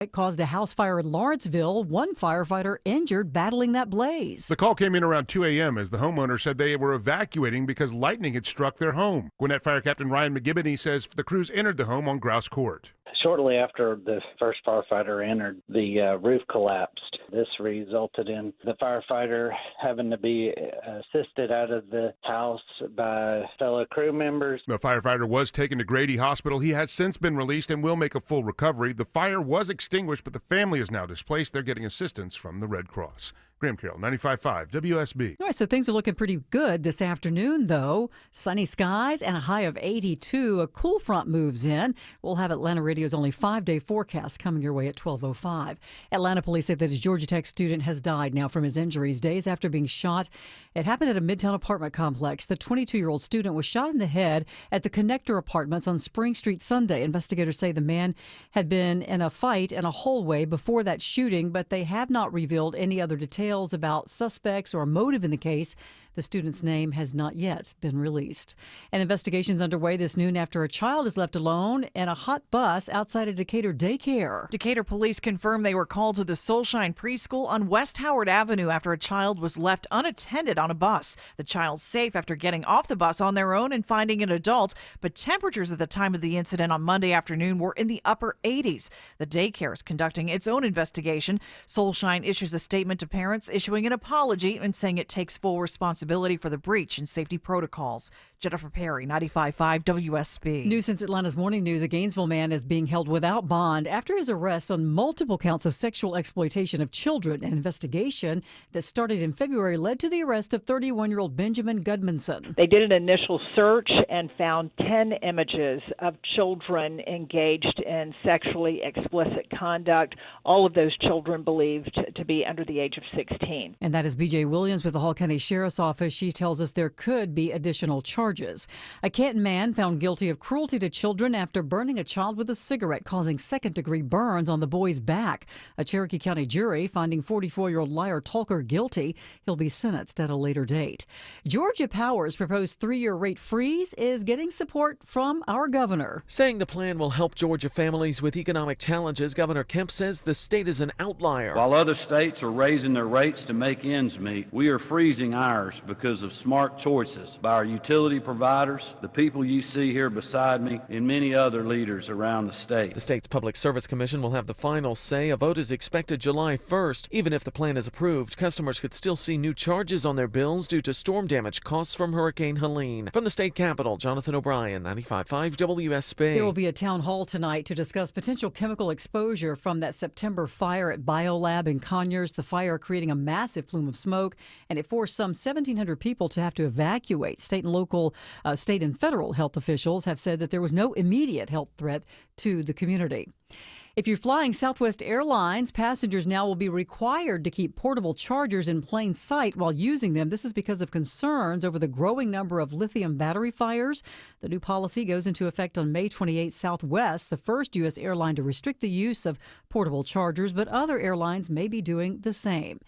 It caused a house fire in Lawrenceville. One firefighter injured battling that blaze. The call came in around 2 a.m. as the homeowner said they were evacuating because lightning had struck their home. Gwinnett Fire Captain Ryan McGibbon says the crews entered the home on Grouse Court. Shortly after the first firefighter entered, the roof collapsed. This resulted in the firefighter having to be assisted out of the house by fellow crew members. The firefighter was taken to Grady Hospital. He has since been released and will make a full recovery. The fire was extinguished, but the family is now displaced. They're getting assistance from the Red Cross. Graham Carroll, 95.5 WSB. All right, so things are looking pretty good this afternoon, though. Sunny skies and a high of 82. A cool front moves in. We'll have Atlanta Radio's only 5-day forecast coming your way at 12:05. Atlanta police say that a Georgia Tech student has died now from his injuries days after being shot. It happened at a Midtown apartment complex. The 22-year-old student was shot in the head at the Connector Apartments on Spring Street Sunday. Investigators say the man had been in a fight in a hallway before that shooting, but they have not revealed any other details about suspects or motive in the case. The student's name has not yet been released. An investigation is underway this noon after a child is left alone in a hot bus outside a Decatur daycare. Decatur police confirm they were called to the Soulshine Preschool on West Howard Avenue after a child was left unattended on a bus. The child's safe after getting off the bus on their own and finding an adult, but temperatures at the time of the incident on Monday afternoon were in the upper 80s. The daycare is conducting its own investigation. Soulshine issues a statement to parents, issuing an apology and saying it takes full responsibility for the breach in safety protocols. Jennifer Perry, 95.5 WSB. New since Atlanta's Morning News, a Gainesville man is being held without bond after his arrest on multiple counts of sexual exploitation of children. An investigation that started in February led to the arrest of 31-year-old Benjamin Gudmanson. They did an initial search and found 10 images of children engaged in sexually explicit conduct. All of those children believed to be under the age of 16. And that is B.J. Williams with the Hall County Sheriff's Office. She tells us there could be additional charges. A Canton man found guilty of cruelty to children after burning a child with a cigarette, causing second-degree burns on the boy's back. A Cherokee County jury finding 44-year-old Liar Talker guilty. He'll be sentenced at a later date. Georgia Power's proposed 3-year rate freeze is getting support from our governor. Saying the plan will help Georgia families with economic challenges, Governor Kemp says the state is an outlier. While other states are raising their rates to make ends meet, we are freezing ours because of smart choices by our utility providers, the people you see here beside me, and many other leaders around the state. The state's Public Service Commission will have the final say. A vote is expected July 1st. Even if the plan is approved, customers could still see new charges on their bills due to storm damage costs from Hurricane Helene. From the state capitol, Jonathan O'Brien, 95.5 WSB. There will be a town hall tonight to discuss potential chemical exposure from that September fire at BioLab in Conyers. The fire creating a massive plume of smoke, and it forced some 1,700 people to have to evacuate. State and federal health officials have said that there was no immediate health threat to the community. If you're flying Southwest Airlines, passengers now will be required to keep portable chargers in plain sight while using them. This is because of concerns over the growing number of lithium battery fires. The new policy goes into effect on May 28. Southwest, the first U.S. airline to restrict the use of portable chargers, but other airlines may be doing the same.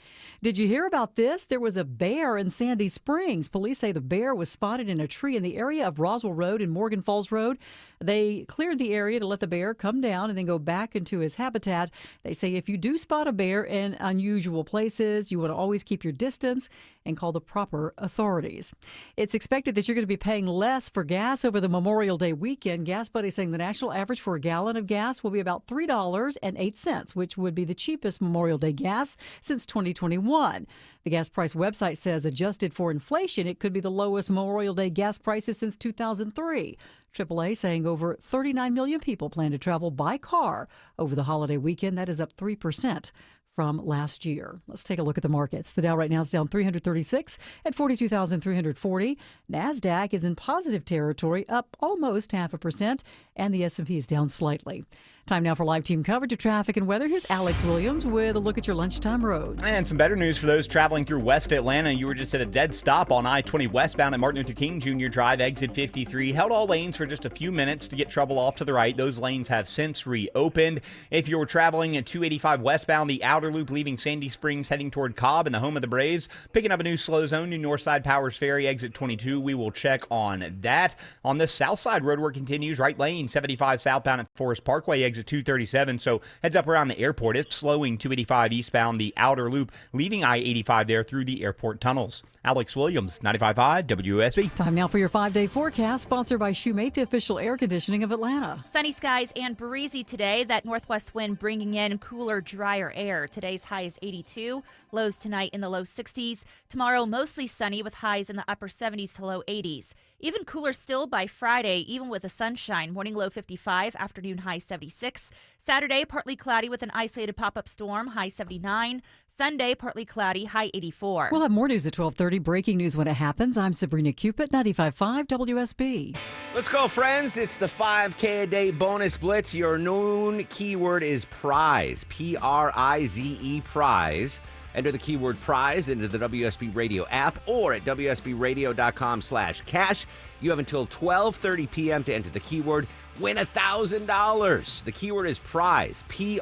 Did you hear about this? There was a bear in Sandy Springs. Police say the bear was spotted in a tree in the area of Roswell Road and Morgan Falls Road. They cleared the area to let the bear come down and then go back into his habitat. They say if you do spot a bear in unusual places, you want to always keep your distance and call the proper authorities. It's expected that you're going to be paying less for gas over the Memorial Day weekend. Gas Buddy saying the national average for a gallon of gas will be about $3.08, which would be the cheapest Memorial Day gas since 2021. The gas price website says adjusted for inflation, it could be the lowest Memorial Day gas prices since 2003. AAA saying over 39 million people plan to travel by car over the holiday weekend. That is up 3% from last year. Let's take a look at the markets. The Dow right now is down 336 at 42,340. NASDAQ is in positive territory, up almost 0.5%, and the S&P is down slightly. Time now for live team coverage of traffic and weather. Here's Alex Williams with a look at your lunchtime roads. And some better news for those traveling through West Atlanta. You were just at a dead stop on I-20 westbound at Martin Luther King Jr. Drive, exit 53. Held all lanes for just a few minutes to get trouble off to the right. Those lanes have since reopened. If you're traveling at 285 westbound, the outer loop leaving Sandy Springs heading toward Cobb and the home of the Braves, picking up a new slow zone, New Northside Powers Ferry, exit 22. We will check on that. On the south side, road work continues. Right lane, 75 southbound at Forest Parkway, exit exit 237. So heads up around the airport. It's slowing 285 eastbound, the outer loop, leaving I-85 there through the airport tunnels. Alex Williams, 95.5 WSB. Time now for your 5-day forecast, sponsored by Shoemate, the official air conditioning of Atlanta. Sunny skies and breezy today. That northwest wind bringing in cooler, drier air. Today's high is 82. Lows tonight in the low 60s. Tomorrow, mostly sunny with highs in the upper 70s to low 80s. Even cooler still by Friday, even with the sunshine. Morning low 55, afternoon high 76. Saturday, partly cloudy with an isolated pop-up storm, high 79. Sunday, partly cloudy, high 84. We'll have more news at 12:30. Breaking news when it happens. I'm Sabrina Cupid, 95.5 WSB. Let's go, friends. It's the 5K a day bonus blitz. Your noon keyword is prize. Prize, prize. Enter the keyword prize into the WSB Radio app or at WSBradio.com/cash. You have until 12:30 p.m. to enter the keyword. Win $1,000. The keyword is prize. Prize,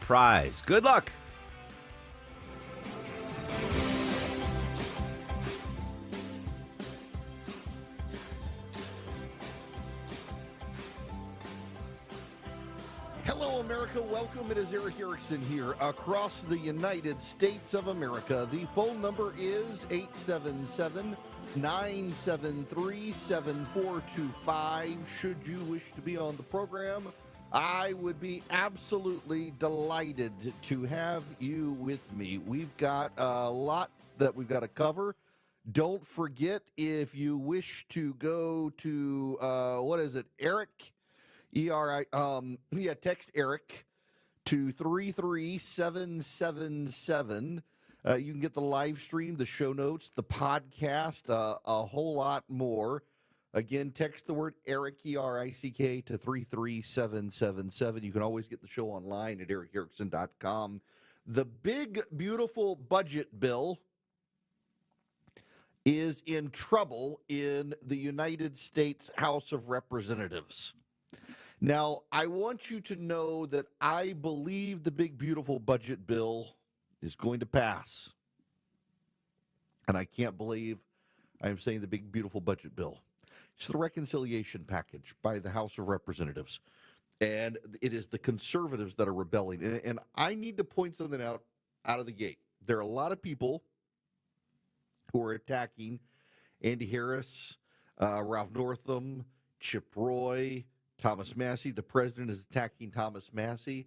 prize. Good luck. Hello, America. Welcome. It is Eric Erickson here across the United States of America. The phone number is 877-973-7425. Should you wish to be on the program, I would be absolutely delighted to have you with me. We've got a lot that we've got to cover. Don't forget, if you wish to go to, Eric? Text Eric to 33777. You can get the live stream, the show notes, the podcast, a whole lot more. Again, text the word Eric, E-R-I-C-K, to 33777. You can always get the show online at ericerickson.com. The big, beautiful budget bill is in trouble in the United States House of Representatives. Now, I want you to know that I believe the big, beautiful budget bill is going to pass. And I can't believe I'm saying the big, beautiful budget bill. It's the reconciliation package by the House of Representatives. And it is the conservatives that are rebelling. And I need to point something out of the gate. There are a lot of people who are attacking Andy Harris, Ralph Northam, Chip Roy, Thomas Massie. The president is attacking Thomas Massie.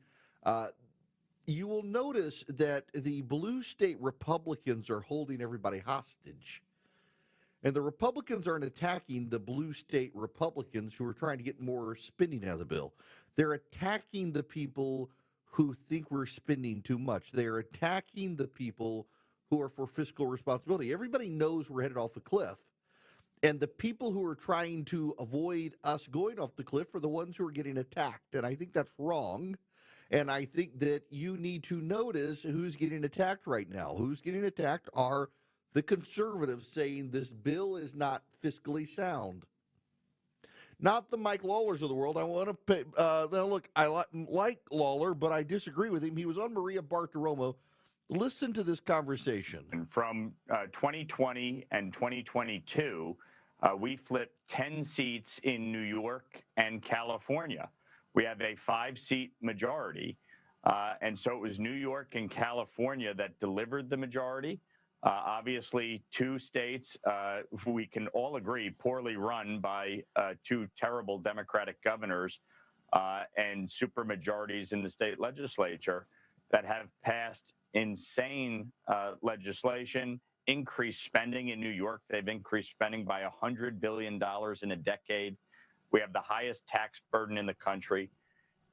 You will notice that the blue state Republicans are holding everybody hostage. And the Republicans aren't attacking the blue state Republicans who are trying to get more spending out of the bill. They're attacking the people who think we're spending too much. They're attacking the people who are for fiscal responsibility. Everybody knows we're headed off the cliff. And the people who are trying to avoid us going off the cliff are the ones who are getting attacked. And I think that's wrong. And I think that you need to notice who's getting attacked right now. Who's getting attacked are the conservatives saying this bill is not fiscally sound. Not the Mike Lawlers of the world. I want to pay. Look, I like Lawler, but I disagree with him. He was on Maria Bartiromo. Listen to this conversation. From 2020 and 2022, we flipped 10 seats in New York and California. We have a 5-seat majority. And so it was New York and California that delivered the majority. Obviously, 2 states, we can all agree, poorly run by 2 terrible Democratic governors and supermajorities in the state legislature that have passed insane legislation, increased spending in New York. They've increased spending by $100 billion in a decade. We have the highest tax burden in the country.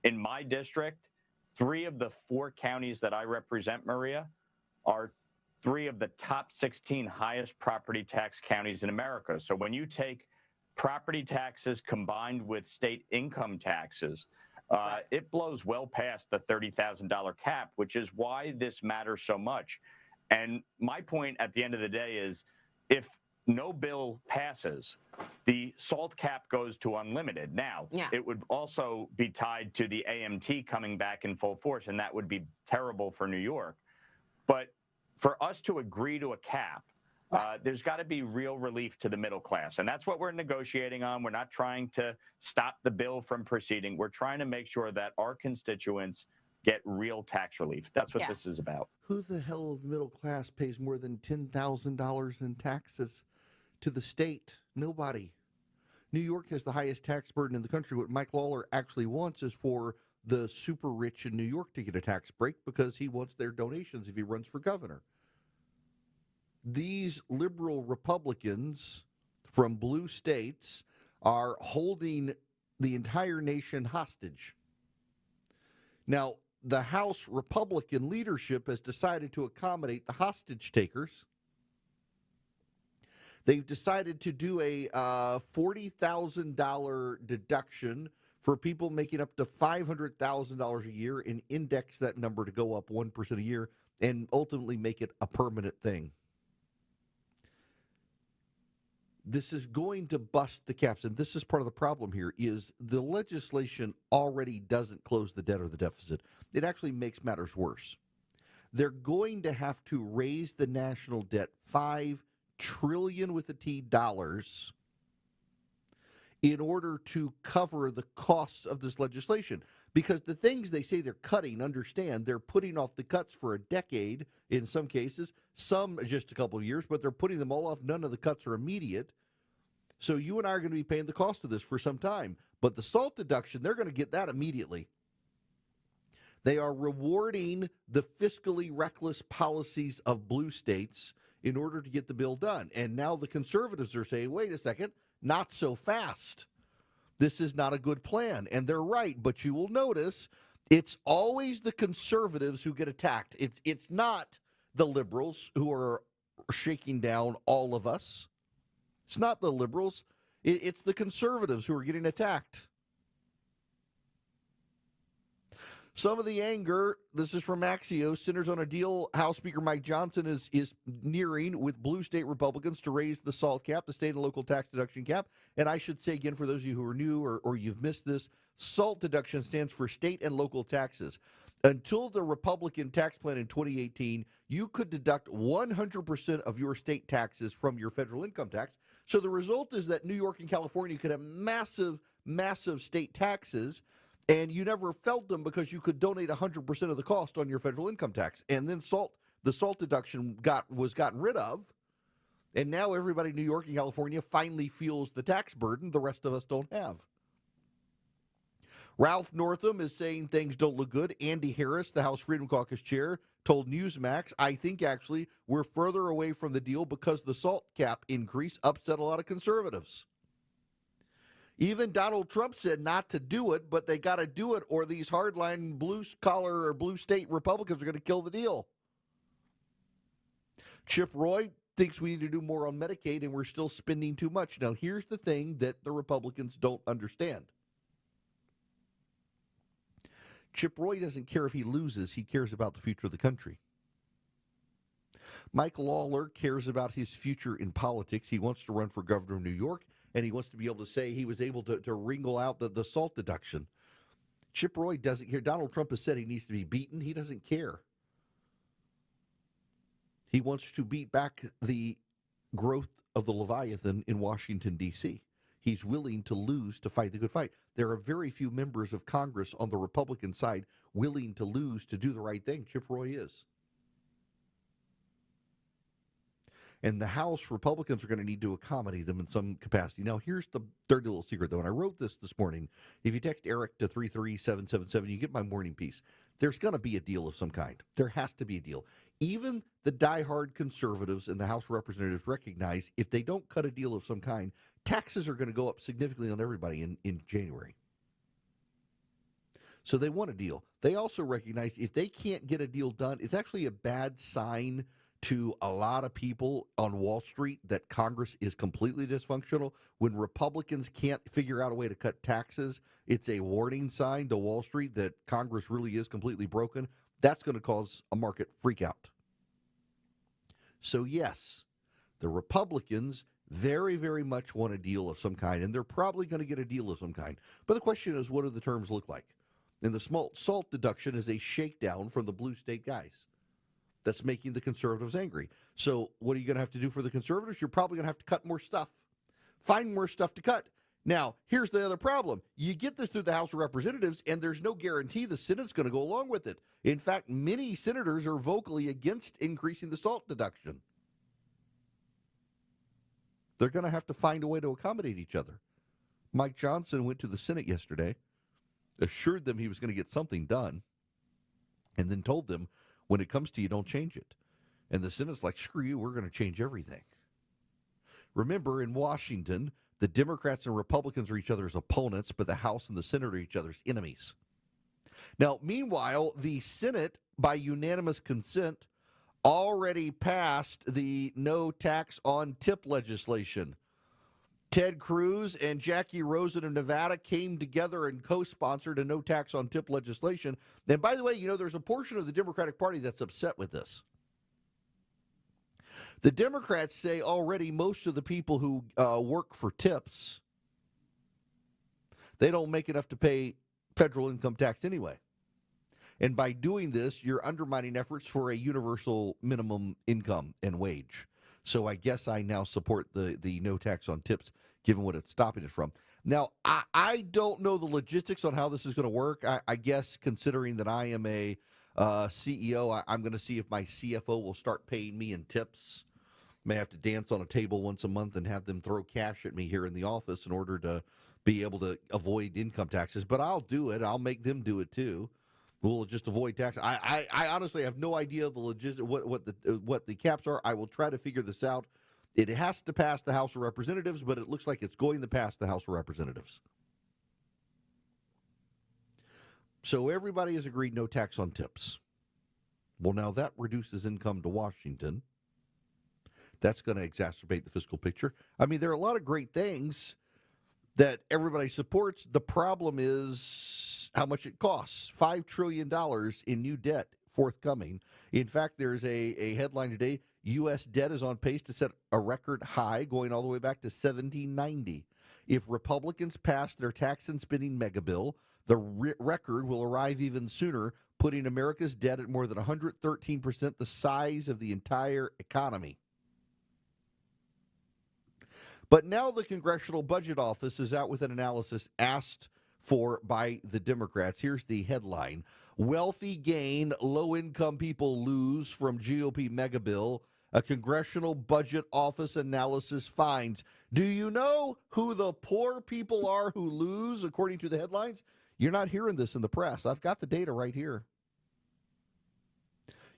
In my district, 3 of the 4 counties that I represent, Maria, are 3 of the top 16 highest property tax counties in America. So when you take property taxes combined with state income taxes, it blows well past the $30,000 cap, which is why this matters so much. And my point at the end of the day is, if no bill passes, the SALT cap goes to unlimited. Now, it would also be tied to the AMT coming back in full force, and that would be terrible for New York. But for us to agree to a cap There's got to be real relief to the middle class. And that's what we're negotiating on. We're not trying to stop the bill from proceeding. We're trying to make sure that our constituents get real tax relief. That's what this is about. Who the hell of the middle class pays more than $10,000 in taxes to the state? Nobody. New York has the highest tax burden in the country. What Mike Lawler actually wants is for the super rich in New York to get a tax break because he wants their donations if he runs for governor. These liberal Republicans from blue states are holding the entire nation hostage. Now, the House Republican leadership has decided to accommodate the hostage takers. They've decided to do a $40,000 deduction for people making up to $500,000 a year and index that number to go up 1% a year and ultimately make it a permanent thing. This is going to bust the caps, and this is part of the problem here, is the legislation already doesn't close the debt or the deficit. It actually makes matters worse. They're going to have to raise the national debt $5 trillion with a T dollars in order to cover the costs of this legislation. Because the things they say they're cutting, understand, they're putting off the cuts for a decade in some cases, some just a couple of years, but they're putting them all off. None of the cuts are immediate. So you and I are going to be paying the cost of this for some time. But the SALT deduction, they're going to get that immediately. They are rewarding the fiscally reckless policies of blue states in order to get the bill done. And now the conservatives are saying, wait a second, not so fast. This is not a good plan. And they're right, but you will notice it's always the conservatives who get attacked. It's not the liberals who are shaking down all of us. It's not the liberals. It's the conservatives who are getting attacked. Some of the anger, this is from Axios, centers on a deal House Speaker Mike Johnson is nearing with blue state Republicans to raise the SALT cap, the state and local tax deduction cap. And I should say again, for those of you who are new or you've missed this, SALT deduction stands for state and local taxes. Until the Republican tax plan in 2018, you could deduct 100% of your state taxes from your federal income tax. So the result is that New York and California could have massive, massive state taxes, and you never felt them because you could donate 100% of the cost on your federal income tax. And then the SALT deduction was gotten rid of, and now everybody in New York and California finally feels the tax burden the rest of us don't have. Ralph Northam is saying things don't look good. Andy Harris, the House Freedom Caucus chair, told Newsmax, I think actually we're further away from the deal because the SALT cap increase upset a lot of conservatives. Even Donald Trump said not to do it, but they got to do it or these hardline blue-collar or blue state Republicans are going to kill the deal. Chip Roy thinks we need to do more on Medicaid and we're still spending too much. Now, here's the thing that the Republicans don't understand. Chip Roy doesn't care if he loses. He cares about the future of the country. Mike Lawler cares about his future in politics. He wants to run for governor of New York, and he wants to be able to say he was able to wrangle out the SALT deduction. Chip Roy doesn't care. Donald Trump has said he needs to be beaten. He doesn't care. He wants to beat back the growth of the Leviathan in Washington, D.C. He's willing to lose to fight the good fight. There are very few members of Congress on the Republican side willing to lose to do the right thing. Chip Roy is. And the House Republicans are going to need to accommodate them in some capacity. Now, here's the dirty little secret, though, and I wrote this morning. If you text Eric to 33777, you get my morning piece. There's going to be a deal of some kind. There has to be a deal. Even the diehard conservatives in the House of Representatives recognize if they don't cut a deal of some kind, taxes are going to go up significantly on everybody in January. So they want a deal. They also recognize if they can't get a deal done, it's actually a bad sign to a lot of people on Wall Street that Congress is completely dysfunctional. When Republicans can't figure out a way to cut taxes, it's a warning sign to Wall Street that Congress really is completely broken. That's going to cause a market freakout. So yes, the Republicans very, very much want a deal of some kind, and they're probably going to get a deal of some kind. But the question is, what do the terms look like? And the SALT deduction is a shakedown from the blue state guys. that's making the conservatives angry. So what are you going to have to do for the conservatives? You're probably going to have to cut more stuff. Find more stuff to cut. Now, here's the other problem. You get this through the House of Representatives, and there's no guarantee the Senate's going to go along with it. In fact, many senators are vocally against increasing the SALT deduction. They're going to have to find a way to accommodate each other. Mike Johnson went to the Senate yesterday, assured them he was going to get something done, and then told them, when it comes to you, don't change it. And the Senate's like, screw you, we're going to change everything. Remember, in Washington, the Democrats and Republicans are each other's opponents, but the House and the Senate are each other's enemies. Now, meanwhile, the Senate, by unanimous consent, already passed the no tax on tip legislation. Ted Cruz and Jackie Rosen of Nevada came together and co-sponsored a no tax on tip legislation. And by the way, there's a portion of the Democratic Party that's upset with this. The Democrats say already most of the people who work for tips, they don't make enough to pay federal income tax anyway. And by doing this, you're undermining efforts for a universal minimum income and wage. So I guess I now support the no tax on tips, given what it's stopping it from. Now, I don't know the logistics on how this is going to work. I guess considering that I am a CEO, I'm going to see if my CFO will start paying me in tips. May have to dance on a table once a month and have them throw cash at me here in the office in order to be able to avoid income taxes. But I'll do it. I'll make them do it too. We'll just avoid tax. I honestly have no idea the logistics, what the caps are. I will try to figure this out. It has to pass the House of Representatives, but it looks like it's going to pass the House of Representatives. So everybody has agreed no tax on tips. Well, now that reduces income to Washington. That's going to exacerbate the fiscal picture. I mean, there are a lot of great things that everybody supports. The problem is how much it costs. $5 trillion in new debt forthcoming. In fact, there's a headline today. U.S. debt is on pace to set a record high going all the way back to 1790. If Republicans pass their tax and spending mega bill, the record will arrive even sooner, putting America's debt at more than 113% the size of the entire economy. But now the Congressional Budget Office is out with an analysis asked for by the Democrats. Here's the headline. Wealthy gain, low-income people lose from GOP mega bill. A Congressional Budget Office analysis finds. Do you know who the poor people are who lose, according to the headlines? You're not hearing this in the press. I've got the data right here.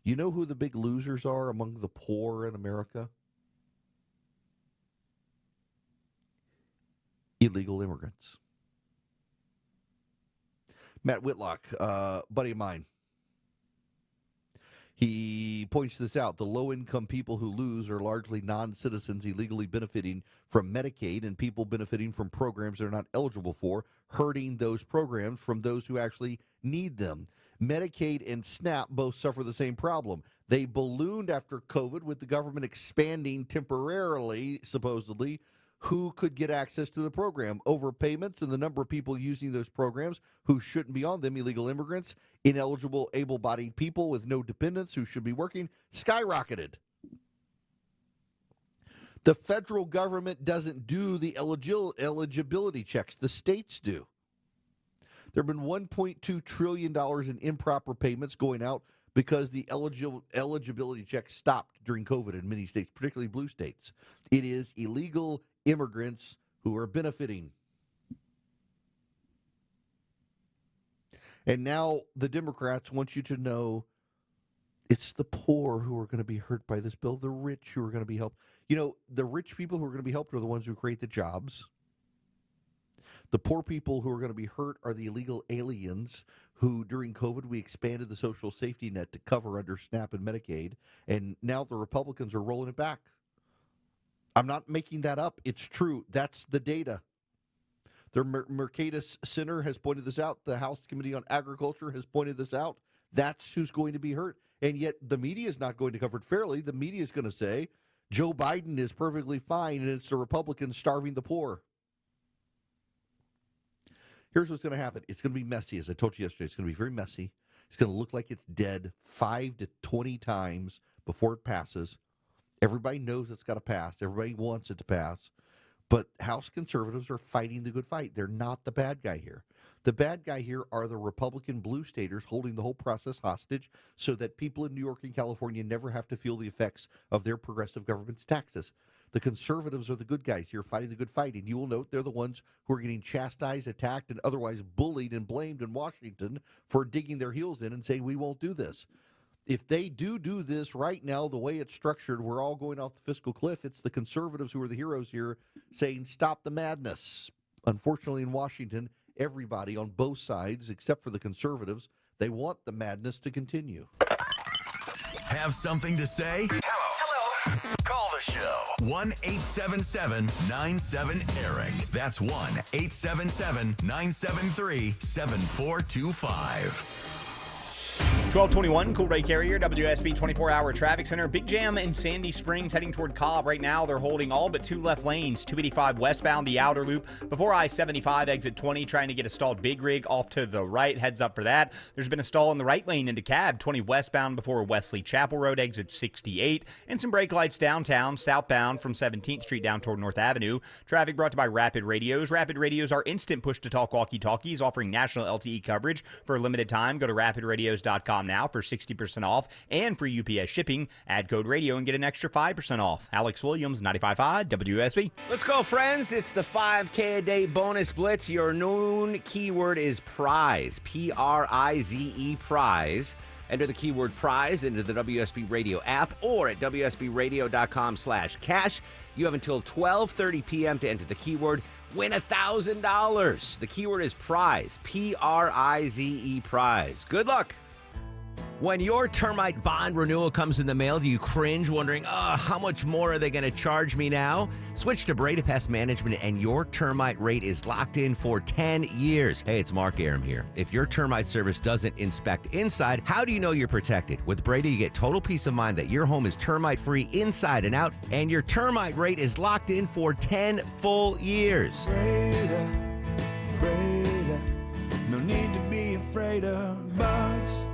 You know who the big losers are among the poor in America? Illegal immigrants. Matt Whitlock, buddy of mine, he points this out. The low-income people who lose are largely non-citizens illegally benefiting from Medicaid and people benefiting from programs they're not eligible for, hurting those programs from those who actually need them. Medicaid and SNAP both suffer the same problem. They ballooned after COVID with the government expanding temporarily, supposedly, who could get access to the program. Overpayments and the number of people using those programs who shouldn't be on them, illegal immigrants, ineligible, able-bodied people with no dependents who should be working, skyrocketed. The federal government doesn't do the eligibility checks. The states do. There have been $1.2 trillion in improper payments going out because the eligibility check stopped during COVID in many states, particularly blue states. It is illegal immigrants who are benefiting. And now the Democrats want you to know it's the poor who are going to be hurt by this bill, the rich who are going to be helped. The rich people who are going to be helped are the ones who create the jobs. The poor people who are going to be hurt are the illegal aliens who, during COVID, we expanded the social safety net to cover under SNAP and Medicaid, and now the Republicans are rolling it back. I'm not making that up. It's true. That's the data. The Mercatus Center has pointed this out. The House Committee on Agriculture has pointed this out. That's who's going to be hurt. And yet the media is not going to cover it fairly. The media is going to say Joe Biden is perfectly fine and it's the Republicans starving the poor. Here's what's going to happen. It's going to be messy. As I told you yesterday, it's going to be very messy. It's going to look like it's dead 5 to 20 times before it passes. Everybody knows it's got to pass. Everybody wants it to pass. But House conservatives are fighting the good fight. They're not the bad guy here. The bad guy here are the Republican blue staters holding the whole process hostage so that people in New York and California never have to feel the effects of their progressive government's taxes. The conservatives are the good guys here fighting the good fight, and you will note they're the ones who are getting chastised, attacked, and otherwise bullied and blamed in Washington for digging their heels in and saying, we won't do this. If they do this right now, the way it's structured, we're all going off the fiscal cliff. It's the conservatives who are the heroes here saying, stop the madness. Unfortunately, in Washington, everybody on both sides, except for the conservatives, they want the madness to continue. Have something to say? Hello. Call the show. 1-877-97-ERIC. That's 1-877-973-7425. 1221, Cool Ray Carrier, WSB 24-hour traffic center. Big jam in Sandy Springs heading toward Cobb. Right now, they're holding all but 2 left lanes. 285 westbound, the outer loop. Before I-75, exit 20, trying to get a stalled big rig off to the right. Heads up for that. There's been a stall in the right lane into Cab. 20 westbound before Wesley Chapel Road, exit 68. And some brake lights downtown, southbound from 17th Street down toward North Avenue. Traffic brought to you by Rapid Radios. Rapid Radios are instant push-to-talk walkie-talkies offering national LTE coverage for a limited time. Go to rapidradios.com now for 60% off, and for UPS shipping, add code radio and get an extra 5% off. Alex Williams, 95.5 WSB. Let's go, friends. It's the 5K a day bonus blitz. Your noon keyword is prize. Prize, prize. Enter the keyword prize into the WSB Radio app or at WSBradio.com/cash. You have until 12:30 p.m. to enter the keyword. Win $1,000. The keyword is prize. Prize, prize. Good luck. When your termite bond renewal comes in the mail, do you cringe wondering, how much more are they going to charge me now? Switch to Breda Pest Management and your termite rate is locked in for 10 years. Hey, it's Mark Aram here. If your termite service doesn't inspect inside, how do you know you're protected? With Breda, you get total peace of mind that your home is termite-free inside and out, and your termite rate is locked in for 10 full years. Breda, no need to be afraid of bugs.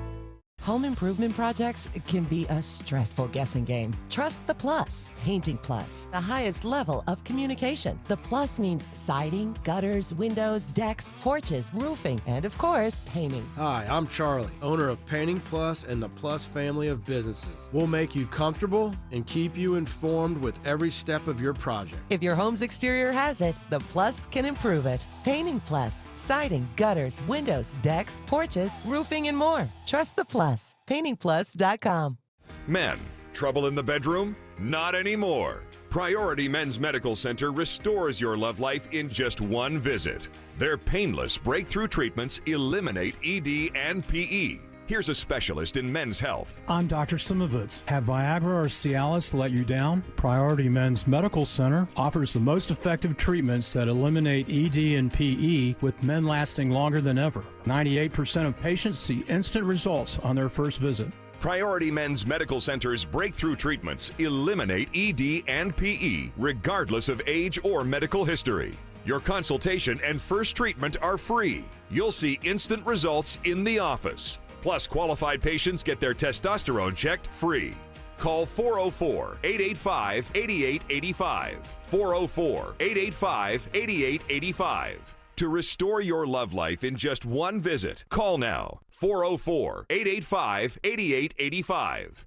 Home improvement projects can be a stressful guessing game. Trust the Plus. Painting Plus, the highest level of communication. The Plus means siding, gutters, windows, decks, porches, roofing, and of course, painting. Hi, I'm Charlie, owner of Painting Plus and the Plus family of businesses. We'll make you comfortable and keep you informed with every step of your project. If your home's exterior has it, the Plus can improve it. Painting Plus, siding, gutters, windows, decks, porches, roofing, and more. Trust the Plus. PaintingPlus.com. Men, trouble in the bedroom? Not anymore. Priority Men's Medical Center restores your love life in just one visit. Their painless breakthrough treatments eliminate ED and PE. Here's a specialist in men's health. I'm Dr. Simovitz. Have Viagra or Cialis let you down? Priority Men's Medical Center offers the most effective treatments that eliminate ED and PE, with men lasting longer than ever. 98% of patients see instant results on their first visit. Priority Men's Medical Center's breakthrough treatments eliminate ED and PE, regardless of age or medical history. Your consultation and first treatment are free. You'll see instant results in the office. Plus, qualified patients get their testosterone checked free. Call 404-885-8885. 404-885-8885. To restore your love life in just one visit, call now. 404-885-8885.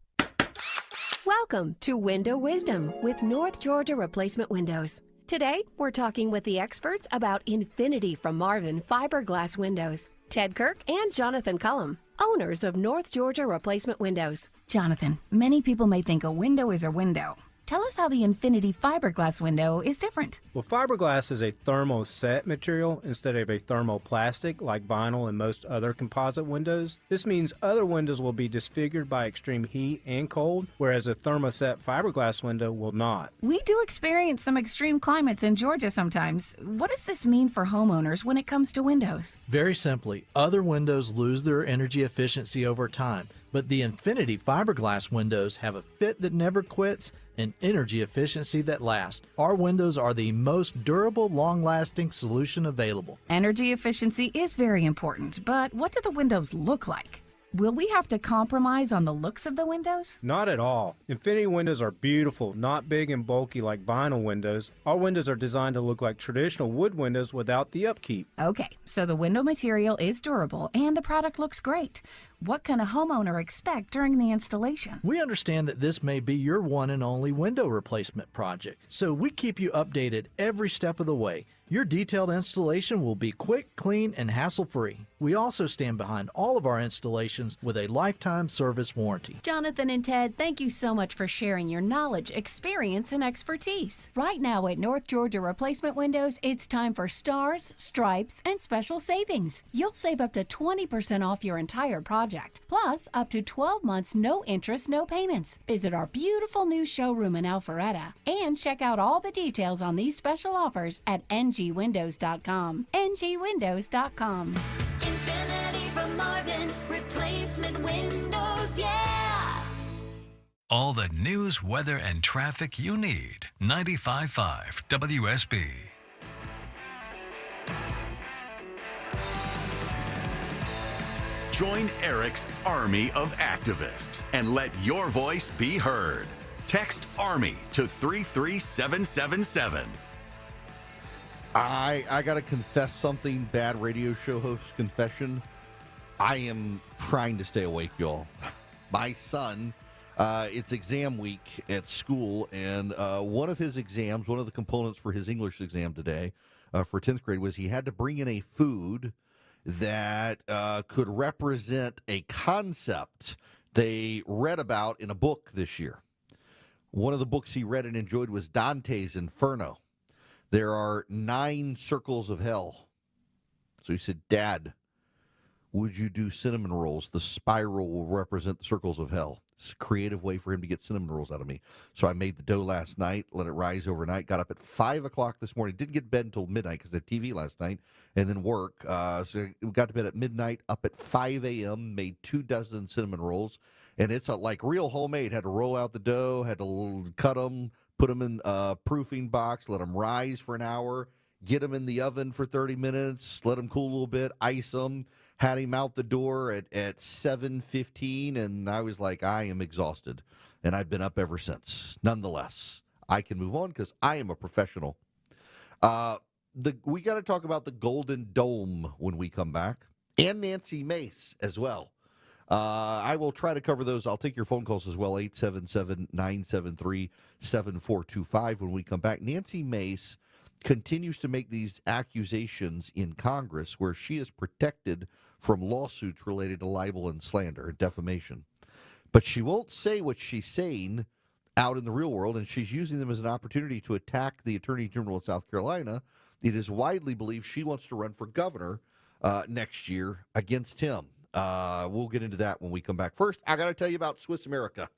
Welcome to Window Wisdom with North Georgia Replacement Windows. Today, we're talking with the experts about Infinity from Marvin fiberglass windows. Ted Kirk and Jonathan Cullum, owners of North Georgia Replacement Windows. Jonathan, many people may think a window is a window. Tell us how the Infinity fiberglass window is different. Well, fiberglass is a thermoset material instead of a thermoplastic like vinyl and most other composite windows. This means other windows will be disfigured by extreme heat and cold, whereas a thermoset fiberglass window will not. We do experience some extreme climates in Georgia sometimes. What does this mean for homeowners when it comes to windows? Very simply, other windows lose their energy efficiency over time, but the Infinity fiberglass windows have a fit that never quits and energy efficiency that lasts. Our windows are the most durable, long-lasting solution available. Energy efficiency is very important, but what do the windows look like? Will we have to compromise on the looks of the windows? Not at all. Infinity windows are beautiful, not big and bulky like vinyl windows. Our windows are designed to look like traditional wood windows without the upkeep. Okay, so the window material is durable and the product looks great. What can a homeowner expect during the installation? We understand that this may be your one and only window replacement project, so we keep you updated every step of the way. Your detailed installation will be quick, clean, and hassle-free. We also stand behind all of our installations with a lifetime service warranty. Jonathan and Ted, thank you so much for sharing your knowledge, experience, and expertise. Right now at North Georgia Replacement Windows, it's time for stars, stripes, and special savings. You'll save up to 20% off your entire project, plus up to 12 months no interest, no payments. Visit our beautiful new showroom in Alpharetta and check out all the details on these special offers at ngwindows.com. ngwindows.com. Infinity from Marvin, replacement windows, yeah! All the news, weather, and traffic you need. 95.5 WSB. Join Eric's army of activists and let your voice be heard. Text ARMY to 33777. I got to confess something, bad radio show host confession. I am trying to stay awake, y'all. My son, it's exam week at school, and one of his exams, one of the components for his English exam today for 10th grade was he had to bring in a food that could represent a concept they read about in a book this year. One of the books he read and enjoyed was Dante's Inferno. There are 9 circles of hell. So he said, Dad, would you do cinnamon rolls? The spiral will represent the circles of hell. It's a creative way for him to get cinnamon rolls out of me. So I made the dough last night, let it rise overnight, got up at 5 o'clock this morning. Didn't get to bed until midnight because I had TV last night and then work. So we got to bed at midnight, up at 5 a.m., made 24 cinnamon rolls. And it's like real homemade. Had to roll out the dough, had to cut them, put them in a proofing box, let them rise for an hour, get them in the oven for 30 minutes, let them cool a little bit, ice them, had him out the door at 7:15, and I was like, I am exhausted, and I've been up ever since. Nonetheless, I can move on because I am a professional. We got to talk about the Golden Dome when we come back, and Nancy Mace as well. I will try to cover those. I'll take your phone calls as well, 877-973-7425 when we come back. Nancy Mace continues to make these accusations in Congress where she is protected from lawsuits related to libel and slander and defamation. But she won't say what she's saying out in the real world, and she's using them as an opportunity to attack the Attorney General of South Carolina. It is widely believed she wants to run for governor next year against him. We'll get into that when we come back. First, I got to tell you about Swiss America.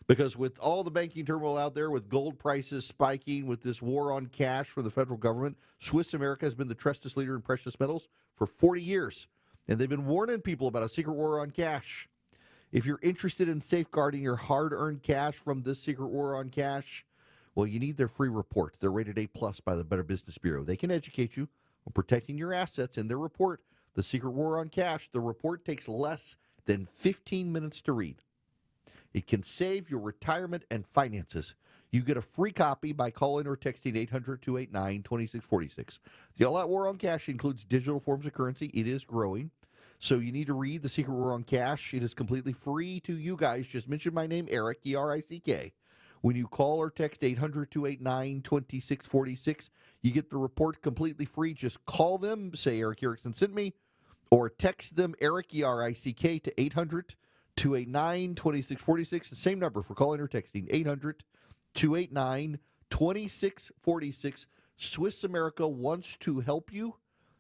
Because with all the banking turmoil out there, with gold prices spiking, with this war on cash for the federal government, Swiss America has been the trusted leader in precious metals for 40 years. And they've been warning people about a secret war on cash. If you're interested in safeguarding your hard-earned cash from this secret war on cash, well, you need their free report. They're rated A+ by the Better Business Bureau. They can educate you on protecting your assets. In their report, The Secret War on Cash, the report takes less than 15 minutes to read. It can save your retirement and finances. You get a free copy by calling or texting 800-289-2646. The All-Out War on Cash includes digital forms of currency. It is growing. So you need to read The Secret War on Cash. It is completely free to you guys. Just mention my name, Eric, E-R-I-C-K. When you call or text 800-289-2646, you get the report completely free. Just call them, say Eric Erickson sent me, or text them, Eric, E-R-I-C-K, to 800-289-2646. The same number for calling or texting, 800-289-2646. Swiss America wants to help you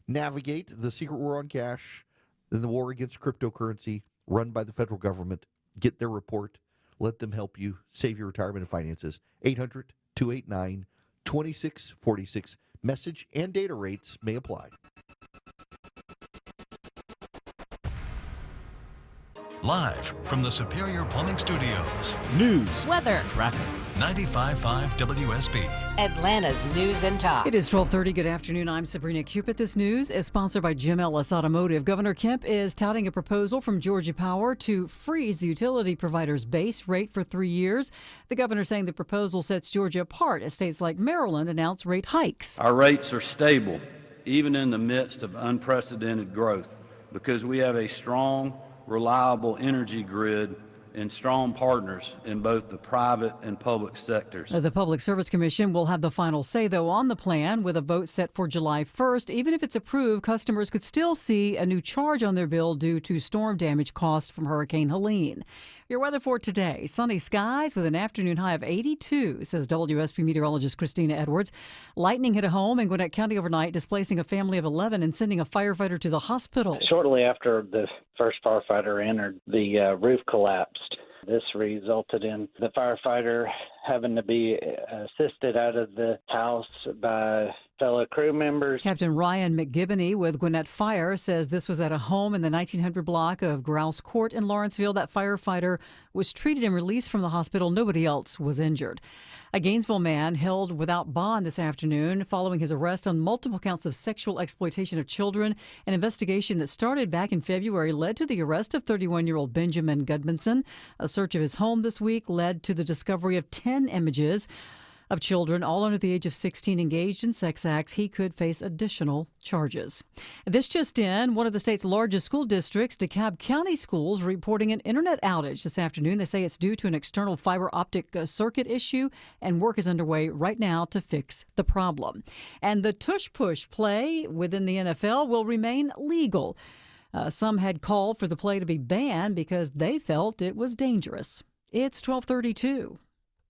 navigate the secret war on cash and the war against cryptocurrency run by the federal government. Get their report. Let them help you save your retirement and finances. 800-289-2646. Message and data rates may apply. Live from the Superior Plumbing Studios. News, weather, traffic, 95.5 WSB. Atlanta's News and Talk. It is 12:30. Good afternoon. I'm Sabrina Cupid. This news is sponsored by Jim Ellis Automotive. Governor Kemp is touting a proposal from Georgia Power to freeze the utility provider's base rate for 3 years. The governor saying the proposal sets Georgia apart as states like Maryland announce rate hikes. Our rates are stable, even in the midst of unprecedented growth, because we have a strong, reliable energy grid and strong partners in both the private and public sectors. The Public Service Commission will have the final say, though, on the plan with a vote set for July 1st. Even if it's approved, customers could still see a new charge on their bill due to storm damage costs from Hurricane Helene. Your weather for today: sunny skies with an afternoon high of 82, says WSB meteorologist Christina Edwards. Lightning hit a home in Gwinnett County overnight, displacing a family of 11 and sending a firefighter to the hospital. Shortly after the first firefighter entered, the roof collapsed. This resulted in the firefighter having to be assisted out of the house by fellow crew members. Captain Ryan McGibney with Gwinnett Fire says this was at a home in the 1900 block of Grouse Court in Lawrenceville. That firefighter was treated and released from the hospital. Nobody else was injured. A Gainesville man held without bond this afternoon following his arrest on multiple counts of sexual exploitation of children. An investigation that started back in February led to the arrest of 31-year-old Benjamin Gudmundson. A search of his home this week led to the discovery of 10 images of children, all under the age of 16, engaged in sex acts. He could face additional charges. This just in, one of the state's largest school districts, DeKalb County Schools, reporting an internet outage this afternoon. They say it's due to an external fiber optic circuit issue, and work is underway right now to fix the problem. And the tush-push play within the NFL will remain legal. Some had called for the play to be banned because they felt it was dangerous. It's 12:32.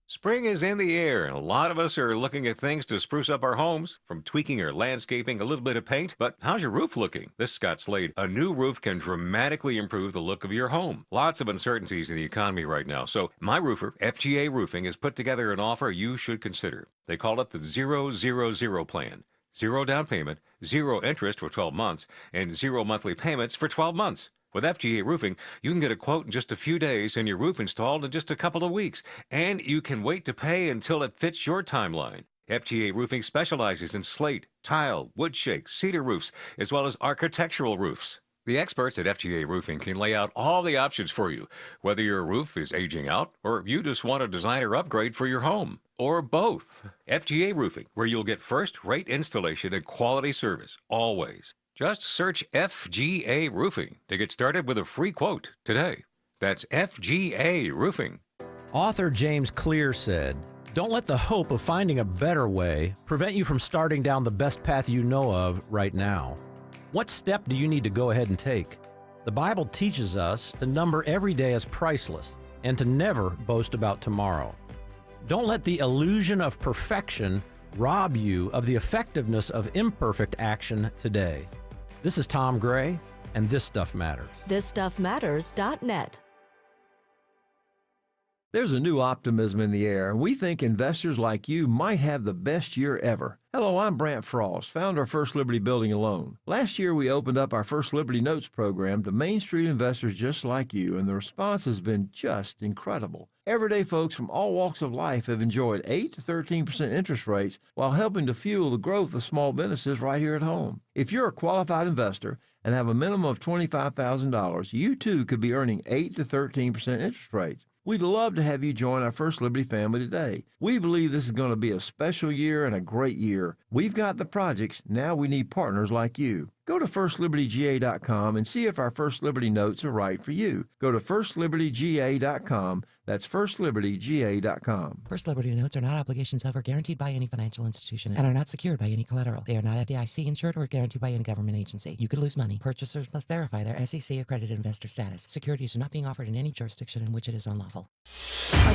Spring is in the air, and a lot of us are looking at things to spruce up our homes, from tweaking or landscaping, a little bit of paint. But how's your roof looking? This is Scott Slade. A new roof can dramatically improve the look of your home. Lots of uncertainties in the economy right now, so my roofer, FGA Roofing, has put together an offer you should consider. They call it the 000 plan. 0 down payment, 0 interest for 12 months, and 0 monthly payments for 12 months. With FGA Roofing, you can get a quote in just a few days and your roof installed in just a couple of weeks. And you can wait to pay until it fits your timeline. FGA Roofing specializes in slate, tile, wood shake, cedar roofs, as well as architectural roofs. The experts at FGA Roofing can lay out all the options for you, whether your roof is aging out or you just want a designer upgrade for your home. Or both. FGA Roofing, where you'll get first-rate installation and quality service, always. Just search FGA Roofing to get started with a free quote today. That's FGA Roofing. Author James Clear said, "Don't let the hope of finding a better way prevent you from starting down the best path you know of right now." What step do you need to go ahead and take? The Bible teaches us to number every day as priceless and to never boast about tomorrow. Don't let the illusion of perfection rob you of the effectiveness of imperfect action today. This is Tom Gray, and This Stuff Matters. ThisStuffMatters.net. There's a new optimism in the air, and we think investors like you might have the best year ever. Hello, I'm Brant Frost, founder of First Liberty Building and Loan. Last year, we opened up our First Liberty Notes program to Main Street investors just like you, and the response has been just incredible. Everyday folks from all walks of life have enjoyed 8 to 13% interest rates while helping to fuel the growth of small businesses right here at home. If you're a qualified investor and have a minimum of $25,000, you too could be earning 8 to 13% interest rates. We'd love to have you join our First Liberty family today. We believe this is going to be a special year and a great year. We've got the projects, now we need partners like you. Go to FirstLibertyGA.com and see if our First Liberty notes are right for you. Go to FirstLibertyGA.com. That's FirstLibertyGA.com. First Liberty notes are not obligations of or guaranteed by any financial institution and are not secured by any collateral. They are not FDIC insured or guaranteed by any government agency. You could lose money. Purchasers must verify their SEC accredited investor status. Securities are not being offered in any jurisdiction in which it is unlawful.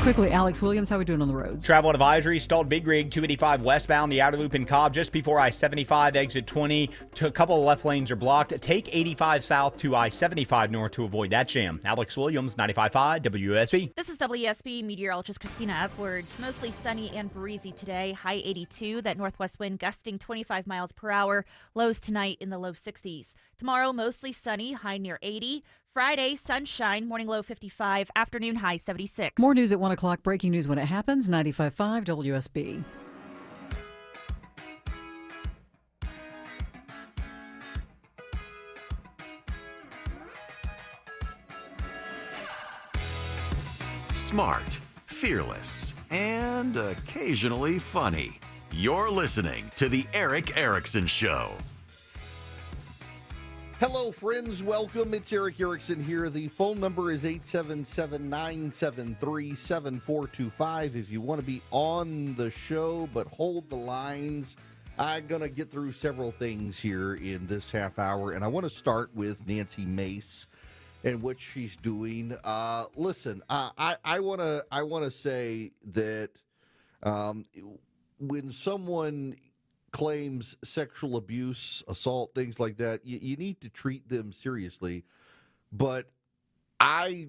Quickly, Alex Williams, how are we doing on the roads? Travel advisory, stalled Big Rig 285 westbound, the outer loop in Cobb just before I-75, exit 20. A couple of left lanes are blocked. Take 85 south to I-75 north to avoid that jam. Alex Williams, 95.5 WSB. This is WSB meteorologist Christina Edwards. Mostly sunny and breezy today. High 82. That northwest wind gusting 25 miles per hour. Lows tonight in the low 60s. Tomorrow, mostly sunny. High near 80. Friday, sunshine, morning low 55, afternoon high 76. More news at 1 o'clock. Breaking news when it happens. 95.5 WSB. Smart, fearless, and occasionally funny. You're listening to The Eric Erickson Show. Hello, friends. Welcome. It's Eric Erickson here. The phone number is 877-973-7425. If you want to be on the show, but hold the lines, I'm going to get through several things here in this half hour, and I want to start with Nancy Mace and what she's doing. Listen, I want to say that when someone claims sexual abuse, assault, things like that, you need to treat them seriously. But I've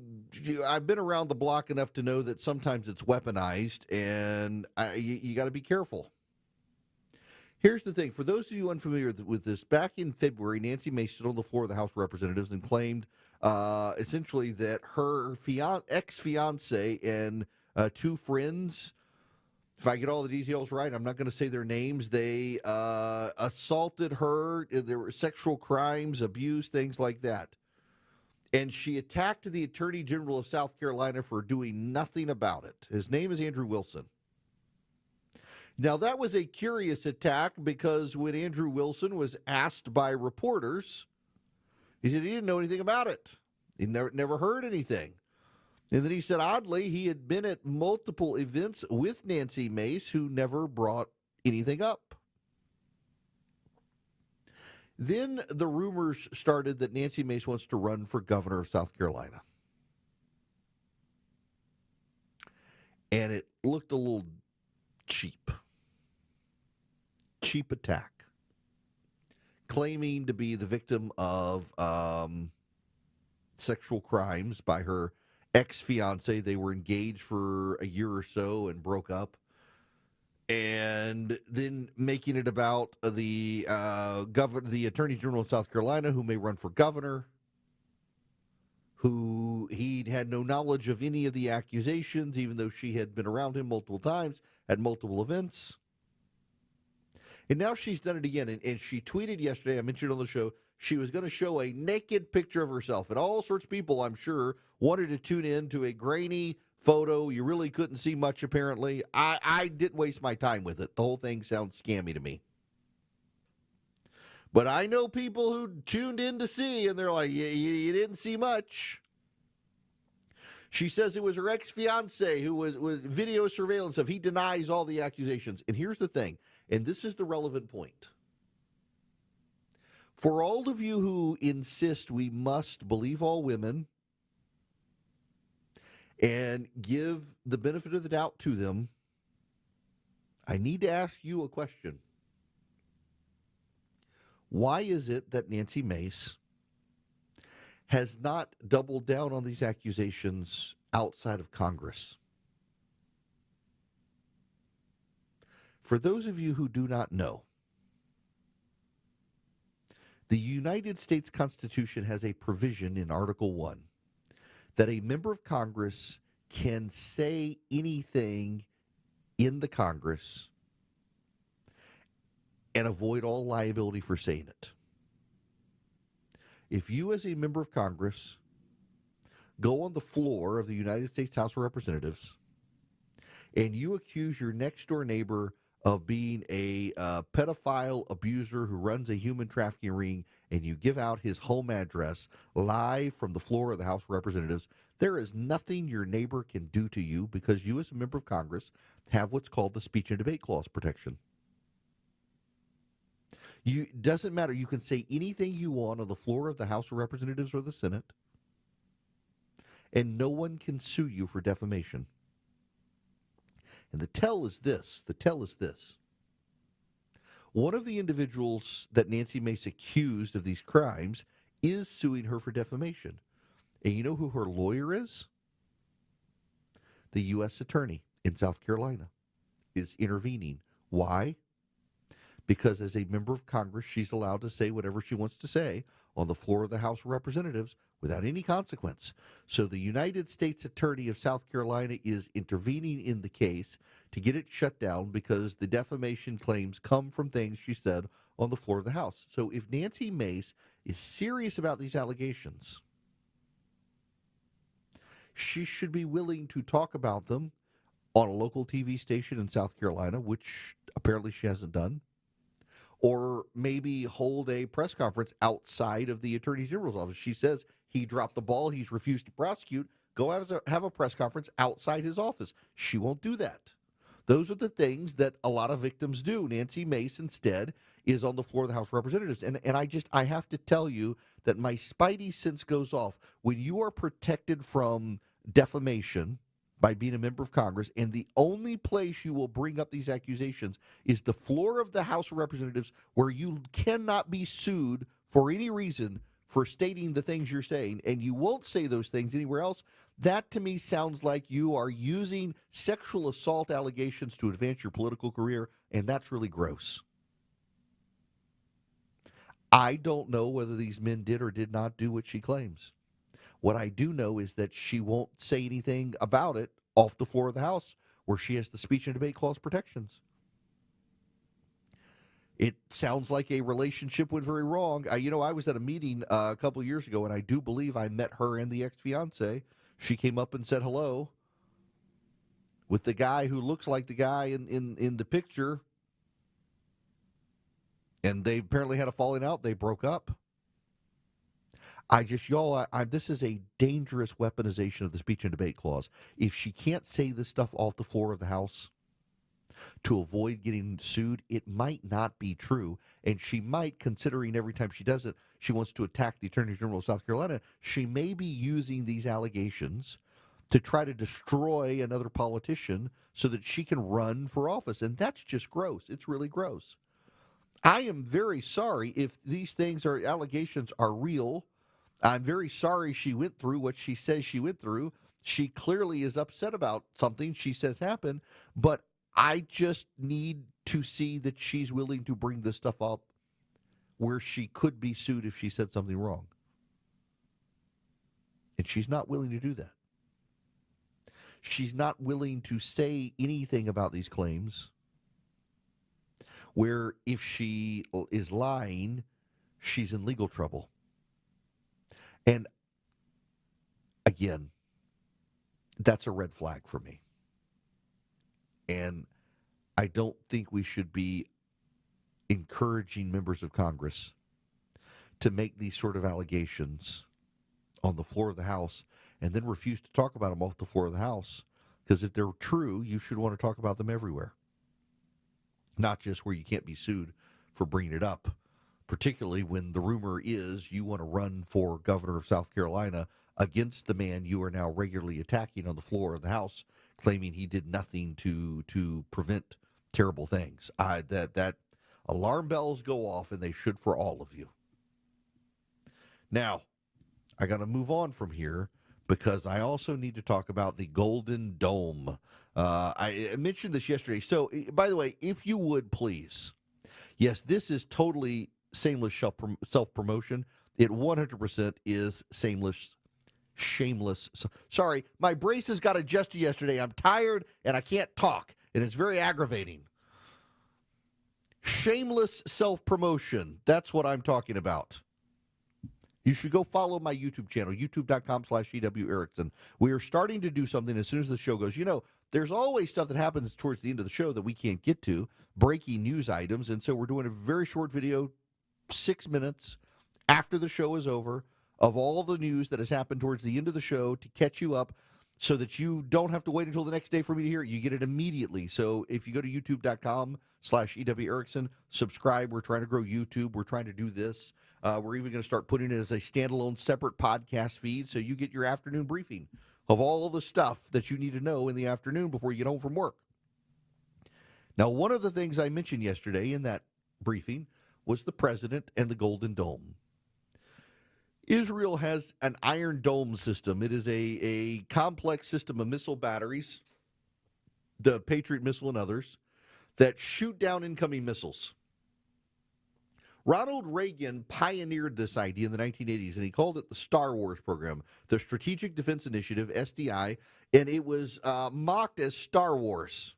been around the block enough to know that sometimes it's weaponized, and you got to be careful. Here's the thing. For those of you unfamiliar with this, back in February, Nancy Mace stood on the floor of the House of Representatives and claimed essentially that her ex-fiance and two friends, if I get all the details right, I'm not going to say their names, they assaulted her. There were sexual crimes, abuse, things like that. And she attacked the Attorney General of South Carolina for doing nothing about it. His name is Andrew Wilson. Now, that was a curious attack because when Andrew Wilson was asked by reporters, he said he didn't know anything about it. He never heard anything. And then he said, oddly, he had been at multiple events with Nancy Mace who never brought anything up. Then the rumors started that Nancy Mace wants to run for governor of South Carolina. And it looked a little cheap. Cheap attack. Claiming to be the victim of sexual crimes by her ex-fiance. They were engaged for a year or so and broke up. And then making it about the Attorney General of South Carolina, who may run for governor, who he had no knowledge of any of the accusations, even though she had been around him multiple times at multiple events. And now she's done it again. And she tweeted yesterday, I mentioned on the show, she was going to show a naked picture of herself. And all sorts of people, I'm sure, wanted to tune in to a grainy photo. You really couldn't see much, apparently. I didn't waste my time with it. The whole thing sounds scammy to me. But I know people who tuned in to see, and they're like, you didn't see much. She says it was her ex-fiance who was video surveillance of. He denies all the accusations. And here's the thing, and this is the relevant point. For all of you who insist we must believe all women and give the benefit of the doubt to them, I need to ask you a question. Why is it that Nancy Mace has not doubled down on these accusations outside of Congress? For those of you who do not know, the United States Constitution has a provision in Article 1 that a member of Congress can say anything in the Congress and avoid all liability for saying it. If you, as a member of Congress, go on the floor of the United States House of Representatives and you accuse your next-door neighbor of being a pedophile abuser who runs a human trafficking ring, and you give out his home address live from the floor of the House of Representatives, there is nothing your neighbor can do to you because you, as a member of Congress, have what's called the Speech and Debate Clause protection. It doesn't matter. You can say anything you want on the floor of the House of Representatives or the Senate, and no one can sue you for defamation. And the tell is this. One of the individuals that Nancy Mace accused of these crimes is suing her for defamation. And you know who her lawyer is? The U.S. Attorney in South Carolina is intervening. Why? Because as a member of Congress, she's allowed to say whatever she wants to say on the floor of the House of Representatives without any consequence. So the United States Attorney of South Carolina is intervening in the case to get it shut down because the defamation claims come from things she said on the floor of the House. So if Nancy Mace is serious about these allegations, she should be willing to talk about them on a local TV station in South Carolina, which apparently she hasn't done, or maybe hold a press conference outside of the Attorney General's office. She says he dropped the ball, he's refused to prosecute. Go have a press conference outside his office. She won't do that. Those are the things that a lot of victims do. Nancy Mace instead is on the floor of the House of Representatives. And I have to tell you that my spidey sense goes off when you are protected from defamation by being a member of Congress, and the only place you will bring up these accusations is the floor of the House of Representatives, where you cannot be sued for any reason for stating the things you're saying, and you won't say those things anywhere else. That to me sounds like you are using sexual assault allegations to advance your political career, and that's really gross. I don't know whether these men did or did not do what she claims. What I do know is that she won't say anything about it off the floor of the House, where she has the speech and debate clause protections. It sounds like a relationship went very wrong. I was at a meeting a couple of years ago, and I do believe I met her and the ex-fiance. She came up and said hello with the guy who looks like the guy in the picture, and they apparently had a falling out. They broke up. This is a dangerous weaponization of the speech and debate clause. If she can't say this stuff off the floor of the House to avoid getting sued, it might not be true. And she might, considering every time she does it, she wants to attack the Attorney General of South Carolina, she may be using these allegations to try to destroy another politician so that she can run for office. And that's just gross. It's really gross. I am very sorry if these allegations are real. I'm very sorry she went through what she says she went through. She clearly is upset about something she says happened, but I just need to see that she's willing to bring this stuff up where she could be sued if she said something wrong. And she's not willing to do that. She's not willing to say anything about these claims where if she is lying, she's in legal trouble. And again, that's a red flag for me. And I don't think we should be encouraging members of Congress to make these sort of allegations on the floor of the House and then refuse to talk about them off the floor of the House. Because if they're true, you should want to talk about them everywhere, not just where you can't be sued for bringing it up. Particularly when the rumor is you want to run for governor of South Carolina against the man you are now regularly attacking on the floor of the House, claiming he did nothing to prevent terrible things. That alarm bells go off, and they should for all of you. Now, I got to move on from here because I also need to talk about the Golden Dome. I mentioned this yesterday. So, by the way, if you would please, yes, this is totally shameless self-promotion. It 100% is shameless. Sorry, my braces got adjusted yesterday. I'm tired and I can't talk, and it's very aggravating. Shameless self-promotion. That's what I'm talking about. You should go follow my YouTube channel, youtube.com/EW Erickson. We are starting to do something as soon as the show goes. There's always stuff that happens towards the end of the show that we can't get to, breaking news items, and so we're doing a very short video, 6 minutes after the show is over, of all the news that has happened towards the end of the show to catch you up so that you don't have to wait until the next day for me to hear it. You get it immediately. So if you go to youtube.com/EW Erickson, subscribe. We're trying to grow YouTube. We're trying to do this. We're even going to start putting it as a standalone separate podcast feed so you get your afternoon briefing of all the stuff that you need to know in the afternoon before you get home from work. Now, one of the things I mentioned yesterday in that briefing was the president and the Golden Dome. Israel has an Iron Dome system. It is a complex system of missile batteries, the Patriot missile and others, that shoot down incoming missiles. Ronald Reagan pioneered this idea in the 1980s, and he called it the Star Wars program, the Strategic Defense Initiative, SDI, and it was mocked as Star Wars.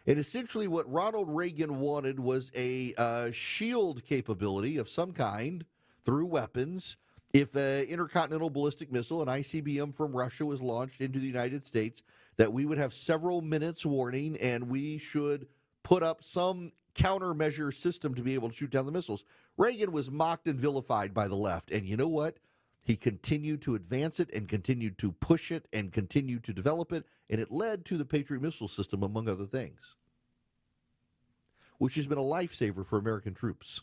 And essentially what Ronald Reagan wanted was a shield capability of some kind through weapons. If an intercontinental ballistic missile, an ICBM from Russia, was launched into the United States, that we would have several minutes warning, and we should put up some countermeasure system to be able to shoot down the missiles. Reagan was mocked and vilified by the left, and you know what? He continued to advance it and continued to push it and continued to develop it, and it led to the Patriot missile system, among other things, which has been a lifesaver for American troops.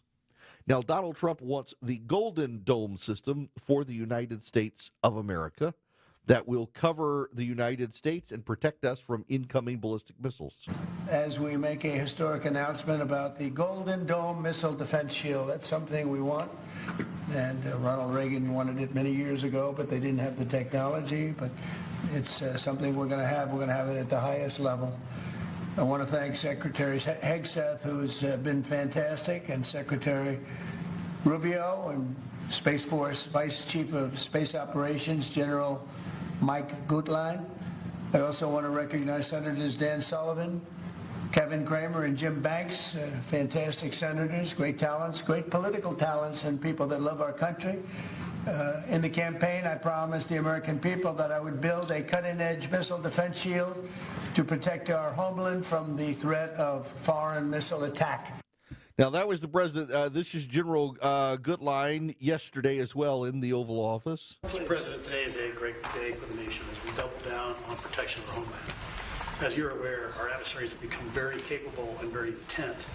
Now, Donald Trump wants the Golden Dome system for the United States of America that will cover the United States and protect us from incoming ballistic missiles. As we make a historic announcement about the Golden Dome Missile Defense Shield, that's something we want. And Ronald Reagan wanted it many years ago, but they didn't have the technology. But it's something we're going to have. We're going to have it at the highest level. I want to thank Secretary Hegseth, who's been fantastic, and Secretary Rubio and Space Force Vice Chief of Space Operations, General Mike Gutlein. I also want to recognize Senators Dan Sullivan, Kevin Cramer, and Jim Banks, fantastic senators, great talents, great political talents, and people that love our country. In the campaign, I promised the American people that I would build a cutting-edge missile defense shield to protect our homeland from the threat of foreign missile attack. Now, that was the president. This is General Gutlein yesterday as well in the Oval Office. Mr. President, today is a great day for the nation as we double down on protection of the homeland. As you're aware, our adversaries have become very capable and very intent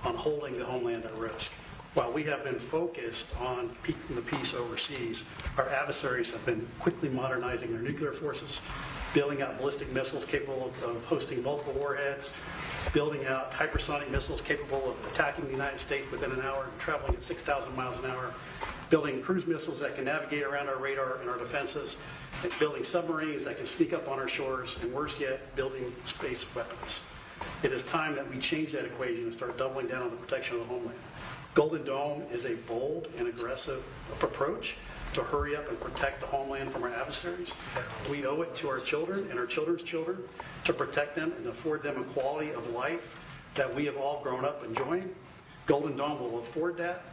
on holding the homeland at risk. While we have been focused on keeping the peace overseas, our adversaries have been quickly modernizing their nuclear forces, building out ballistic missiles capable of hosting multiple warheads, building out hypersonic missiles capable of attacking the United States within an hour and traveling at 6,000 miles an hour, building cruise missiles that can navigate around our radar and our defenses, and building submarines that can sneak up on our shores, and worse yet, building space weapons. It is time that we change that equation and start doubling down on the protection of the homeland. Golden Dome is a bold and aggressive approach to hurry up and protect the homeland from our adversaries. We owe it to our children and our children's children to protect them and afford them a quality of life that we have all grown up enjoying. Golden Dome will afford that.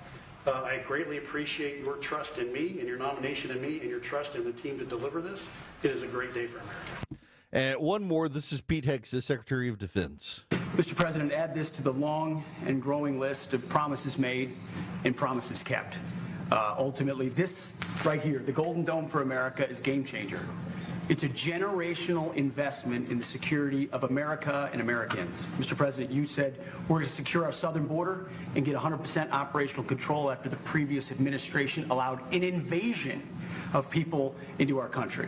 I greatly appreciate your trust in me and your nomination in me and your trust in the team to deliver this. It is a great day for America. And one more, this is Pete Hegseth, Secretary of Defense. Mr. President, add this to the long and growing list of promises made and promises kept. Ultimately, this right here, the Golden Dome for America, is game changer. It's a generational investment in the security of America and Americans. Mr. President, you said we're going to secure our southern border and get 100% operational control after the previous administration allowed an invasion of people into our country.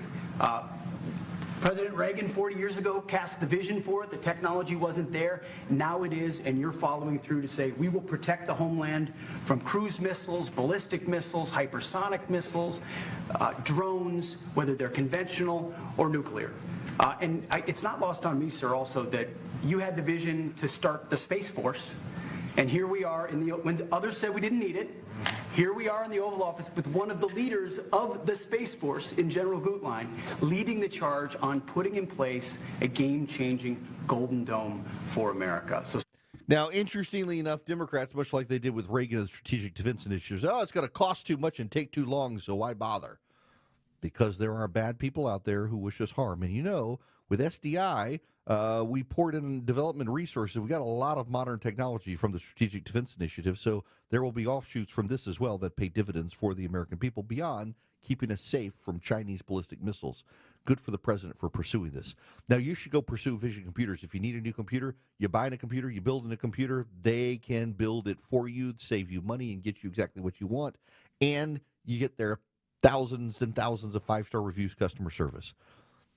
President Reagan 40 years ago cast the vision for it. The technology wasn't there. Now it is, and you're following through to say we will protect the homeland from cruise missiles, ballistic missiles, hypersonic missiles, drones, whether they're conventional or nuclear. It's not lost on me, sir, also that you had the vision to start the Space Force, and here we are when others said we didn't need it. Here we are in the Oval Office with one of the leaders of the Space Force in General Gutlein leading the charge on putting in place a game-changing Golden Dome for America. Now, interestingly enough, Democrats, much like they did with Reagan and the Strategic Defense Initiatives, it's going to cost too much and take too long, so why bother? Because there are bad people out there who wish us harm. And you know, with SDI, we poured in development resources. We got a lot of modern technology from the Strategic Defense Initiative, so there will be offshoots from this as well that pay dividends for the American people beyond keeping us safe from Chinese ballistic missiles. Good for the president for pursuing this. Now, you should go pursue Vision Computers. If you need a new computer, you buy a computer, you build a computer, they can build it for you, save you money, and get you exactly what you want. And you get their thousands and thousands of five-star reviews, customer service.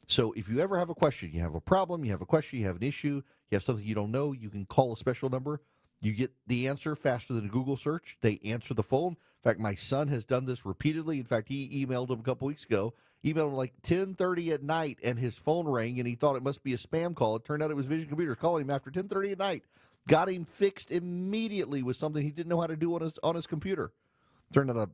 So if you ever have a question, you have a problem, you have a question, you have an issue, you have something you don't know, you can call a special number. You get the answer faster than a Google search. They answer the phone. In fact, my son has done this repeatedly. In fact, he emailed him a couple weeks ago. Emailed him like 10:30 at night, and his phone rang, and he thought it must be a spam call. It turned out it was Vision Computers calling him after 10:30 at night. got him fixed immediately with something he didn't know how to do on his computer. Turned out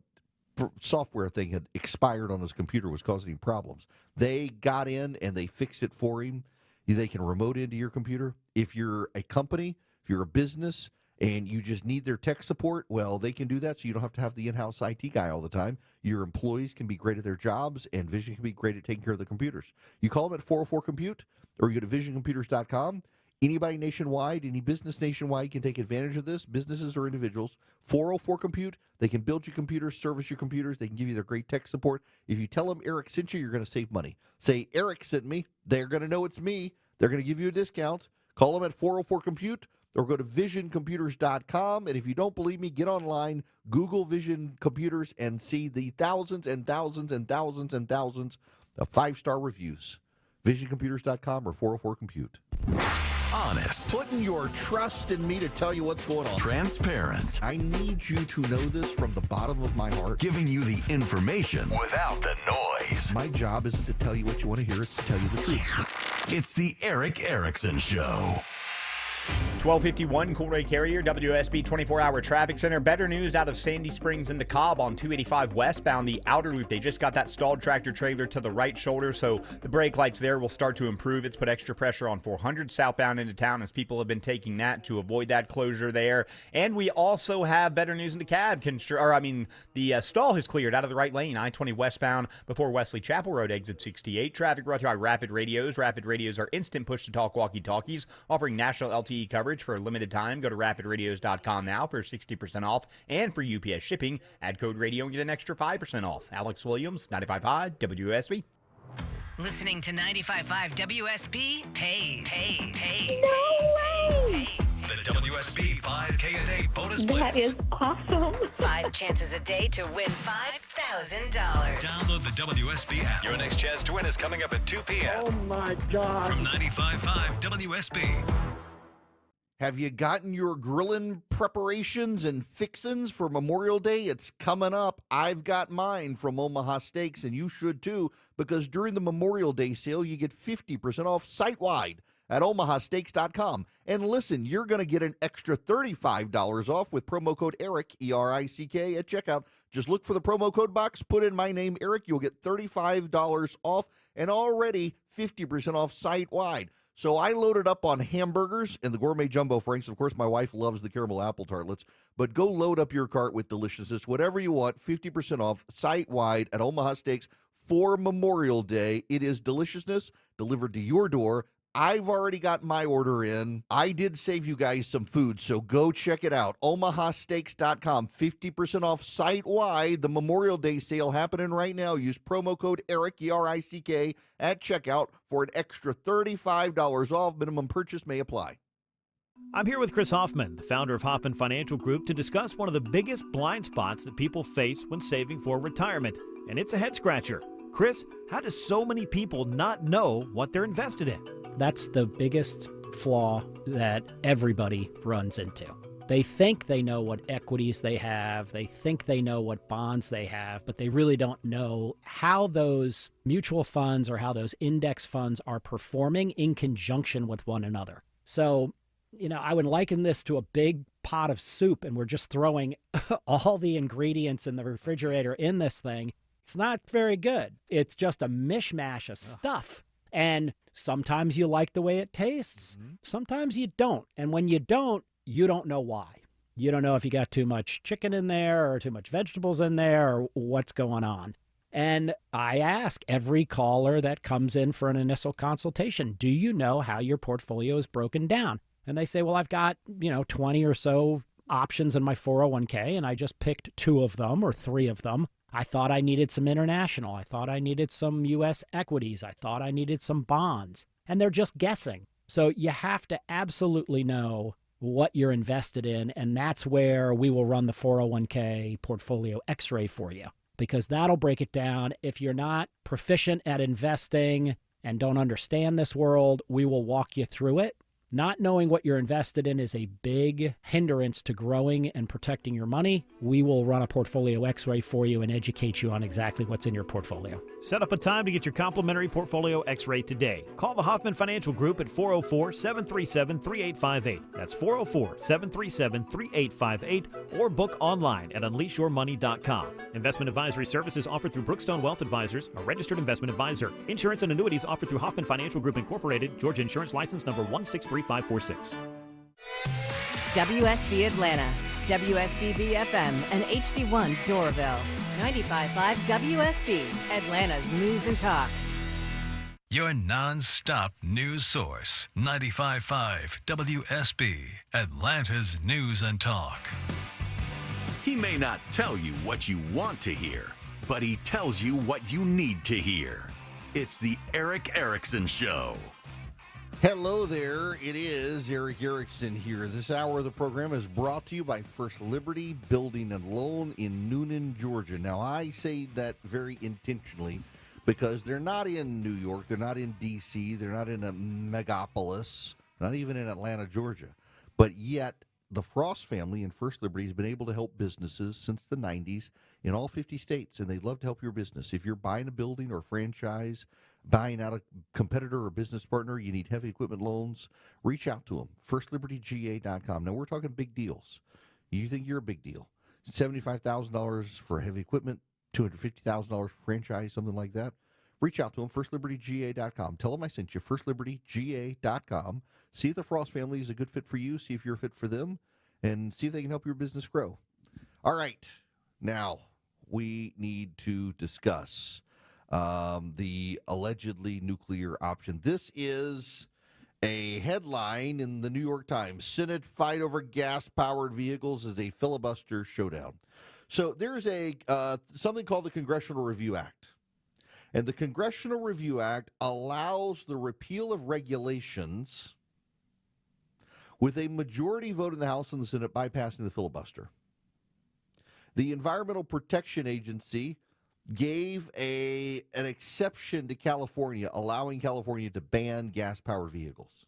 a software thing had expired on his computer, was causing him problems. They got in and they fixed it for him. They can remote into your computer. If you're a company, if you're a business, and you just need their tech support, well, they can do that, so you don't have to have the in-house IT guy all the time. Your employees can be great at their jobs, and Vision can be great at taking care of the computers. You call them at 404-COMPUTE, or you go to visioncomputers.com. Anybody nationwide, any business nationwide can take advantage of this, businesses or individuals. 404-COMPUTE, they can build your computers, service your computers. They can give you their great tech support. If you tell them Eric sent you, you're going to save money. Say, Eric sent me. They're going to know it's me. They're going to give you a discount. Call them at 404-COMPUTE. Or go to visioncomputers.com. And if you don't believe me, get online, Google Vision Computers, and see the thousands and thousands and thousands and thousands of 5-star reviews. Visioncomputers.com or 404-COMPUTE. Honest. Putting your trust in me to tell you what's going on. Transparent. I need you to know this from the bottom of my heart. Giving you the information without the noise. My job isn't to tell you what you want to hear, it's to tell you the truth. It's the Eric Erickson Show. 1251 Coolray Carrier, WSB 24-hour traffic center. Better news out of Sandy Springs into Cobb on 285 westbound, the outer loop. They just got that stalled tractor trailer to the right shoulder, so the brake lights there will start to improve. It's put extra pressure on 400 southbound into town as people have been taking that to avoid that closure there. And we also have better news in the cab. The stall has cleared out of the right lane, I-20 westbound before Wesley Chapel Road, exit 68. Traffic brought to you by Rapid Radios. Rapid Radios are instant push-to-talk walkie-talkies, offering national LTE coverage for a limited time. Go to rapidradios.com now for 60% off, and for UPS shipping, add code radio and get an extra 5% off. Alex Williams, 95.5 WSB. Listening to 95.5 WSB pays. No way! The WSB 5K a day bonus blitz. That is awesome. 5 chances a day to win $5,000. Download the WSB app. Your next chance to win is coming up at 2 p.m. Oh, my God. From 95.5 WSB. Have you gotten your grilling preparations and fixins for Memorial Day? It's coming up. I've got mine from Omaha Steaks, and you should too, because during the Memorial Day sale, you get 50% off site-wide at omahasteaks.com. And listen, you're going to get an extra $35 off with promo code ERIC, E-R-I-C-K, at checkout. Just look for the promo code box, put in my name, Eric. You'll get $35 off and already 50% off site-wide. So I loaded up on hamburgers and the gourmet jumbo franks. Of course, my wife loves the caramel apple tartlets. But go load up your cart with deliciousness. Whatever you want, 50% off site-wide at Omaha Steaks for Memorial Day. It is deliciousness delivered to your door. I've already got my order in. I did save you guys some food, so go check it out. omahasteaks.com, 50% off site-wide. The Memorial Day sale happening right now. Use promo code ERIC, E-R-I-C-K, at checkout for an extra $35 off. Minimum purchase may apply. I'm here with Chris Hoffman, the founder of Hoffman Financial Group, to discuss one of the biggest blind spots that people face when saving for retirement, and it's a head-scratcher. Chris, how do so many people not know what they're invested in? That's the biggest flaw that everybody runs into. They think they know what equities they have, they think they know what bonds they have, but they really don't know how those mutual funds or how those index funds are performing in conjunction with one another. So, I would liken this to a big pot of soup, and we're just throwing all the ingredients in the refrigerator in this thing. It's not very good. It's just a mishmash of stuff. And sometimes you like the way it tastes. Sometimes you don't. And when you don't know why. You don't know if you got too much chicken in there or too much vegetables in there or what's going on. And I ask every caller that comes in for an initial consultation, do you know how your portfolio is broken down? And they say, well, I've got, 20 or so options in my 401k, and I just picked 2 of them or 3 of them. I thought I needed some international. I thought I needed some U.S. equities. I thought I needed some bonds. And they're just guessing. So you have to absolutely know what you're invested in, and that's where we will run the 401k portfolio x-ray for you, because that'll break it down. If you're not proficient at investing and don't understand this world, we will walk you through it. Not knowing what you're invested in is a big hindrance to growing and protecting your money. We will run a portfolio x-ray for you and educate you on exactly what's in your portfolio. Set up a time to get your complimentary portfolio x-ray today. Call the Hoffman Financial Group at 404-737-3858. That's 404-737-3858, or book online at unleashyourmoney.com. Investment advisory services offered through Brookstone Wealth Advisors, a registered investment advisor. Insurance and annuities offered through Hoffman Financial Group Incorporated, Georgia Insurance License number 163546. WSB Atlanta, WSBB FM, and HD1 Doraville. 95.5 WSB, Atlanta's news and talk. Your non-stop news source. 95.5 WSB, Atlanta's news and talk. He may not tell you what you want to hear, but he tells you what you need to hear. It's the Eric Erickson Show. Hello there, it is Eric Erickson here. This hour of the program is brought to you by First Liberty Building and Loan in Noonan, Georgia. Now, I say that very intentionally because they're not in New York, they're not in D.C., they're not in a megapolis, not even in Atlanta, Georgia. But yet, the Frost family and First Liberty has been able to help businesses since the 90s in all 50 states, and they'd love to help your business. If you're buying a building or a franchise, buying out a competitor or business partner, you need heavy equipment loans, reach out to them, firstlibertyga.com. Now, we're talking big deals. You think you're a big deal. $75,000 for heavy equipment, $250,000 for franchise, something like that. Reach out to them, firstlibertyga.com. Tell them I sent you, firstlibertyga.com. See if the Frost family is a good fit for you, see if you're a fit for them, and see if they can help your business grow. All right, now we need to discuss the allegedly nuclear option. This is a headline in the New York Times. Senate fight over gas-powered vehicles is a filibuster showdown. So there's a something called the Congressional Review Act. And the Congressional Review Act allows the repeal of regulations with a majority vote in the House and the Senate bypassing the filibuster. The Environmental Protection Agency gave an exception to California, allowing California to ban gas-powered vehicles.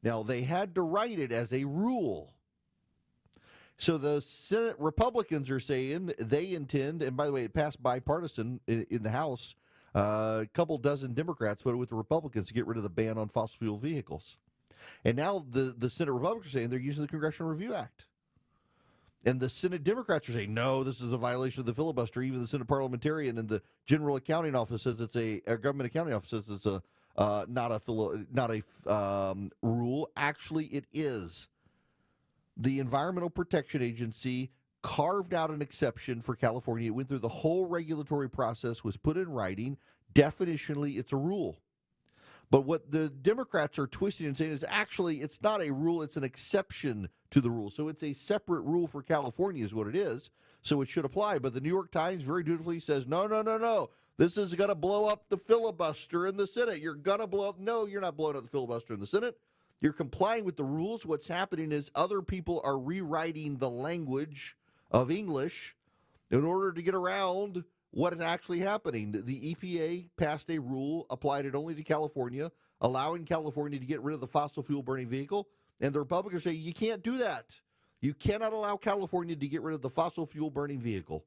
Now, they had to write it as a rule. So the Senate Republicans are saying they intend, and by the way, it passed bipartisan in the House. A couple dozen Democrats voted with the Republicans to get rid of the ban on fossil fuel vehicles. And now the Senate Republicans are saying they're using the Congressional Review Act. And the Senate Democrats are saying, no, this is a violation of the filibuster. Even the Senate parliamentarian and the General Accounting Office says it's a Government Accounting Office says it's a not a rule. Actually, it is. The Environmental Protection Agency carved out an exception for California. It went through the whole regulatory process, was put in writing. Definitionally, it's a rule. But what the Democrats are twisting and saying is actually it's not a rule, it's an exception to the rule. So it's a separate rule for California is what it is. So it should apply. But the New York Times very dutifully says, no. This is going to blow up the filibuster in the Senate. You're going to blow up. No, you're not blowing up the filibuster in the Senate. You're complying with the rules. What's happening is other people are rewriting the language of English in order to get around what is actually happening. The EPA passed a rule, applied it only to California, allowing California to get rid of the fossil fuel burning vehicle. And the Republicans say, you can't do that. You cannot allow California to get rid of the fossil fuel burning vehicle.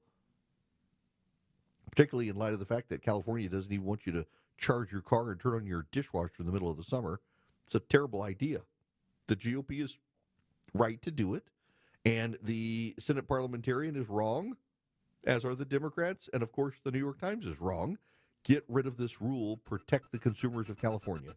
Particularly in light of the fact that California doesn't even want you to charge your car and turn on your dishwasher in the middle of the summer. It's a terrible idea. The GOP is right to do it. And the Senate parliamentarian is wrong, as are the Democrats, and of course the New York Times is wrong. Get rid of this rule, protect the consumers of California.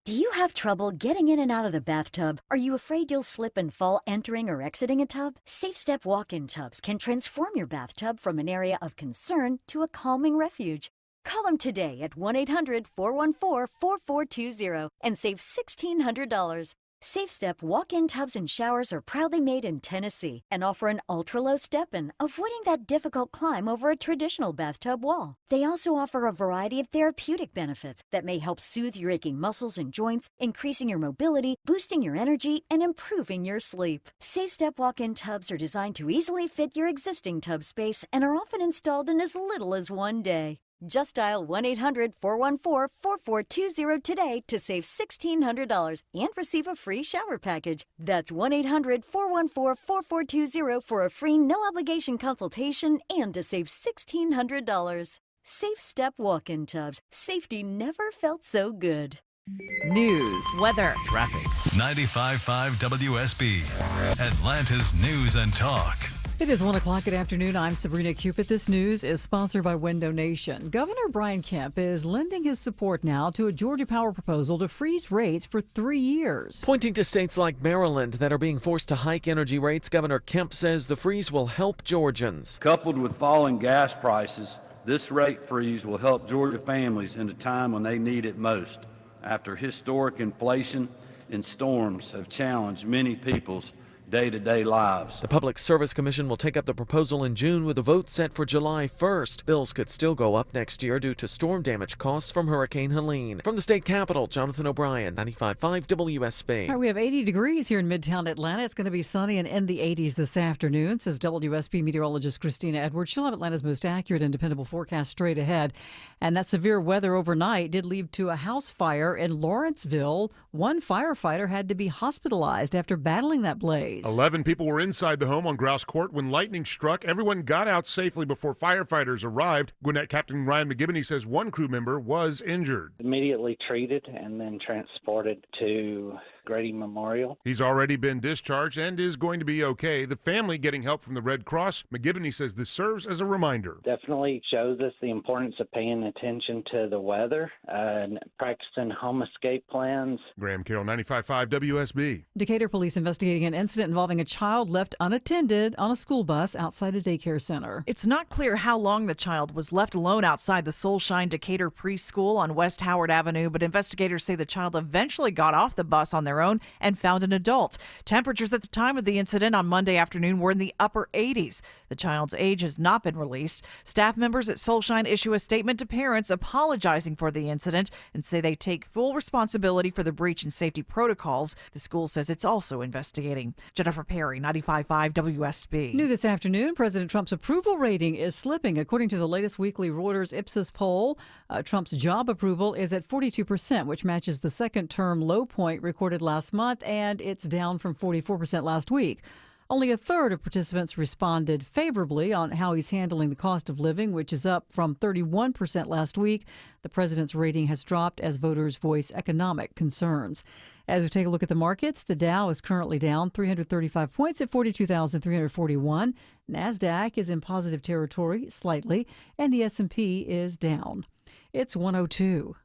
Do you have trouble getting in and out of the bathtub? Are you afraid you'll slip and fall entering or exiting a tub? SafeStep walk-in tubs can transform your bathtub from an area of concern to a calming refuge. Call them today at 1-800-414-4420 and save $1,600. SafeStep walk-in tubs and showers are proudly made in Tennessee and offer an ultra-low step-in, avoiding that difficult climb over a traditional bathtub wall. They also offer a variety of therapeutic benefits that may help soothe your aching muscles and joints, increasing your mobility, boosting your energy, and improving your sleep. SafeStep walk-in tubs are designed to easily fit your existing tub space and are often installed in as little as one day. Just dial 1-800-414-4420 today to save $1,600 and receive a free shower package. That's 1-800-414-4420 for a free no-obligation consultation and to save $1,600. Safe Step walk-in tubs. Safety never felt so good. News, weather, traffic. 95.5 WSB, Atlanta's News and Talk. It is 1 o'clock. Good afternoon. I'm Sabrina Cupid. This news is sponsored by Window Nation. Governor Brian Kemp is lending his support now to a Georgia Power proposal to freeze rates for 3 years. Pointing to states like Maryland that are being forced to hike energy rates, Governor Kemp says the freeze will help Georgians. Coupled with falling gas prices, this rate freeze will help Georgia families in a time when they need it most, after historic inflation and storms have challenged many people's day-to-day lives. The Public Service Commission will take up the proposal in June with a vote set for July 1st. Bills could still go up next year due to storm damage costs from Hurricane Helene. From the state capitol, Jonathan O'Brien, 95.5 WSB. All right, we have 80 degrees here in Midtown Atlanta. It's going to be sunny and in the 80s this afternoon, says WSB meteorologist Christina Edwards. She'll have Atlanta's most accurate and dependable forecast straight ahead. And that severe weather overnight did lead to a house fire in Lawrenceville. One firefighter had to be hospitalized after battling that blaze. 11 people were inside the home on Grouse Court when lightning struck. Everyone got out safely before firefighters arrived. Gwinnett Captain Ryan McGibney says one crew member was injured. Immediately treated and then transported to Grady Memorial. He's already been discharged and is going to be okay. The family getting help from the Red Cross. McGibney says this serves as a reminder. Definitely shows us the importance of paying attention to the weather and practicing home escape plans. Graham Carroll, 95.5 WSB. Decatur police investigating an incident involving a child left unattended on a school bus outside a daycare center. It's not clear how long the child was left alone outside the Soulshine Decatur preschool on West Howard Avenue, but investigators say the child eventually got off the bus on their own and found an adult. Temperatures at the time of the incident on Monday afternoon were in the upper 80s. The child's age has not been released. Staff members at Soulshine issue a statement to parents apologizing for the incident and say they take full responsibility for the breach in safety protocols. The school says it's also investigating. Jennifer Perry, 95.5 WSB. New this afternoon, President Trump's approval rating is slipping. According to the latest weekly Reuters Ipsos poll, Trump's job approval is at 42%, which matches the second-term low point recorded last month, and it's down from 44% last week. Only a third of participants responded favorably on how he's handling the cost of living, which is up from 31% last week. The president's rating has dropped as voters voice economic concerns. As we take a look at the markets, the Dow is currently down 335 points at 42,341. NASDAQ is in positive territory slightly, and the S&P is down. It's 102.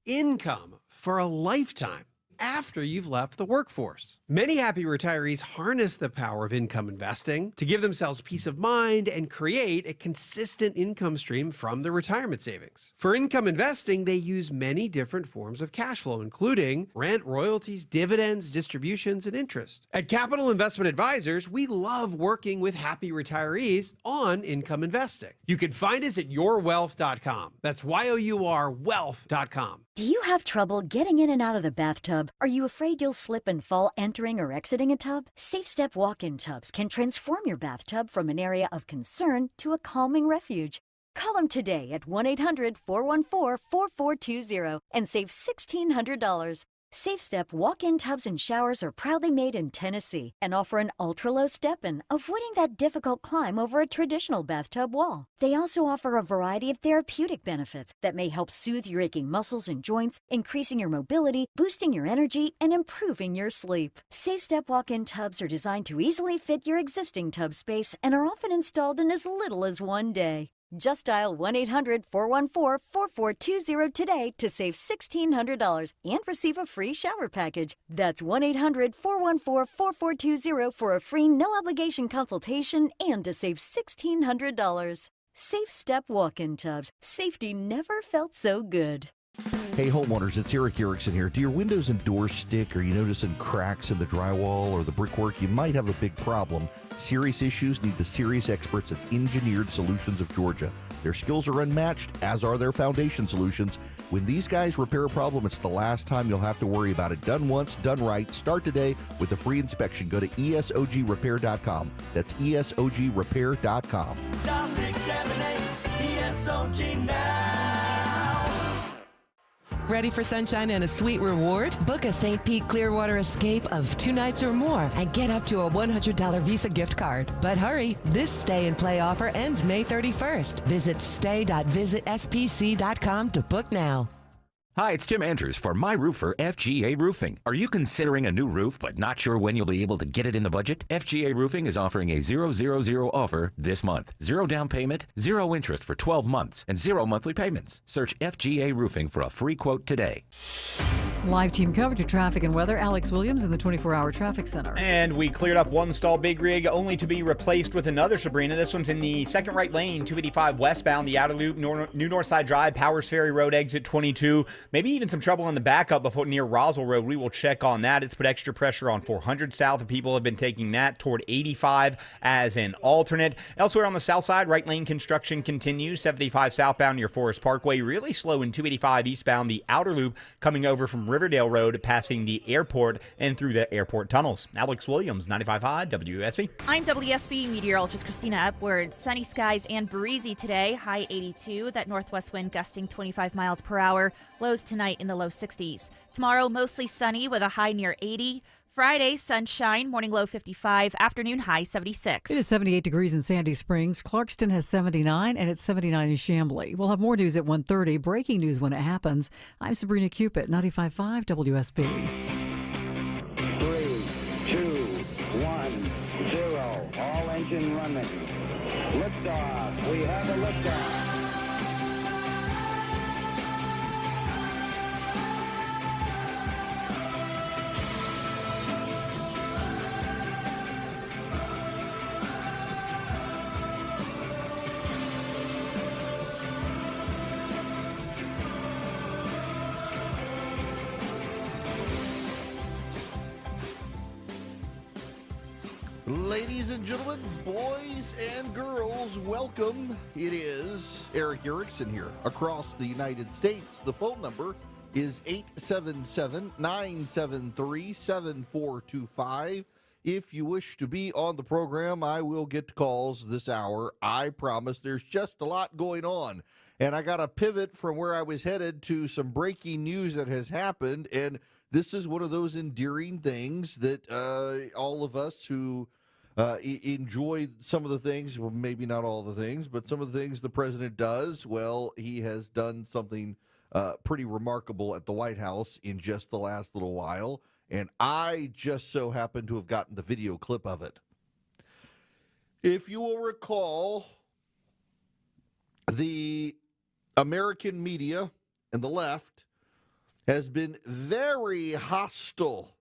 Income for a lifetime after you've left the workforce. Many happy retirees harness the power of income investing to give themselves peace of mind and create a consistent income stream from their retirement savings. For income investing, they use many different forms of cash flow, including rent, royalties, dividends, distributions, and interest. At Capital Investment Advisors, we love working with happy retirees on income investing. You can find us at yourwealth.com. That's YOUR wealth.com. Do you have trouble getting in and out of the bathtub? Are you afraid you'll slip and fall entering or exiting a tub? Safe Step walk-in tubs can transform your bathtub from an area of concern to a calming refuge. Call them today at 1-800-414-4420 and save $1,600. Safe Step walk-in tubs and showers are proudly made in Tennessee and offer an ultra-low step-in, avoiding that difficult climb over a traditional bathtub wall. They also offer a variety of therapeutic benefits that may help soothe your aching muscles and joints, increasing your mobility, boosting your energy, and improving your sleep. Safe Step walk-in tubs are designed to easily fit your existing tub space and are often installed in as little as 1 day. Just dial 1-800-414-4420 today to save $1,600 and receive a free shower package. That's 1-800-414-4420 for a free no-obligation consultation and to save $1,600. Safe Step walk-in tubs. Safety never felt so good. Hey homeowners, it's Eric Erickson here. Do your windows and doors stick? Are you noticing cracks in the drywall or the brickwork? You might have a big problem. Serious issues need the serious experts at Engineered Solutions of Georgia. Their skills are unmatched, as are their foundation solutions. When these guys repair a problem, it's the last time you'll have to worry about it. Done once, done right. Start today with a free inspection. Go to ESOGrepair.com. That's ESOGrepair.com. Dial 678 ESOG now. Ready for sunshine and a sweet reward? Book a St. Pete Clearwater escape of 2 nights or more and get up to a $100 Visa gift card. But hurry, this stay and play offer ends May 31st. Visit stay.visitspc.com to book now. Hi, it's Tim Andrews for My Roofer FGA Roofing. Are you considering a new roof but not sure when you'll be able to get it in the budget? FGA Roofing is offering a 000 offer this month. 0 down payment, 0 interest for 12 months, and 0 monthly payments. Search FGA Roofing for a free quote today. Live team coverage of traffic and weather. Alex Williams in the 24-hour traffic center. And we cleared up one stalled big rig only to be replaced with another, Sabrina. This one's in the second right lane, 285 westbound, the outer loop, New Northside Drive, Powers Ferry Road, exit 22. Maybe even some trouble on the backup before near Roswell Road. We will check on that. It's put extra pressure on 400 south, and people have been taking that toward 85 as an alternate. Elsewhere on the south side, right lane construction continues. 75 southbound near Forest Parkway. Really slow in 285 eastbound, the outer loop coming over from Riverdale Road, passing the airport and through the airport tunnels. Alex Williams, 95.5 WSB. I'm WSB meteorologist Christina Upward. Sunny skies and breezy today. High 82. That northwest wind gusting 25 miles per hour. Lows tonight in the low 60s. Tomorrow, mostly sunny with a high near 80. Friday, sunshine, morning low 55, afternoon high 76. It is 78 degrees in Sandy Springs. Clarkston has 79, and it's 79 in Chamblee. We'll have more news at 1:30. Breaking news when it happens. I'm Sabrina Cupid, 95.5 WSB. 3, 2, 1, 0. All engine running. Liftoff. We have a liftoff. Ladies and gentlemen, boys and girls, welcome. It is Eric Erickson here across the United States. The phone number is 877-973-7425. If you wish to be on the program, I will get calls this hour. I promise. There's just a lot going on. And I got to pivot from where I was headed to some breaking news that has happened. And this is one of those endearing things that all of us who enjoy some of the things, well, maybe not all the things, but some of the things the president does, well, he has done something pretty remarkable at the White House in just the last little while, and I just so happen to have gotten the video clip of it. If you will recall, the American media and the left has been very hostile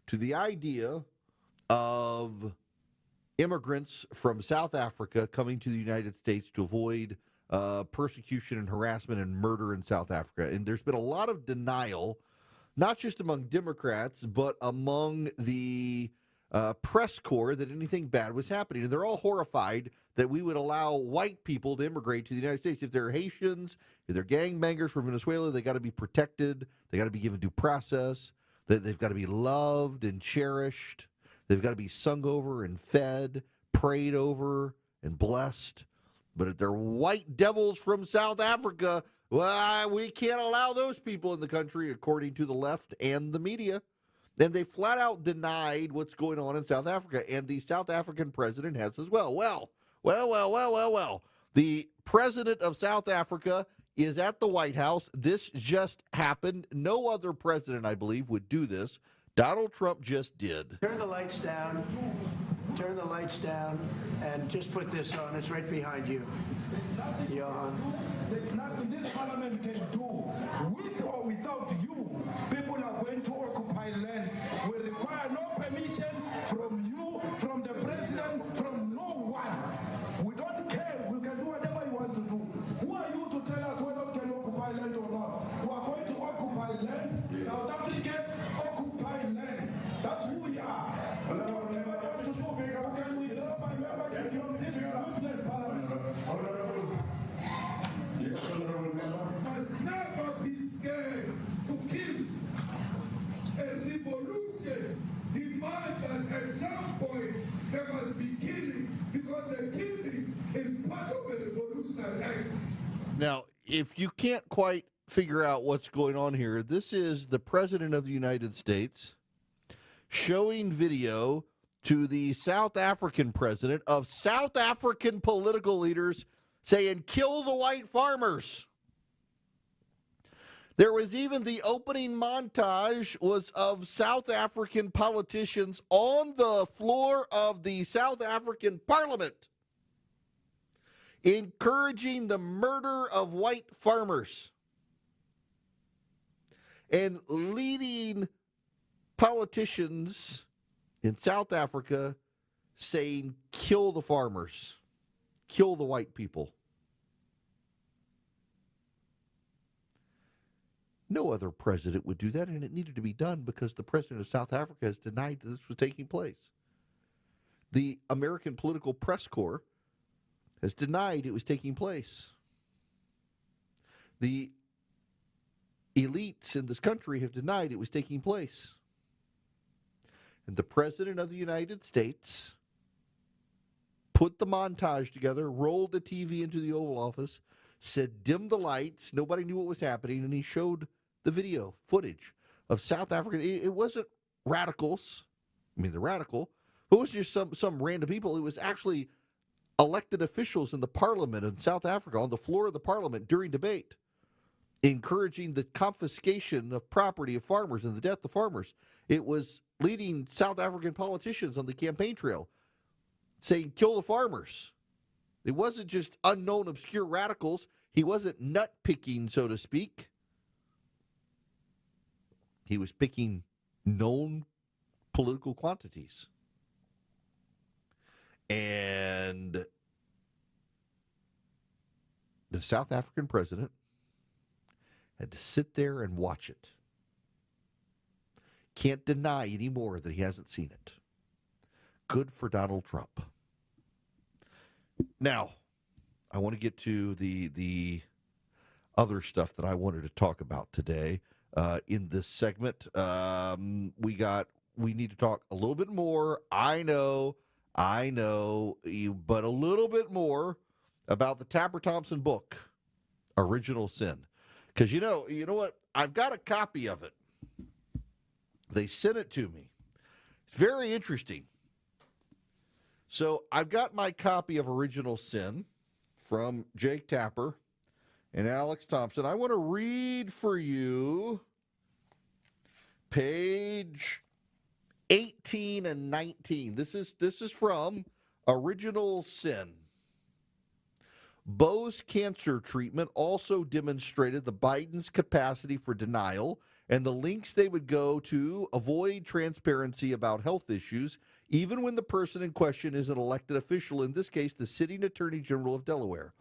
to the idea of immigrants from South Africa coming to the United States to avoid persecution and harassment and murder in South Africa. And there's been a lot of denial, not just among Democrats, but among the press corps that anything bad was happening. And they're all horrified that we would allow white people to immigrate to the United States. If they're Haitians, if they're gangbangers from Venezuela, they got to be protected. They got to be given due process. They've got to be loved and cherished. They've got to be sung over and fed, prayed over and blessed. But if they're white devils from South Africa, well, we can't allow those people in the country, according to the left and the media. And they flat out denied what's going on in South Africa. And the South African president has as well. Well. The president of South Africa is at the White House. This just happened. No other president, I believe, would do this. Donald Trump just did. Turn the lights down. Turn the lights down and just put this on. It's right behind you. Johan. There's nothing this parliament can do. With or without you, people are going to occupy land. We require no permission from you, from the president, from no one. We don't care. We can do whatever you want to do. Who are you to tell us whether we can occupy land or not? We are going to occupy land. South Africa occupy land. That's who we are. Can we drop my membership from this useless parliament? Yes, honorable member. Must never be scared to kill. A revolution demands that at some point there must be killing, because the killing is part of a revolutionary act. Now, if you can't quite figure out what's going on here, this is the President of the United States showing video to the South African president of South African political leaders saying, kill the white farmers. There was even the opening montage was of South African politicians on the floor of the South African parliament encouraging the murder of white farmers and leading politicians in South Africa saying, kill the farmers, kill the white people. No other president would do that, and it needed to be done because the president of South Africa has denied that this was taking place. The American Political Press Corps has denied it was taking place. The elites in this country have denied it was taking place. And the President of the United States put the montage together, rolled the TV into the Oval Office, said, dim the lights. Nobody knew what was happening, and he showed the video footage of South Africa. It wasn't radicals. I mean, they're radical. It wasn't just some random people. It was actually elected officials in the parliament in South Africa on the floor of the parliament during debate, encouraging the confiscation of property of farmers and the death of farmers. It was leading South African politicians on the campaign trail saying, kill the farmers. It wasn't just unknown, obscure radicals. He wasn't nut picking, so to speak. He was picking known political quantities. And the South African president had to sit there and watch it. Can't deny anymore that he hasn't seen it. Good for Donald Trump. Now, I want to get to the other stuff that I wanted to talk about today in this segment. We need to talk a little bit more. I know, but a little bit more about the Tapper Thompson book, Original Sin. Because you know what? I've got a copy of it. They sent it to me. It's very interesting. So I've got my copy of Original Sin from Jake Tapper and Alex Thompson. I want to read for you page 18 and 19. This is from Original Sin. Bo's cancer treatment also demonstrated the Biden's capacity for denial and the lengths they would go to avoid transparency about health issues, even when the person in question is an elected official, in this case, the sitting Attorney General of Delaware.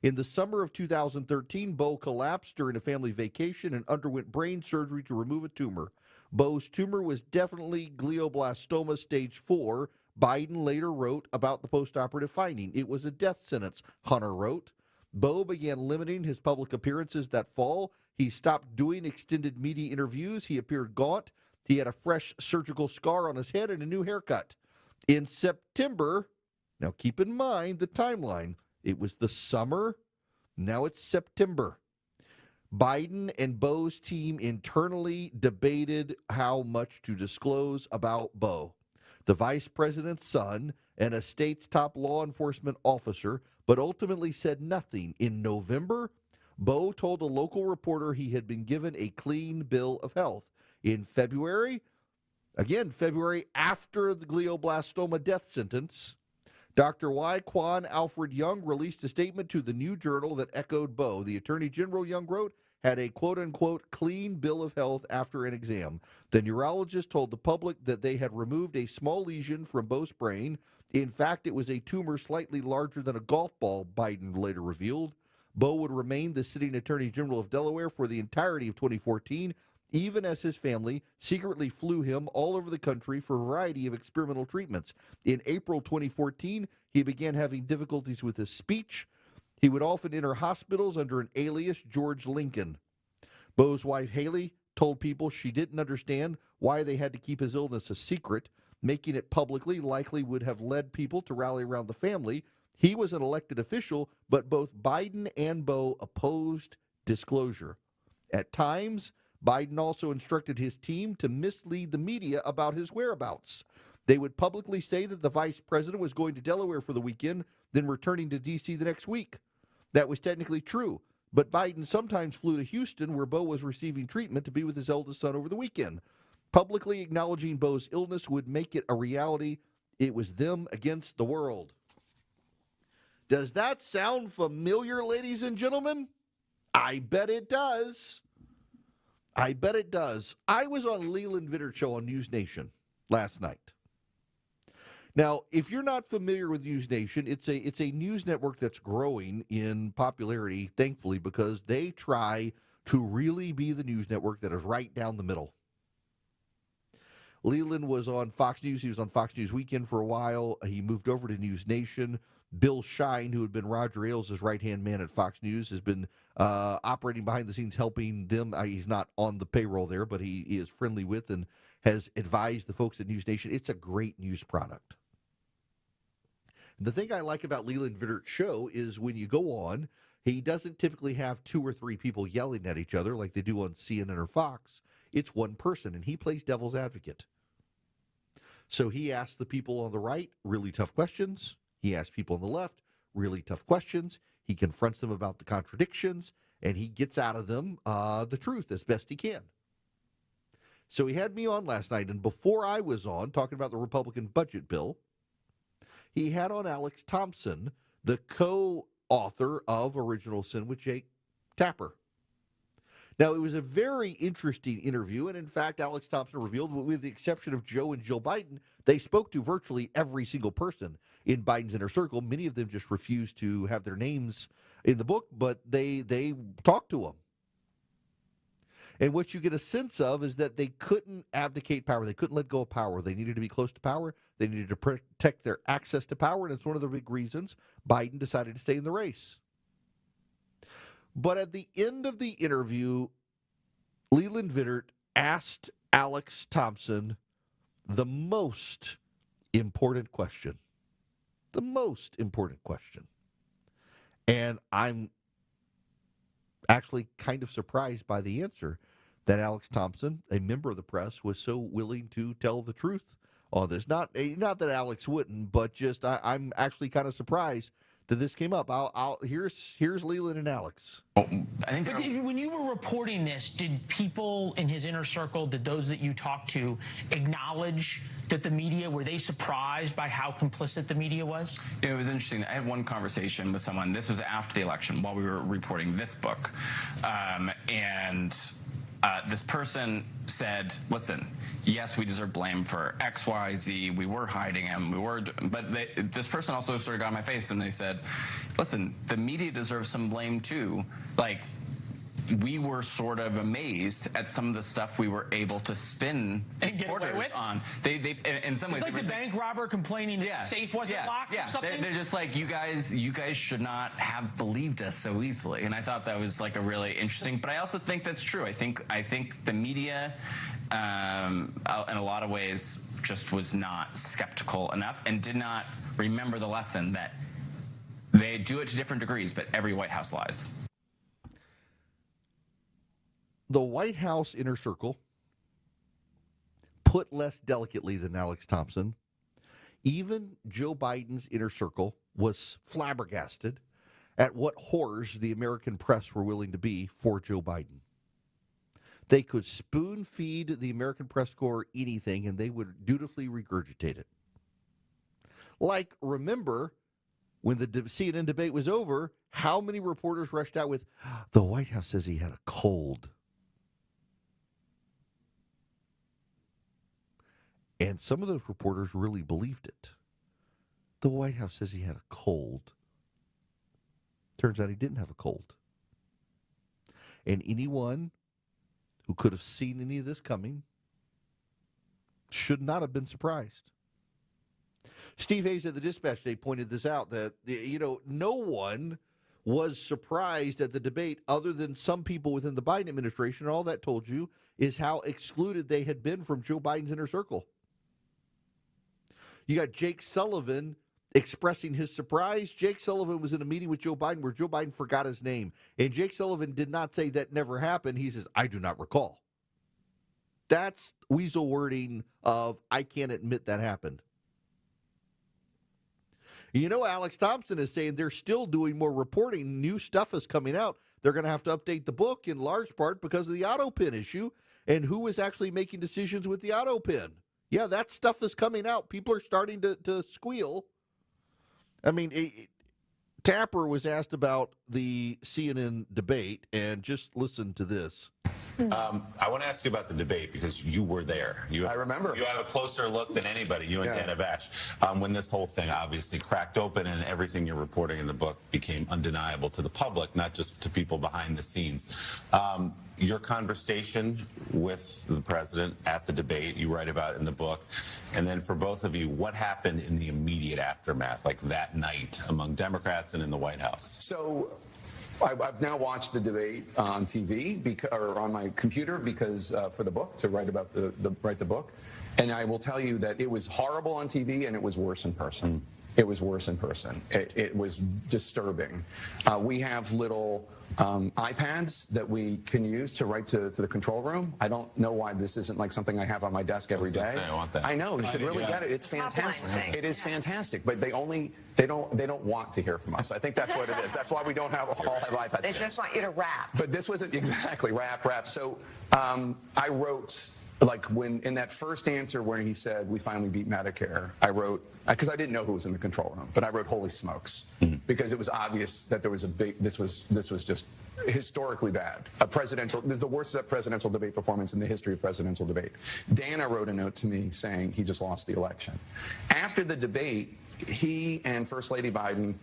In the summer of 2013, Bo collapsed during a family vacation and underwent brain surgery to remove a tumor. Bo's tumor was definitely glioblastoma stage 4. Biden later wrote about the postoperative finding. It was a death sentence, Hunter wrote. Bo began limiting his public appearances that fall. He stopped doing extended media interviews. He appeared gaunt. He had a fresh surgical scar on his head and a new haircut. In September, now keep in mind the timeline, it was the summer, now it's September. Biden and Bo's team internally debated how much to disclose about Bo, the vice president's son and a state's top law enforcement officer, but ultimately said nothing. In November, Bo told a local reporter he had been given a clean bill of health. In February, February after the glioblastoma death sentence, Dr. Y. Kwan Alfred Young released a statement to the New Journal that echoed Bo. The Attorney General, Young wrote, had a quote-unquote clean bill of health after an exam. The neurologist told the public that they had removed a small lesion from Bo's brain. In fact, it was a tumor slightly larger than a golf ball, Biden later revealed. Bo would remain the sitting Attorney General of Delaware for the entirety of 2014, even as his family secretly flew him all over the country for a variety of experimental treatments. In April 2014, he began having difficulties with his speech. He would often enter hospitals under an alias, George Lincoln. Bo's wife, Haley, told people she didn't understand why they had to keep his illness a secret. Making it publicly likely would have led people to rally around the family He was an elected official, but both Biden and Beau opposed disclosure. At times, Biden also instructed his team to mislead the media about his whereabouts. They would publicly say that the vice president was going to Delaware for the weekend, then returning to D.C. the next week. That was technically true, but Biden sometimes flew to Houston, where Beau was receiving treatment, to be with his eldest son over the weekend. Publicly acknowledging Beau's illness would make it a reality. It was them against the world. Does that sound familiar, ladies and gentlemen? I bet it does. I bet it does. I was on Leland Vittert show on News Nation last night. Now, if you're not familiar with News Nation, it's a news network that's growing in popularity, thankfully, because they try to really be the news network that is right down the middle. Leland was on Fox News. He was on Fox News Weekend for a while. He moved over to News Nation. Bill Shine, who had been Roger Ailes' right-hand man at Fox News, has been operating behind the scenes, helping them. He's not on the payroll there, but he is friendly with and has advised the folks at News Nation. It's a great news product. The thing I like about Leland Vittert's show is when you go on, he doesn't typically have 2 or 3 people yelling at each other like they do on CNN or Fox. It's one person, and he plays devil's advocate. So he asks the people on the right really tough questions. He asks people on the left really tough questions. He confronts them about the contradictions, and he gets out of them the truth as best he can. So he had me on last night, and before I was on, talking about the Republican budget bill, he had on Alex Thompson, the co-author of Original Sin with Jake Tapper. Now, it was a very interesting interview, and in fact, Alex Thompson revealed, with the exception of Joe and Jill Biden, they spoke to virtually every single person in Biden's inner circle. Many of them just refused to have their names in the book, but they talked to them. And what you get a sense of is that they couldn't abdicate power. They couldn't let go of power. They needed to be close to power. They needed to protect their access to power, and it's one of the big reasons Biden decided to stay in the race. But at the end of the interview, Leland Vittert asked Alex Thompson the most important question. The most important question. And I'm actually kind of surprised by the answer that Alex Thompson, a member of the press, was so willing to tell the truth on this. Not that Alex wouldn't, but just I'm actually kind of surprised that this came up. Here's Leland and Alex. But when you were reporting this, did people in his inner circle, did those that you talked to, acknowledge that the media, were they surprised by how complicit the media was? It was interesting. I had one conversation with someone. This was after the election while we were reporting this book. This person said, listen, yes, we deserve blame for X, Y, Z. We were hiding him. This person also sort of got in my face and they said, listen, the media deserves some blame too. Like, we were sort of amazed at some of the stuff we were able to spin and get away with on. They in some ways, it's like the bank robber complaining that the safe wasn't locked or something. They're just like, you guys should not have believed us so easily. And I thought that was like a really interesting. But I also think that's true. I think the media, in a lot of ways, just was not skeptical enough and did not remember the lesson that they do it to different degrees, but every White House lies. The White House inner circle, put less delicately than Alex Thompson, even Joe Biden's inner circle was flabbergasted at what horrors the American press were willing to be for Joe Biden. They could spoon feed the American press corps anything, and they would dutifully regurgitate it. Like, remember, when the CNN debate was over, how many reporters rushed out with, the White House says he had a cold. And some of those reporters really believed it. The White House says he had a cold. Turns out he didn't have a cold. And anyone who could have seen any of this coming should not have been surprised. Steve Hayes at the Dispatch Day pointed this out, that no one was surprised at the debate other than some people within the Biden administration. And all that told you is how excluded they had been from Joe Biden's inner circle. You got Jake Sullivan expressing his surprise. Jake Sullivan was in a meeting with Joe Biden where Joe Biden forgot his name. And Jake Sullivan did not say that never happened. He says, I do not recall. That's weasel wording of, I can't admit that happened. You know, Alex Thompson is saying they're still doing more reporting. New stuff is coming out. They're going to have to update the book in large part because of the auto pin issue and who is actually making decisions with the auto pin. Yeah, that stuff is coming out. People are starting to squeal. I mean, Tapper was asked about the CNN debate, and just listen to this. I want to ask you about the debate because you were there. I remember. You have a closer look than anybody, you and Dana Bash, when this whole thing obviously cracked open and everything you're reporting in the book became undeniable to the public, not just to people behind the scenes. Your conversation with the president at the debate, you write about in the book, and then for both of you, what happened in the immediate aftermath, like that night among Democrats and in the White House? So I've now watched the debate on TV or on my computer because for the book, to write about write the book. And I will tell you that it was horrible on TV and it was worse in person. It was worse in person. It was disturbing. We have little iPads that we can use to write to the control room. I don't know why this isn't like something I have on my desk every day. I want that. I know, you should really get it. It's fantastic. It is fantastic, but they don't want to hear from us. I think that's what it is. That's why we don't all have iPads. They just want you to rap. But this wasn't exactly rap. So I wrote, like, when in that first answer where he said we finally beat Medicare, I wrote, because I didn't know who was in the control room, but I wrote holy smokes, because it was obvious that there was this was just historically bad. The worst presidential debate performance in the history of presidential debate. Dana wrote a note to me saying he just lost the election. After the debate, he and First Lady Biden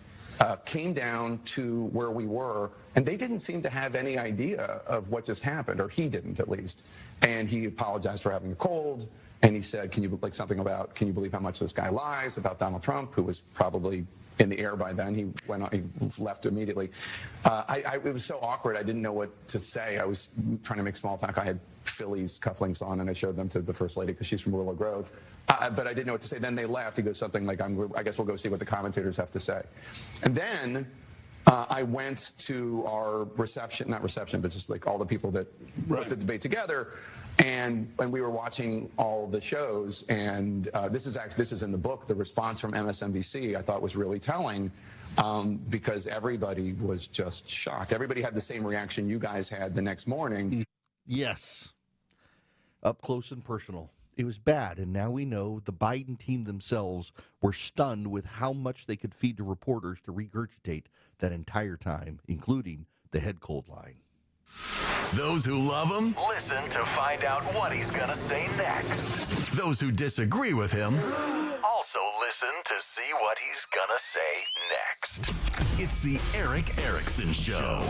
came down to where we were, and they didn't seem to have any idea of what just happened, or he didn't at least. And he apologized for having a cold, and he said, can you believe how much this guy lies about Donald Trump, who was probably in the air by then. He left immediately. It was so awkward. I didn't know what to say. I was trying to make small talk. I had Phillies cufflinks on, and I showed them to the First Lady because she's from Willow Grove. But I didn't know what to say. Then they left. He goes something like, I guess we'll go see what the commentators have to say. And then I went to our not reception, but just like all the people that wrote the debate together. And we were watching all the shows, and this is in the book. The response from MSNBC I thought was really telling, because everybody was just shocked. Everybody had the same reaction you guys had the next morning. Yes, up close and personal. It was bad, and now we know the Biden team themselves were stunned with how much they could feed to reporters to regurgitate that entire time, including the head cold line. Those who love him, listen to find out what he's going to say next. Those who disagree with him, also listen to see what he's going to say next. It's the Erick Erickson Show.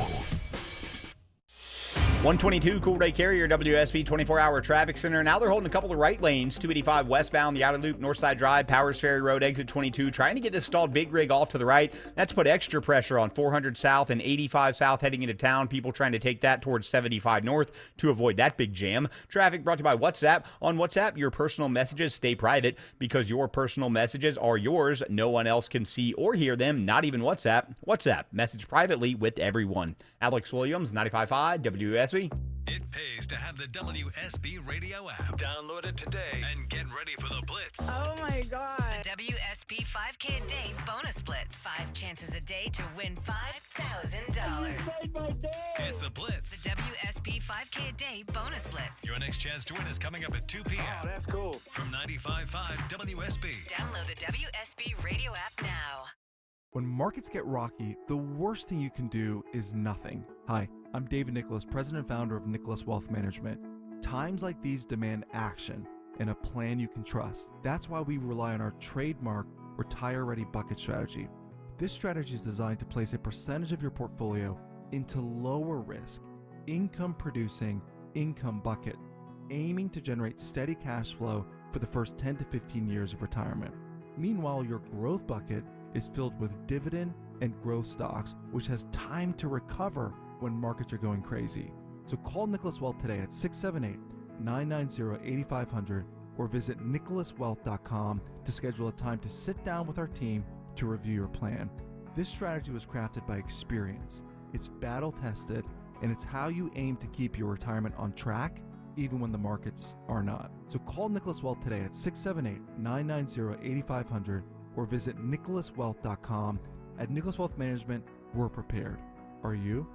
122 Cool Ray Carrier, WSB 24-hour traffic center. Now they're holding a couple of right lanes, 285 westbound, the outer loop, Northside Drive, Powers Ferry Road, exit 22, trying to get this stalled big rig off to the right. That's put extra pressure on 400 south and 85 south heading into town. People trying to take that towards 75 north to avoid that big jam. Traffic brought to you by WhatsApp. On WhatsApp, your personal messages stay private because your personal messages are yours. No one else can see or hear them, not even WhatsApp. WhatsApp, message privately with everyone. Alex Williams, 95.5 WSB. It pays to have the WSB radio app. Download it today and get ready for the Blitz. Oh my God. The WSB 5K a day bonus Blitz. 5 chances a day to win $5,000. It's the Blitz. The WSB 5K a day bonus Blitz. Your next chance to win is coming up at 2 p.m. Oh, that's cool. From 95.5 WSB. Download the WSB radio app now. When markets get rocky, the worst thing you can do is nothing. Hi, I'm David Nicholas, president and founder of Nicholas Wealth Management. Times like these demand action and a plan you can trust. That's why we rely on our trademark Retire Ready Bucket strategy. This strategy is designed to place a percentage of your portfolio into lower risk, income-producing income bucket, aiming to generate steady cash flow for the first 10 to 15 years of retirement. Meanwhile, your growth bucket is filled with dividend and growth stocks, which has time to recover when markets are going crazy. So call Nicholas Wealth today at 678-990-8500 or visit nicholaswealth.com to schedule a time to sit down with our team to review your plan. This strategy was crafted by experience. It's battle-tested, and it's how you aim to keep your retirement on track even when the markets are not. So call Nicholas Wealth today at 678-990-8500 or visit nicholaswealth.com. At Nicholas Wealth Management, we're prepared. Are you?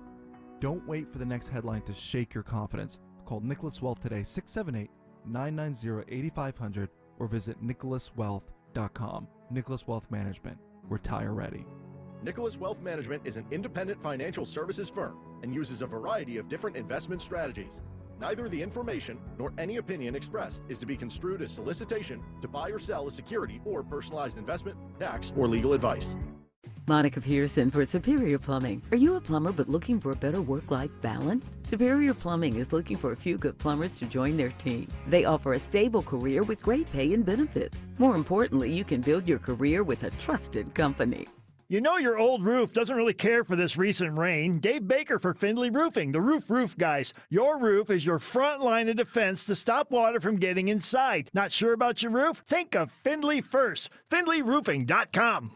Don't wait for the next headline to shake your confidence. Call Nicholas Wealth today, 678-990-8500 or visit nicholaswealth.com. Nicholas Wealth Management. Retire ready. Nicholas Wealth Management is an independent financial services firm and uses a variety of different investment strategies. Neither the information nor any opinion expressed is to be construed as solicitation to buy or sell a security or personalized investment, tax, or legal advice. Monica Pearson for Superior Plumbing. Are you a plumber but looking for a better work-life balance? Superior Plumbing is looking for a few good plumbers to join their team. They offer a stable career with great pay and benefits. More importantly, you can build your career with a trusted company. You know your old roof doesn't really care for this recent rain. Dave Baker for Findlay Roofing, the roof guys. Your roof is your front line of defense to stop water from getting inside. Not sure about your roof? Think of Findlay first. FindlayRoofing.com.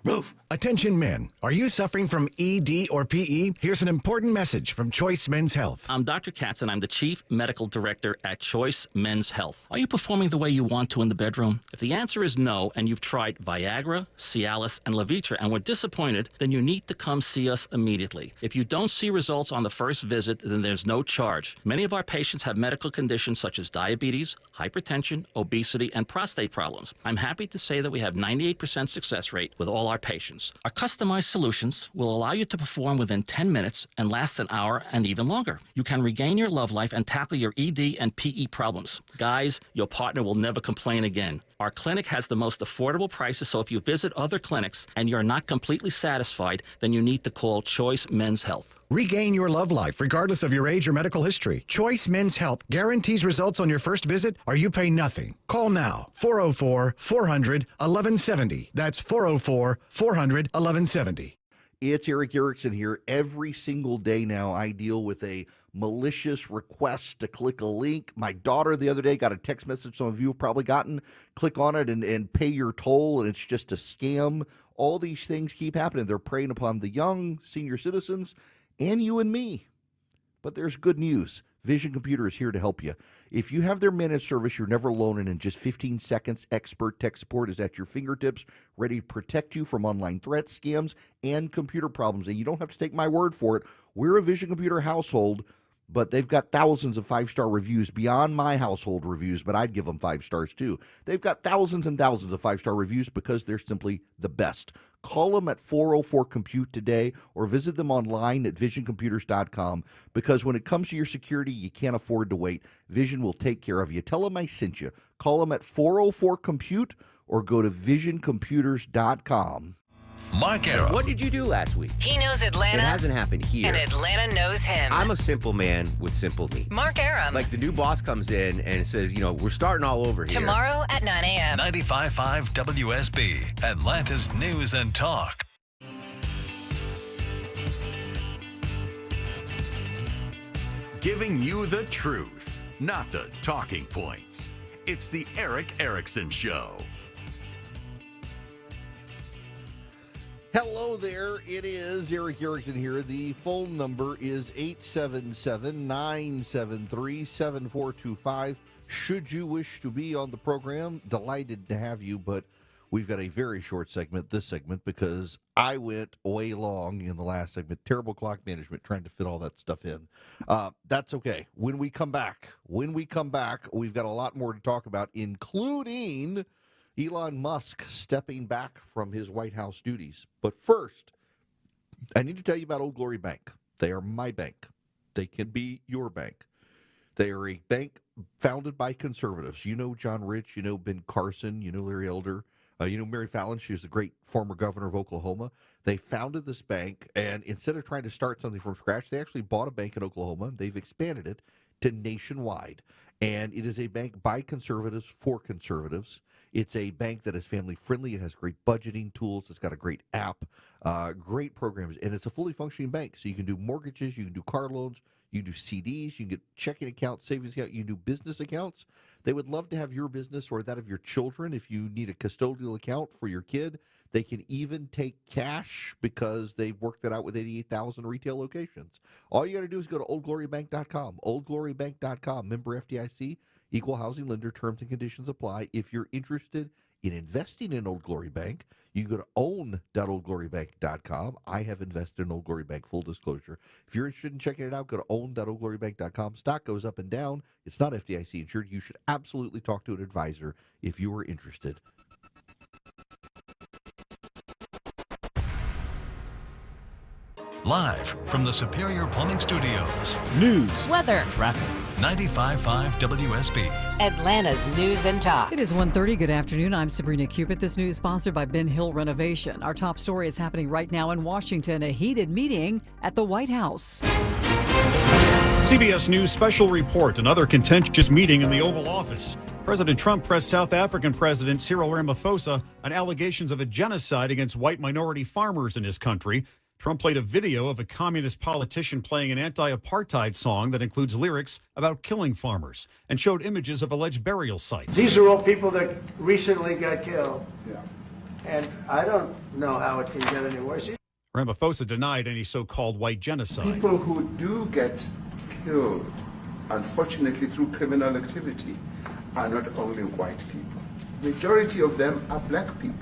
Roof. Attention men. Are you suffering from ED or PE? Here's an important message from Choice Men's Health. I'm Dr. Katz, and I'm the Chief Medical Director at Choice Men's Health. Are you performing the way you want to in the bedroom? If the answer is no, and you've tried Viagra, Cialis, and Levitra and were disappointed, then you need to come see us immediately. If you don't see results on the first visit, then there's no charge. Many of our patients have medical conditions such as diabetes, hypertension, obesity, and prostate problems. I'm happy to say that we have 98% success rate with all our patients. Our customized solutions will allow you to perform within 10 minutes and last an hour and even longer. You can regain your love life and tackle your ED and PE problems. Guys, your partner will never complain again. Our clinic has the most affordable prices, so if you visit other clinics and you're not completely satisfied, then you need to call Choice Men's Health. Regain your love life regardless of your age or medical history. Choice Men's Health guarantees results on your first visit or you pay nothing. Call now. 404-400-1170. That's 404-400-1170. It's Eric Erickson here. Every single day now I deal with a malicious request to click a link. My daughter the other day got a text message some of you have probably gotten. Click on it and pay your toll, and it's just a scam. All these things keep happening. They're preying upon the young, senior citizens, and you and me. But there's good news. Vision Computer is here to help you. If you have their managed service, you're never alone, and in just 15 seconds, expert tech support is at your fingertips, ready to protect you from online threats, scams, and computer problems. And you don't have to take my word for it. We're a Vision Computer household, but they've got thousands of 5-star reviews beyond my household reviews, but I'd give them 5 stars too. They've got thousands and thousands of 5-star reviews because they're simply the best. Call them at 404-COMPUTE today or visit them online at visioncomputers.com, because when it comes to your security, you can't afford to wait. Vision will take care of you. Tell them I sent you. Call them at 404-COMPUTE or go to visioncomputers.com. Mark Arum. What did you do last week? He knows Atlanta. It hasn't happened here. And Atlanta knows him. I'm a simple man with simple needs. Mark Arum. Like the new boss comes in and says, we're starting all over here. Tomorrow at 9 a.m. 95.5 WSB, Atlanta's News and Talk. Giving you the truth, not the talking points. It's the Eric Erickson Show. Hello there, it is Eric Erickson here. The phone number is 877-973-7425. Should you wish to be on the program, delighted to have you, but we've got a very short segment, this segment, because I went way long in the last segment. Terrible clock management, trying to fit all that stuff in. That's okay. When we come back, we've got a lot more to talk about, including Elon Musk stepping back from his White House duties. But first, I need to tell you about Old Glory Bank. They are my bank. They can be your bank. They are a bank founded by conservatives. You know John Rich, you know Ben Carson, you know Larry Elder, you know Mary Fallon. She was the great former governor of Oklahoma. They founded this bank, and instead of trying to start something from scratch, they actually bought a bank in Oklahoma. They've expanded it to nationwide. And it is a bank by conservatives for conservatives. It's a bank that is family-friendly. It has great budgeting tools. It's got a great app, great programs, and it's a fully functioning bank. So you can do mortgages, you can do car loans, you can do CDs, you can get checking accounts, savings accounts, you can do business accounts. They would love to have your business or that of your children. If you need a custodial account for your kid, They can even take cash because they've worked it out with 88,000 retail locations. All you got to do is go to oldglorybank.com. Oldglorybank.com. Member FDIC, equal housing lender, terms and conditions apply. If you're interested in investing in Old Glory Bank, you can go to own.oldglorybank.com. I have invested in Old Glory Bank, full disclosure. If you're interested in checking it out, go to own.oldglorybank.com. Stock goes up and down. It's not FDIC insured. You should absolutely talk to an advisor if you are interested. Live from the Superior Plumbing Studios. News, weather, traffic. 95.5 WSB. Atlanta's news and talk. It is 1:30. Good afternoon. I'm Sabrina Cupid. This news sponsored by Ben Hill Renovation. Our top story is happening right now in Washington, a heated meeting at the White House. CBS News special report, another contentious meeting in the Oval Office. President Trump pressed South African President Cyril Ramaphosa on allegations of a genocide against white minority farmers in his country. Trump played a video of a communist politician playing an anti-apartheid song that includes lyrics about killing farmers and showed images of alleged burial sites. These are all people that recently got killed. Yeah. And I don't know how it can get any worse. Ramaphosa denied any so-called white genocide. People who do get killed, unfortunately through criminal activity, are not only white people. Majority of them are black people.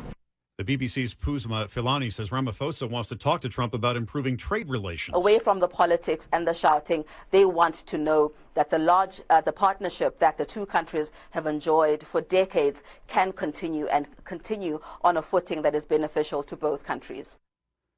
The BBC's Puzma Filani says Ramaphosa wants to talk to Trump about improving trade relations. Away from the politics and the shouting, they want to know that the partnership that the two countries have enjoyed for decades can continue on a footing that is beneficial to both countries.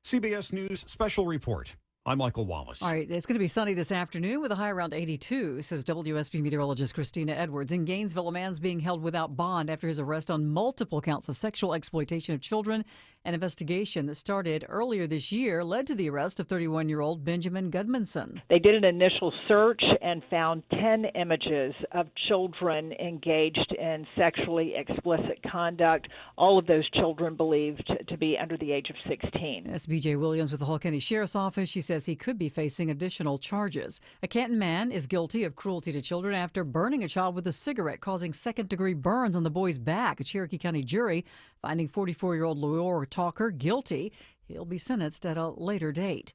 CBS News special report. I'm Michael Wallace. All right, it's going to be sunny this afternoon with a high around 82, says WSB meteorologist Christina Edwards. In Gainesville, a man's being held without bond after his arrest on multiple counts of sexual exploitation of children. An investigation that started earlier this year led to the arrest of 31-year-old Benjamin Gudmundson. They did an initial search and found 10 images of children engaged in sexually explicit conduct. All of those children believed to be under the age of 16. SBJ Williams with the Hall County Sheriff's Office. She says he could be facing additional charges. A Canton man is guilty of cruelty to children after burning a child with a cigarette, causing second-degree burns on the boy's back. A Cherokee County jury finding 44-year-old Leora Talker guilty. He'll be sentenced at a later date.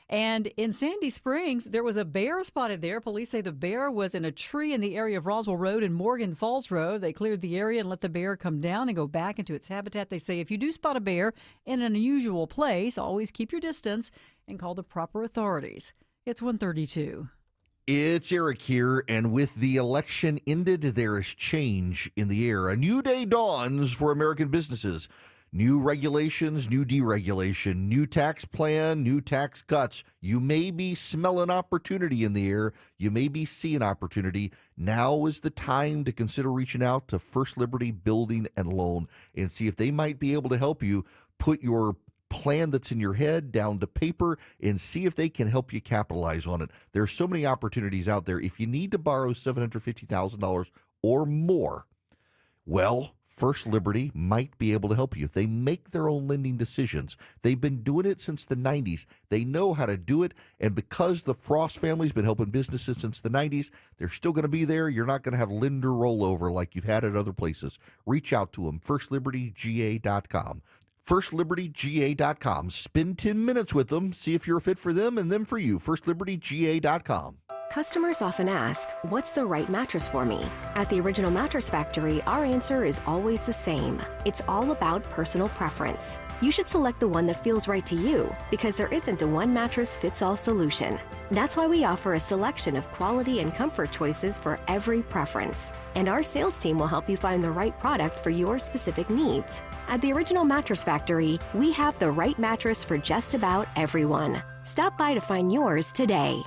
And in Sandy Springs, there was a bear spotted there. Police say the bear was in a tree in the area of Roswell Road and Morgan Falls Road. They cleared the area and let the bear come down and go back into its habitat. They say if you do spot a bear in an unusual place, always keep your distance and call the proper authorities. It's 1:32. It's Eric here, and with the election ended, there is change in the air. A new day dawns for American businesses. New regulations, new deregulation, new tax plan, new tax cuts. You may be smelling opportunity in the air. You may be seeing opportunity. Now is the time to consider reaching out to First Liberty Building and Loan and see if they might be able to help you put your plan that's in your head down to paper and see if they can help you capitalize on it. There are so many opportunities out there. If you need to borrow $750,000 or more, well, First Liberty might be able to help you. If they make their own lending decisions, they've been doing it since the 90s. They know how to do it, and because the Frost family's been helping businesses since the 90s, they're still going to be there. You're not going to have lender rollover like you've had at other places. Reach out to them, FirstLibertyGA.com. FirstLibertyGA.com. Spend 10 minutes with them, see if you're a fit for them and them for you. FirstLibertyGA.com. Customers often ask, what's the right mattress for me? At the Original Mattress Factory, our answer is always the same. It's all about personal preference. You should select the one that feels right to you because there isn't a one-mattress-fits-all solution. That's why we offer a selection of quality and comfort choices for every preference. And our sales team will help you find the right product for your specific needs. At the Original Mattress Factory, we have the right mattress for just about everyone. Stop by to find yours today.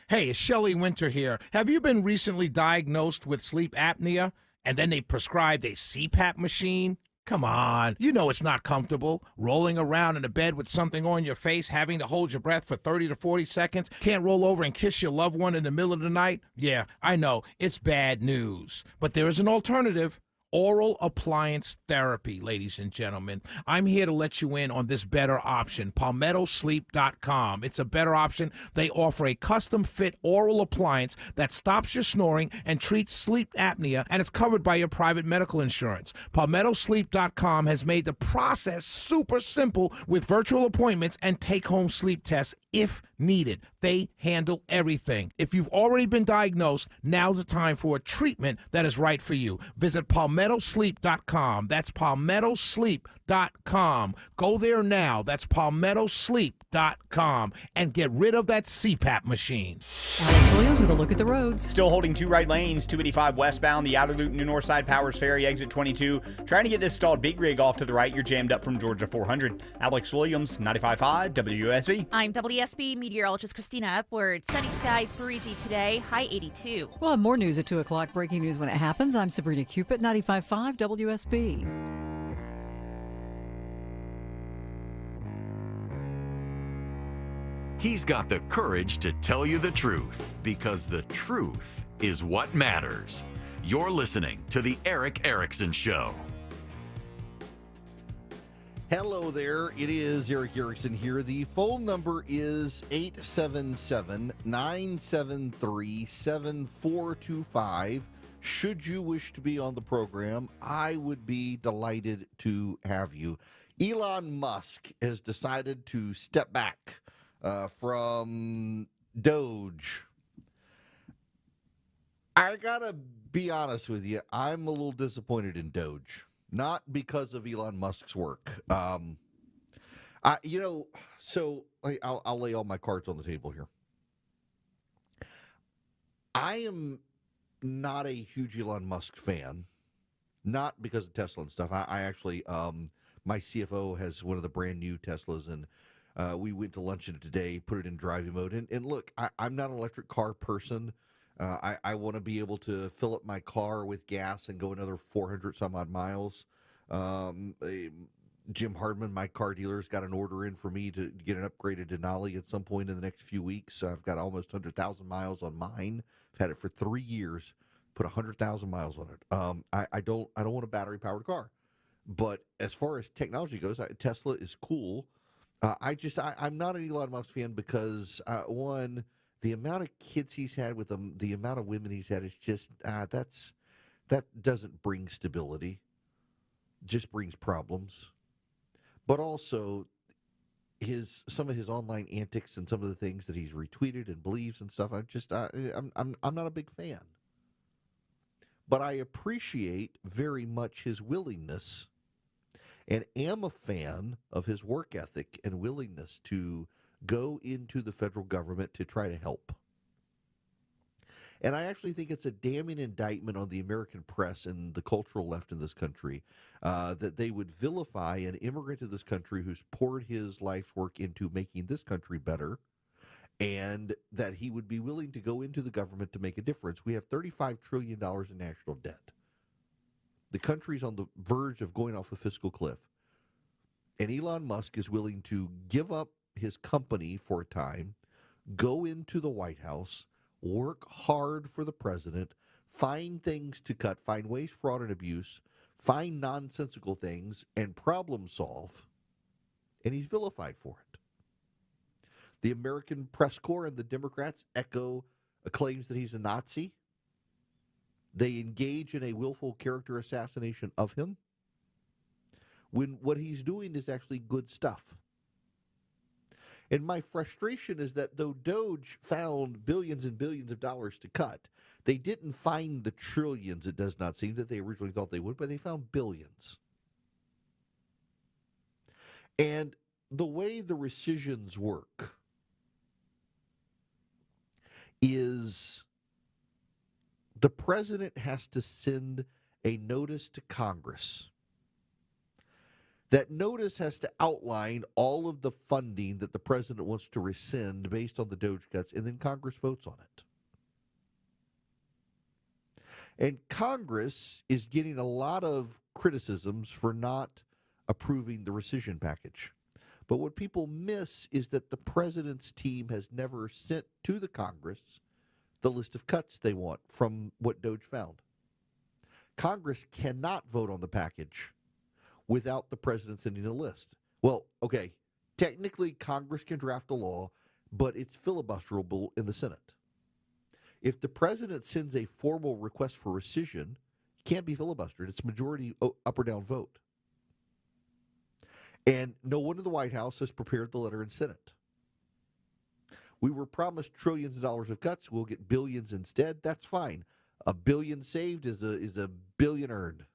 Hey, it's Shelley Winter here. Have you been recently diagnosed with sleep apnea and then they prescribed a CPAP machine? Come on, you know it's not comfortable. Rolling around in a bed with something on your face, having to hold your breath for 30 to 40 seconds, can't roll over and kiss your loved one in the middle of the night? Yeah, I know, it's bad news. But there is an alternative. oral appliance therapy, ladies and gentlemen. I'm here to let you in on this better option, PalmettoSleep.com. It's a better option. They offer a custom-fit oral appliance that stops your snoring and treats sleep apnea, and it's covered by your private medical insurance. PalmettoSleep.com has made the process super simple with virtual appointments and take-home sleep tests if needed. They handle everything. If you've already been diagnosed, now's the time for a treatment that is right for you. Visit PalmettoSleep.com. That's PalmettoSleep.com. Go there now. That's PalmettoSleep.com and get rid of that CPAP machine. Alex Williams with a look at the roads. Still holding two right lanes, 285 westbound, the outer loop, New Northside, Powers Ferry, exit 22. Trying to get this stalled big rig off to the right. You're jammed up from Georgia 400. Alex Williams, 95.5 WSB. I'm WSB meteorologist Christina Upward. Sunny skies, breezy today, high 82. We'll have more news at 2 o'clock. Breaking news when it happens. I'm Sabrina Cupid, 95.5 WSB. He's got the courage to tell you the truth, because the truth is what matters. You're listening to The Eric Erickson Show. Hello there. It is Eric Erickson here. The phone number is 877-973-7425. Should you wish to be on the program, I would be delighted to have you. Elon Musk has decided to step back from Doge. I gotta be honest with you, I'm a little disappointed in Doge. Not because of Elon Musk's work. I'll lay all my cards on the table here. I am not a huge Elon Musk fan, not because of Tesla and stuff. I actually, my CFO has one of the brand new Teslas, and we went to lunch in it today, put it in driving mode. And look, I'm not an electric car person. I want to be able to fill up my car with gas and go another 400 some odd miles. Jim Hardman, my car dealer, has got an order in for me to get an upgraded Denali at some point in the next few weeks. I've got almost 100,000 miles on mine. I've had it for 3 years. Put 100,000 miles on it. I don't want a battery powered car. But as far as technology goes, Tesla is cool. I'm not an Elon Musk fan because one, the amount of kids he's had with them, the amount of women he's had is just that doesn't bring stability. Just brings problems. But also some of his online antics and some of the things that he's retweeted and believes and stuff. I'm not a big fan. But I appreciate very much his willingness and am a fan of his work ethic and willingness to go into the federal government to try to help. And I actually think it's a damning indictment on the American press and the cultural left in this country that they would vilify an immigrant to this country who's poured his life's work into making this country better, and that he would be willing to go into the government to make a difference. We have $35 trillion in national debt. The country's on the verge of going off a fiscal cliff. And Elon Musk is willing to give up his company for a time, go into the White House, work hard for the president, find things to cut, find waste, fraud, and abuse, find nonsensical things, and problem solve. And he's vilified for it. The American press corps and the Democrats echo claims that he's a Nazi. They engage in a willful character assassination of him, when what he's doing is actually good stuff. And my frustration is that though Doge found billions and billions of dollars to cut, they didn't find the trillions, it does not seem, that they originally thought they would, but they found billions. And the way the rescissions work is the president has to send a notice to Congress. That notice has to outline all of the funding that the president wants to rescind based on the Doge cuts, and then Congress votes on it. And Congress is getting a lot of criticisms for not approving the rescission package. But what people miss is that the president's team has never sent to the Congress the list of cuts they want from what Doge found. Congress cannot vote on the package without the president sending a list. Well, okay, technically Congress can draft a law, but it's filibusterable in the Senate. If the president sends a formal request for rescission, it can't be filibustered. It's majority up or down vote. And no one in the White House has prepared the letter in Senate. We were promised trillions of dollars of cuts. We'll get billions instead. That's fine. A billion saved is a billion earned.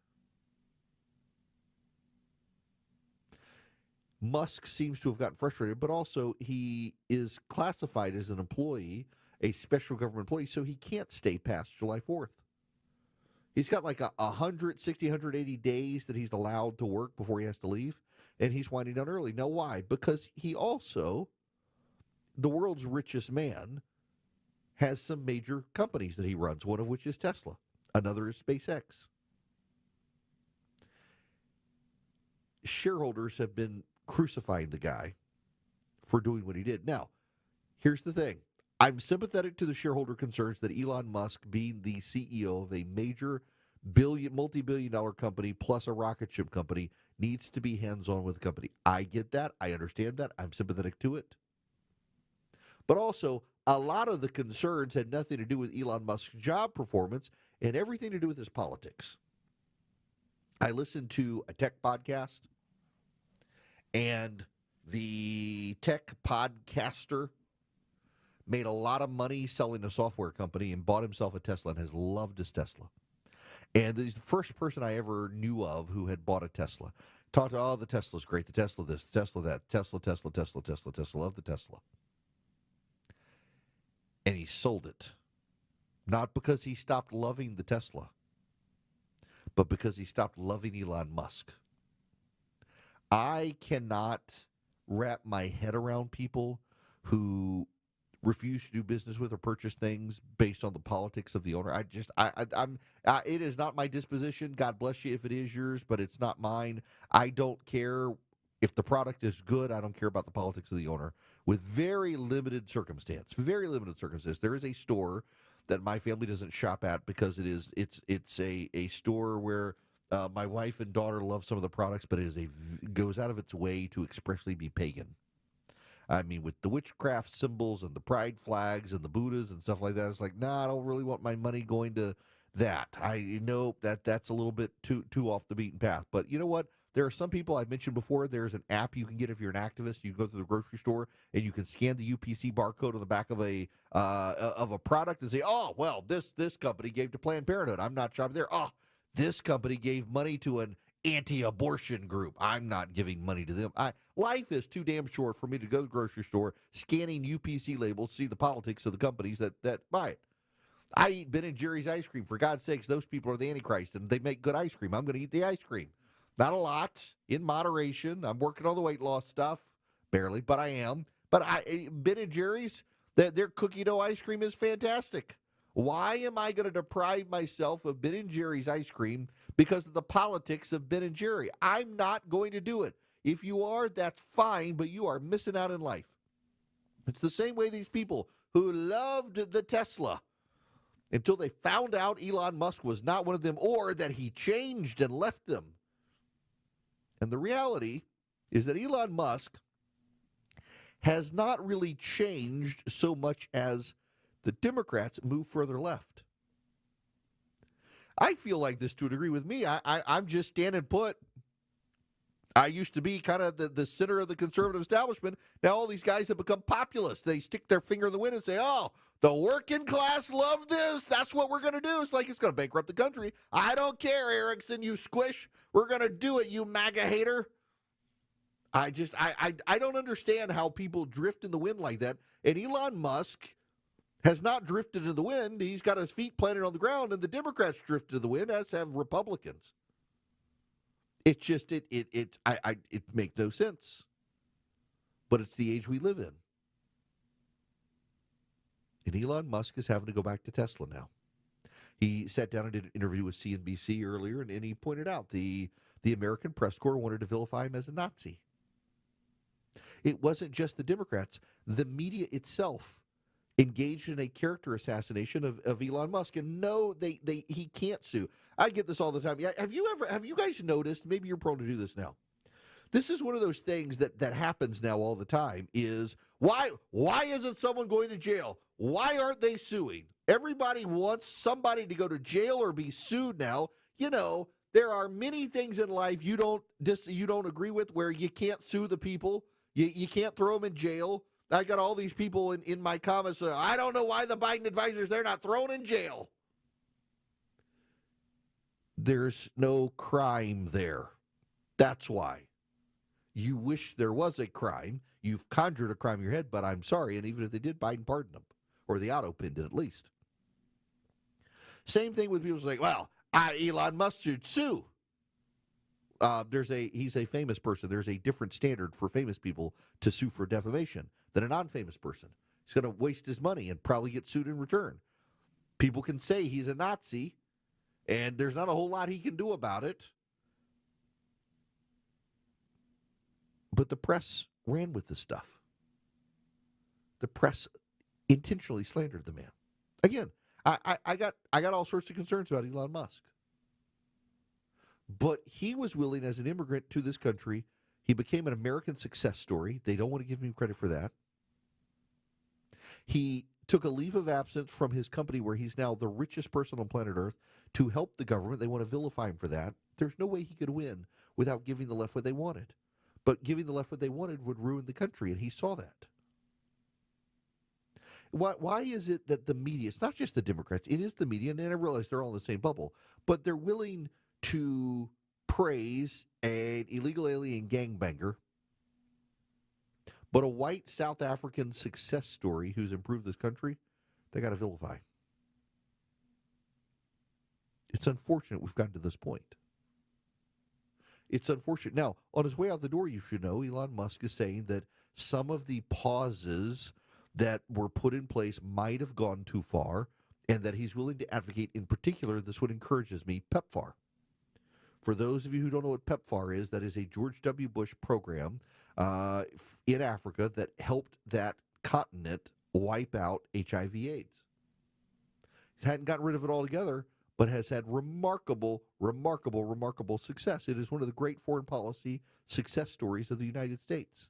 Musk seems to have gotten frustrated, but also he is classified as an employee, a special government employee, so he can't stay past July 4th. He's got like 160, 180 days that he's allowed to work before he has to leave, and he's winding down early. Now, why? Because he also, the world's richest man, has some major companies that he runs, one of which is Tesla. Another is SpaceX. Shareholders have been crucifying the guy for doing what he did. Now, here's the thing. I'm sympathetic to the shareholder concerns that Elon Musk, being the CEO of a major multi-billion-dollar company plus a rocket ship company, needs to be hands-on with the company. I get that. I understand that. I'm sympathetic to it. But also, a lot of the concerns had nothing to do with Elon Musk's job performance and everything to do with his politics. I listened to a tech podcast, and the tech podcaster made a lot of money selling a software company and bought himself a Tesla and has loved his Tesla. And he's the first person I ever knew of who had bought a Tesla. Talked to, the Tesla's great, the Tesla this, the Tesla that, Tesla, love the Tesla. And he sold it. Not because he stopped loving the Tesla, but because he stopped loving Elon Musk. I cannot wrap my head around people who refuse to do business with or purchase things based on the politics of the owner. It is not my disposition. God bless you if it is yours, but it's not mine. I don't care if the product is good. I don't care about the politics of the owner. With very limited circumstance. There is a store that my family doesn't shop at because it's a store where my wife and daughter love some of the products, but it goes out of its way to expressly be pagan. I mean, with the witchcraft symbols and the pride flags and the Buddhas and stuff like that, it's like, I don't really want my money going to that. I know that's a little bit too off the beaten path. But you know what? There are some people I've mentioned before. There's an app you can get if you're an activist. You go to the grocery store and you can scan the UPC barcode on the back of a product and say, oh, well, this company gave to Planned Parenthood. I'm not shopping there. Oh, this company gave money to an anti-abortion group. I'm not giving money to them. Life is too damn short for me to go to the grocery store scanning UPC labels, see the politics of the companies that buy it. I eat Ben & Jerry's ice cream. For God's sakes, those people are the Antichrist, and they make good ice cream. I'm going to eat the ice cream. Not a lot, in moderation. I'm working on the weight loss stuff, barely, but I am. But Ben & Jerry's, their cookie dough ice cream is fantastic. Why am I going to deprive myself of Ben & Jerry's ice cream because of the politics of Ben & Jerry? I'm not going to do it. If you are, that's fine, but you are missing out in life. It's the same way these people who loved the Tesla until they found out Elon Musk was not one of them or that he changed and left them. And the reality is that Elon Musk has not really changed so much as the Democrats move further left. I feel like this to a degree with me. I'm just standing put. I used to be kind of the center of the conservative establishment. Now all these guys have become populists. They stick their finger in the wind and say, oh, the working class love this. That's what we're going to do. It's like it's going to bankrupt the country. I don't care, Erickson, you squish. We're going to do it, you MAGA hater. I don't understand how people drift in the wind like that. And Elon Musk has not drifted in the wind. He's got his feet planted on the ground, and the Democrats drifted in the wind, as have Republicans. It's just it makes no sense. But it's the age we live in. And Elon Musk is having to go back to Tesla now. He sat down and did an interview with CNBC earlier, and he pointed out the American press corps wanted to vilify him as a Nazi. It wasn't just the Democrats. The media itself engaged in a character assassination of Elon Musk. And no, he can't sue. I get this all the time. Yeah, have you guys noticed, maybe you're prone to do this now. This is one of those things that happens now all the time is why isn't someone going to jail? Why aren't they suing? Everybody wants somebody to go to jail or be sued now. You know, there are many things in life you don't agree with where you can't sue the people. You can't throw them in jail. I got all these people in my comments. I don't know why the Biden advisors, they're not thrown in jail. There's no crime there. That's why. You wish there was a crime. You've conjured a crime in your head, but I'm sorry. And even if they did, Biden pardoned them. Or the auto-pin did at least. Same thing with people saying, well, Elon Musk should sue. He's a famous person. There's a different standard for famous people to sue for defamation than a non-famous person. He's going to waste his money and probably get sued in return. People can say he's a Nazi, and there's not a whole lot he can do about it. But the press ran with this stuff. The press intentionally slandered the man. Again, I got all sorts of concerns about Elon Musk. But he was willing, as an immigrant to this country, he became an American success story. They don't want to give him credit for that. He took a leave of absence from his company, where he's now the richest person on planet Earth, to help the government. They want to vilify him for that. There's no way he could win without giving the left what they wanted. But giving the left what they wanted would ruin the country, and he saw that. Why is it that the media, it's not just the Democrats, it is the media, and I realize they're all in the same bubble, but they're willing to praise an illegal alien gangbanger, but a white South African success story who's improved this country, they got to vilify. It's unfortunate we've gotten to this point. It's unfortunate. Now, on his way out the door, you should know, Elon Musk is saying that some of the pauses that were put in place might have gone too far, and that he's willing to advocate, in particular, this what encourages me, PEPFAR. For those of you who don't know what PEPFAR is, that is a George W. Bush program in Africa that helped that continent wipe out HIV/AIDS. He hadn't gotten rid of it altogether, but has had remarkable success. It is one of the great foreign policy success stories of the United States.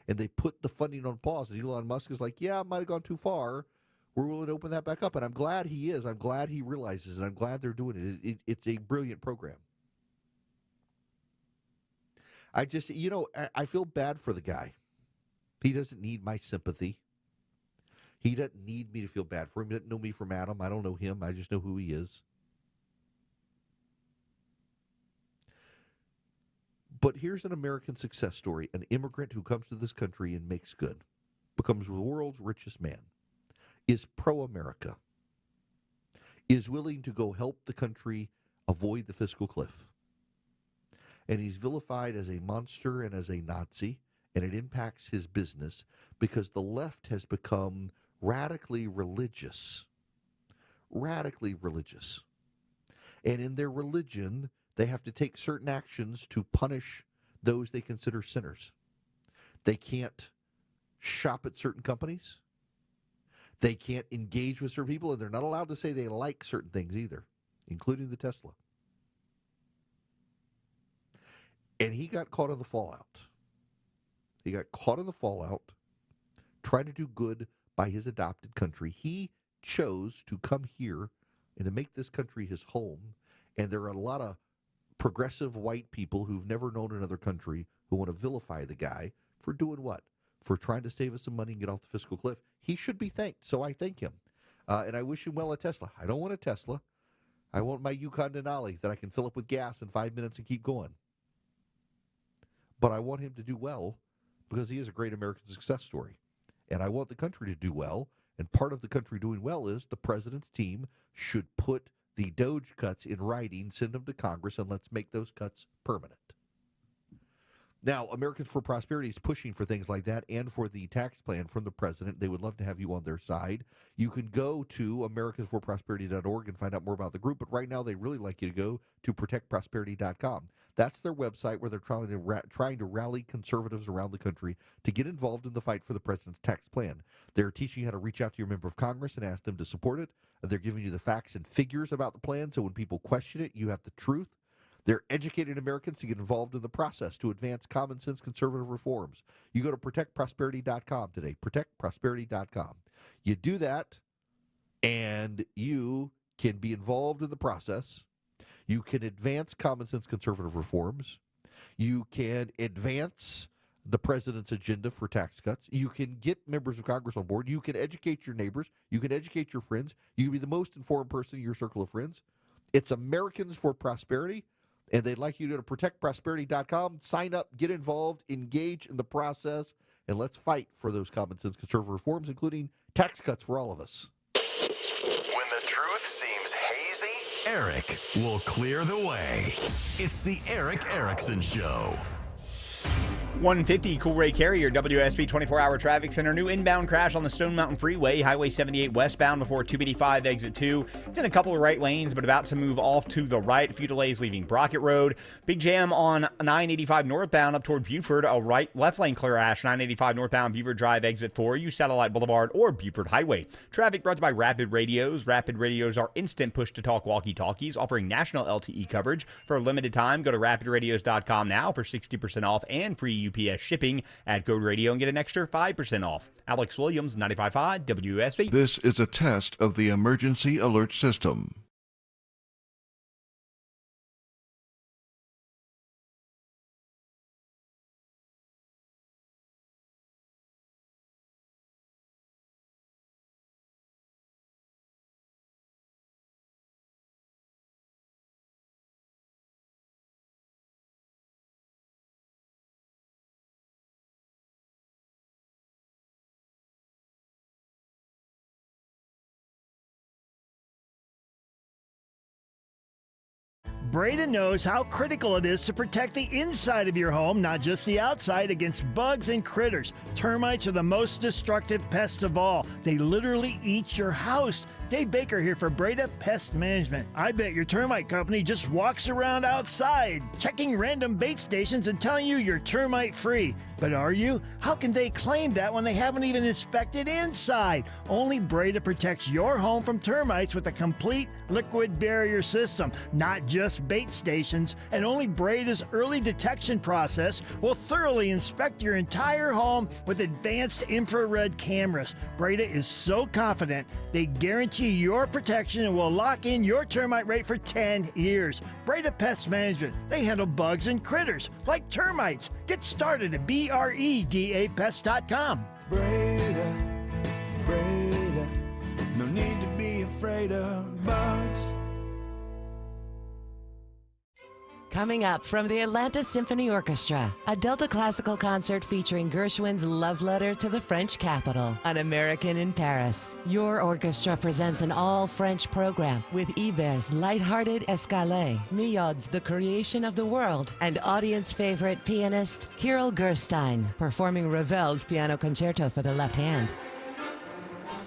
And they put the funding on pause, and Elon Musk is like, yeah, it might have gone too far. We're willing to open that back up. And I'm glad he is. I'm glad he realizes it. I'm glad they're doing it. It's a brilliant program. I just, I feel bad for the guy. He doesn't need my sympathy. He doesn't need me to feel bad for him. He doesn't know me from Adam. I don't know him. I just know who he is. But here's an American success story, an immigrant who comes to this country and makes good, becomes the world's richest man, is pro-America, is willing to go help the country avoid the fiscal cliff. And he's vilified as a monster and as a Nazi, and it impacts his business because the left has become radically religious. Radically religious. And in their religion, they have to take certain actions to punish those they consider sinners. They can't shop at certain companies. They can't engage with certain people, and they're not allowed to say they like certain things either, including the Tesla. And he got caught in the fallout. He got caught in the fallout, trying to do good by his adopted country. He chose to come here and to make this country his home, and there are a lot of progressive white people who've never known another country who want to vilify the guy for doing what? For trying to save us some money and get off the fiscal cliff. He should be thanked, so I thank him. And I wish him well at Tesla. I don't want a Tesla. I want my Yukon Denali that I can fill up with gas in 5 minutes and keep going. But I want him to do well because he is a great American success story. And I want the country to do well. And part of the country doing well is the president's team should put the DOGE cuts in writing, send them to Congress, and let's make those cuts permanent. Now, Americans for Prosperity is pushing for things like that and for the tax plan from the president. They would love to have you on their side. You can go to americansforprosperity.org and find out more about the group, but right now they really like you to go to protectprosperity.com. That's their website where they're trying to rally conservatives around the country to get involved in the fight for the president's tax plan. They're teaching you how to reach out to your member of Congress and ask them to support it. They're giving you the facts and figures about the plan, so when people question it, you have the truth. They're educating Americans to get involved in the process to advance common sense conservative reforms. You go to protectprosperity.com today, protectprosperity.com. You do that, and you can be involved in the process. You can advance common sense conservative reforms. You can advance the president's agenda for tax cuts. You can get members of Congress on board. You can educate your neighbors. You can educate your friends. You can be the most informed person in your circle of friends. It's Americans for Prosperity. And they'd like you to go to protectprosperity.com, sign up, get involved, engage in the process, and let's fight for those common sense conservative reforms, including tax cuts for all of us. When the truth seems hazy, Eric will clear the way. It's the Eric Erickson Show. 150 Coolray Carrier, WSB 24-hour traffic center. New inbound crash on the Stone Mountain Freeway, Highway 78 westbound before 285 exit 2. It's in a couple of right lanes, but about to move off to the right. A few delays leaving Brockett Road. Big jam on 985 northbound up toward Buford. A left lane crash, 985 northbound Beaver Drive exit 4. Use Satellite Boulevard or Buford Highway. Traffic brought to you by Rapid Radios. Rapid Radios are instant push-to-talk walkie-talkies offering national LTE coverage. For a limited time, go to rapidradios.com now for 60% off and free UPS shipping at Code Radio and get an extra 5% off. Alex Williams, 95.5 WSB. This is a test of the emergency alert system. Breda knows how critical it is to protect the inside of your home, not just the outside, against bugs and critters. Termites are the most destructive pests of all. They literally eat your house. Dave Baker here for Breda Pest Management. I bet your termite company just walks around outside, checking random bait stations and telling you you're termite free. But are you? How can they claim that when they haven't even inspected inside? Only Breda protects your home from termites with a complete liquid barrier system, not just bait stations. And only Breda's early detection process will thoroughly inspect your entire home with advanced infrared cameras. Breda is so confident they guarantee your protection and will lock in your termite rate for 10 years. Breda Pest Management, they handle bugs and critters like termites. Get started at BREDAPest.com. Breda, Breda, no need to be afraid of bugs. Coming up from the Atlanta Symphony Orchestra, a Delta classical concert featuring Gershwin's Love Letter to the French Capital, An American in Paris. Your orchestra presents an all-French program with Iber's lighthearted Escalade, Milhaud's The Creation of the World, and audience favorite pianist Kirill Gerstein, performing Ravel's Piano Concerto for the left hand.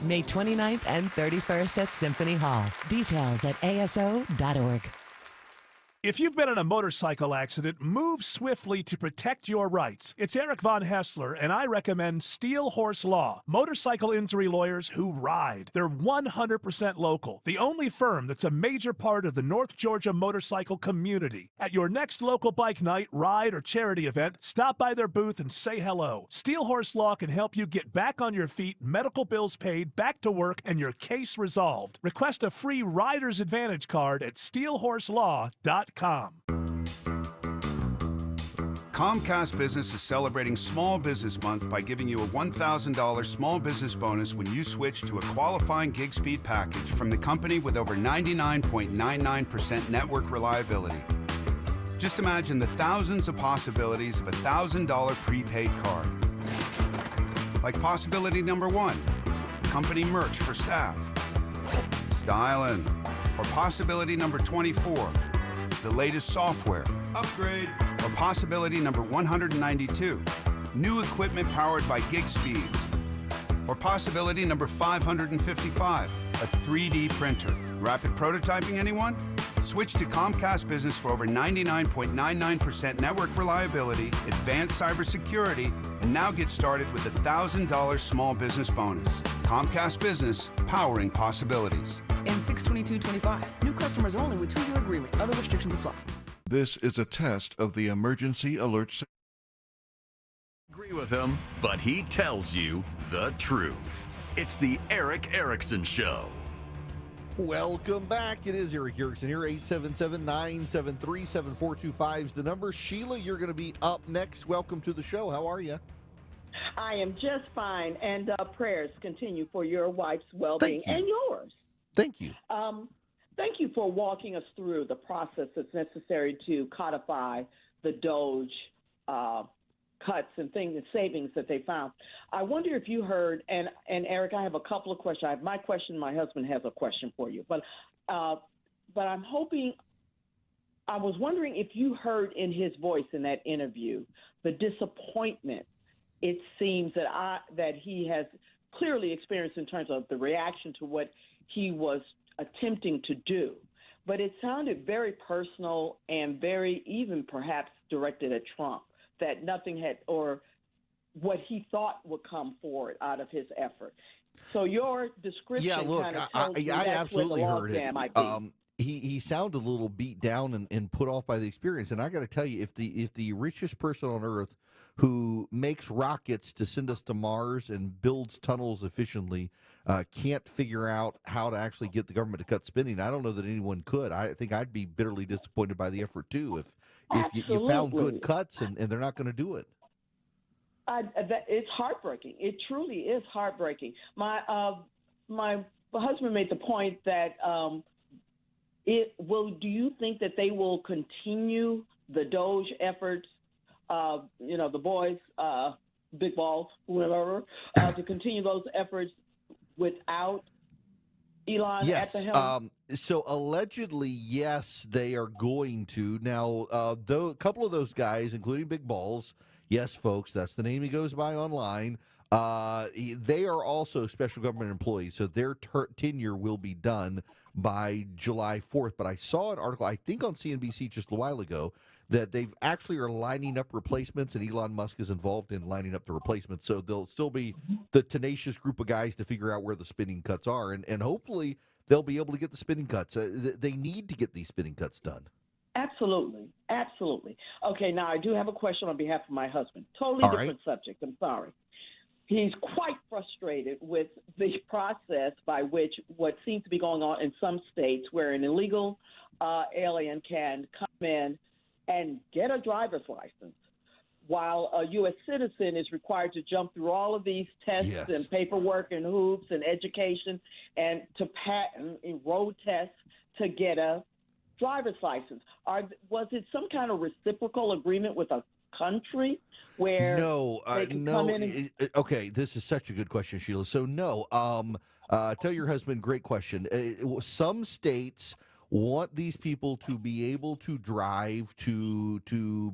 May 29th and 31st at Symphony Hall. Details at aso.org. If you've been in a motorcycle accident, move swiftly to protect your rights. It's Eric Von Hessler, and I recommend Steel Horse Law, motorcycle injury lawyers who ride. They're 100% local, the only firm that's a major part of the North Georgia motorcycle community. At your next local bike night, ride, or charity event, stop by their booth and say hello. Steel Horse Law can help you get back on your feet, medical bills paid, back to work, and your case resolved. Request a free Rider's Advantage card at steelhorselaw.com. Comcast Business is celebrating Small Business Month by giving you a $1,000 small business bonus when you switch to a qualifying gig speed package from the company with over 99.99% network reliability. Just imagine the thousands of possibilities of a $1,000 prepaid card. Like possibility number 1, company merch for staff. Stylin'. Or possibility number 24, the latest software. Upgrade. Or possibility number 192, new equipment powered by gig speeds. Or possibility number 555, a 3D printer. Rapid prototyping, anyone? Switch to Comcast Business for over 99.99% network reliability, advanced cybersecurity, and now get started with a $1,000 small business bonus. Comcast Business, powering possibilities. In 62225, new customers only with 2-year agreement. Other restrictions apply. This is a test of the emergency alert system. Agree with him, but he tells you the truth. It's the Eric Erickson Show. Welcome back. It is Eric Erickson here. 877-973-7425 is the number. Sheila, you're going to be up next. Welcome to the show. How are you? I am just fine, and prayers continue for your wife's well-being and yours. Thank you. Thank you for walking us through the process that's necessary to codify the DOGE cuts and things and savings that they found. I wonder if you heard, and Eric, I have a couple of questions. I have my question. My husband has a question for you, but I'm hoping. I was wondering if you heard in his voice in that interview the disappointment it seems that he has clearly experienced in terms of the reaction to what he was attempting to do. But it sounded very personal and very even perhaps directed at Trump, that nothing had, or what he thought would come forward out of his effort. So your description kind of tells me I that's where the absolutely heard logjam it. might be. He sounded a little beat down and put off by the experience. And I got to tell you, if the richest person on earth who makes rockets to send us to Mars and builds tunnels efficiently can't figure out how to actually get the government to cut spending, I don't know that anyone could. I think I'd be bitterly disappointed by the effort too if you found good cuts and they're not going to do it. It's heartbreaking. It truly is heartbreaking. My husband made the point that do you think that they will continue the DOGE efforts, the boys, big balls, whatever, to continue those efforts without Elon at the helm? So allegedly, yes, they are going to. Now, a couple of those guys, including Big Balls, yes, folks, that's the name he goes by online. They are also special government employees, so their tenure will be done by July 4th. But I saw an article, I think on CNBC just a while ago, that they've actually are lining up replacements, and Elon Musk is involved in lining up the replacements. So there'll still be the tenacious group of guys to figure out where the spending cuts are, and hopefully they'll be able to get the spending cuts. They need to get these spending cuts done. Absolutely. Absolutely. Okay, now I do have a question on behalf of my husband. Totally different subject. I'm sorry. He's quite frustrated with the process by which what seems to be going on in some states where an illegal alien can come in and get a driver's license while a U.S. citizen is required to jump through all of these tests and paperwork and hoops and education and to patent and road tests to get a driver's license. Was it some kind of reciprocal agreement with a country where they can come in and... Okay, this is such a good question, Sheila. So no, tell your husband, great question. Some states want these people to be able to drive, to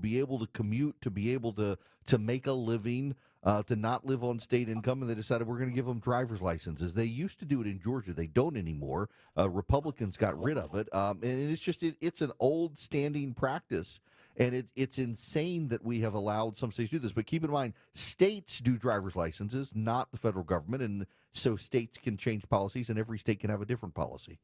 be able to commute, to be able to make a living, to not live on state income, and they decided we're going to give them driver's licenses. They used to do it in Georgia. They don't anymore. Republicans got rid of it, and it's just it's an old standing practice, and it's insane that we have allowed some states to do this. But keep in mind, states do driver's licenses, not the federal government, and so states can change policies, and every state can have a different policy.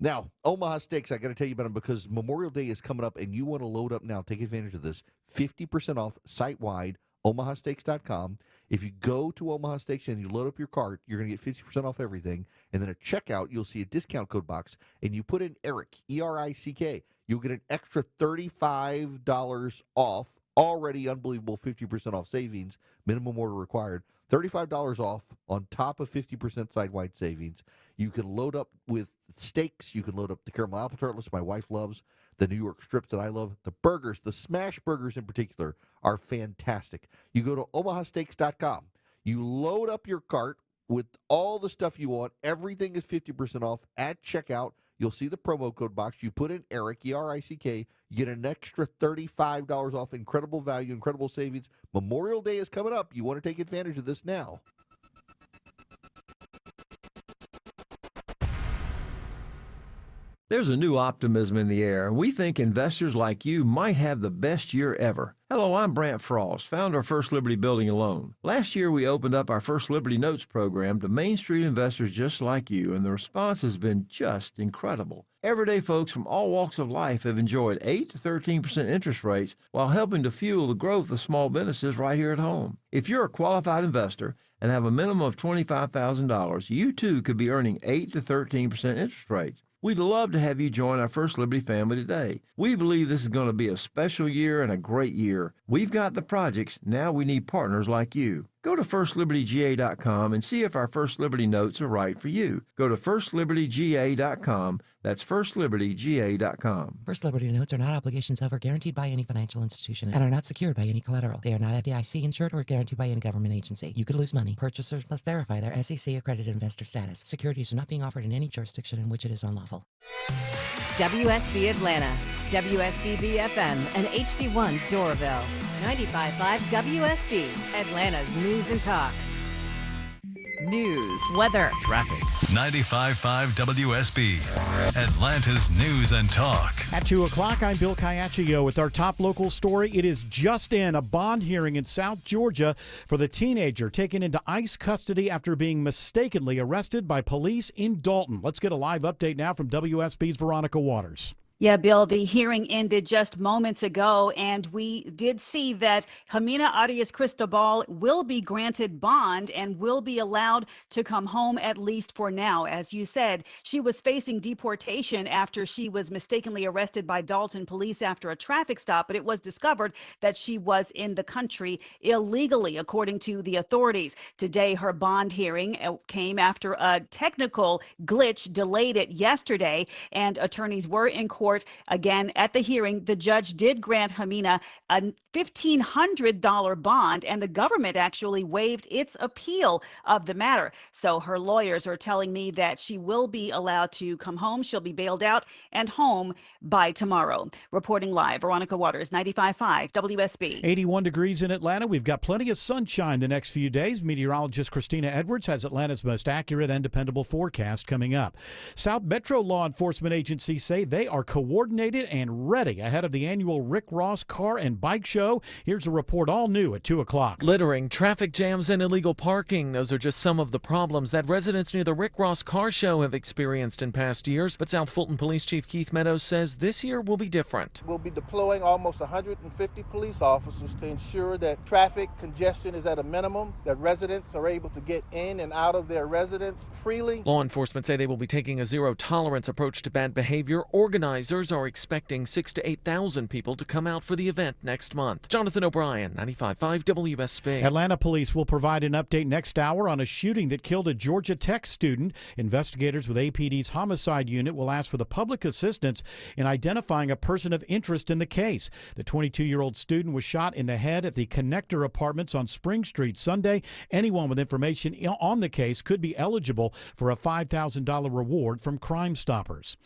Now, Omaha Steaks, I got to tell you about them because Memorial Day is coming up, and you want to load up now. Take advantage of this. 50% off site-wide, omahasteaks.com. If you go to Omaha Steaks and you load up your cart, you're going to get 50% off everything. And then at checkout, you'll see a discount code box, and you put in ERIC, E-R-I-C-K. You'll get an extra $35 off. Already unbelievable 50% off savings. Minimum order required. $35 off on top of 50% site-wide savings. You can load up with steaks. You can load up the caramel apple tartlets my wife loves, the New York strips that I love. The burgers, the smash burgers in particular, are fantastic. You go to omahasteaks.com. You load up your cart with all the stuff you want. Everything is 50% off at checkout. you'll see the promo code box. You put in Eric, E-R-I-C-K, you get an extra $35 off. Incredible value, incredible savings. Memorial Day is coming up. You want to take advantage of this now. There's a new optimism in the air, and we think investors like you might have the best year ever. Hello, I'm Brant Frost, founder of First Liberty Building and Loan. Last year, we opened up our First Liberty Notes program to Main Street investors just like you, and the response has been just incredible. Everyday folks from all walks of life have enjoyed 8 to 13% interest rates while helping to fuel the growth of small businesses right here at home. If you're a qualified investor and have a minimum of $25,000, you too could be earning 8 to 13% interest rates. We'd love to have you join our First Liberty family today. We believe this is going to be a special year and a great year. We've got the projects. Now we need partners like you. Go to FirstLibertyGA.com and see if our First Liberty notes are right for you. Go to FirstLibertyGA.com. That's FirstLibertyGA.com. First Liberty notes are not obligations of or guaranteed by any financial institution and are not secured by any collateral. They are not FDIC insured or guaranteed by any government agency. You could lose money. Purchasers must verify their SEC accredited investor status. Securities are not being offered in any jurisdiction in which it is unlawful. WSB Atlanta, WSB FM, and HD1 Doraville. 95.5 WSB, Atlanta's news and talk. News, weather, traffic. 95.5 WSB, Atlanta's news and talk. At 2 o'clock, I'm Bill Caiaccio with our top local story. It is just in a bond hearing in South Georgia for the teenager taken into ICE custody after being mistakenly arrested by police in Dalton. Let's get a live update now from WSB's Veronica Waters. Yeah, Bill, the hearing ended just moments ago, and we did see that Jimena Arias Cristobal will be granted bond and will be allowed to come home, at least for now. As you said, she was facing deportation after she was mistakenly arrested by Dalton police after a traffic stop, but it was discovered that she was in the country illegally, according to the authorities. Today, her bond hearing came after a technical glitch delayed it yesterday, and attorneys were in court. Again, at the hearing, the judge did grant Jimena a $1,500 bond, and the government actually waived its appeal of the matter. So her lawyers are telling me that she will be allowed to come home. She'll be bailed out and home by tomorrow. Reporting live, Veronica Waters, 95.5 WSB. 81 degrees in Atlanta. We've got plenty of sunshine the next few days. Meteorologist Christina Edwards has Atlanta's most accurate and dependable forecast coming up. South Metro law enforcement agencies say they are coordinated and ready ahead of the annual Rick Ross Car and Bike Show. Here's a report all new at 2 o'clock. Littering, traffic jams, and illegal parking. Those are just some of the problems that residents near the Rick Ross Car Show have experienced in past years. But South Fulton Police Chief Keith Meadows says this year will be different. We'll be deploying almost 150 police officers to ensure that traffic congestion is at a minimum, that residents are able to get in and out of their residence freely. Law enforcement say they will be taking a zero-tolerance approach to bad behavior. Organizers are expecting 6,000 to 8,000 people to come out for the event next month. Jonathan O'Brien, 95.5 WSB. Atlanta police will provide an update next hour on a shooting that killed a Georgia Tech student. Investigators with APD's homicide unit will ask for the public assistance in identifying a person of interest in the case. The 22-year-old student was shot in the head at the Connector Apartments on Spring Street Sunday. Anyone with information on the case could be eligible for a $5,000 reward from Crime Stoppers.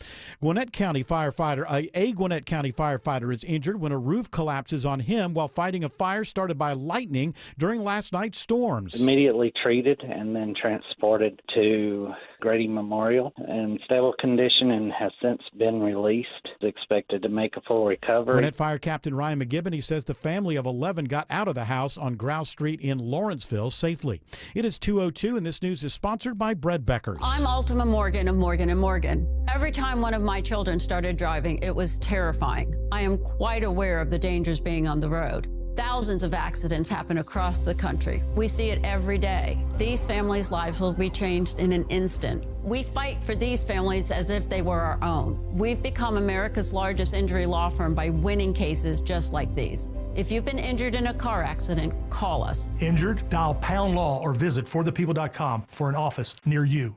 Gwinnett County a Gwinnett County firefighter is injured when a roof collapses on him while fighting a fire started by lightning during last night's storms. Immediately treated and then transported to Grady Memorial in stable condition and has since been released. Expected to make a full recovery. Gwinnett Fire Captain Ryan McGibbon, he says the family of 11 got out of the house on Grouse Street in Lawrenceville safely. It is 2:02, and this news is sponsored by Bread Beckers. I'm Ultima Morgan of Morgan & Morgan. Every time one of my children started driving, it was terrifying. I am quite aware of the dangers being on the road. Thousands of accidents happen across the country. We see it every day. These families' lives will be changed in an instant. We fight for these families as if they were our own. We've become America's largest injury law firm by winning cases just like these. If you've been injured in a car accident, call us. Injured? Dial #law or visit forthepeople.com for an office near you.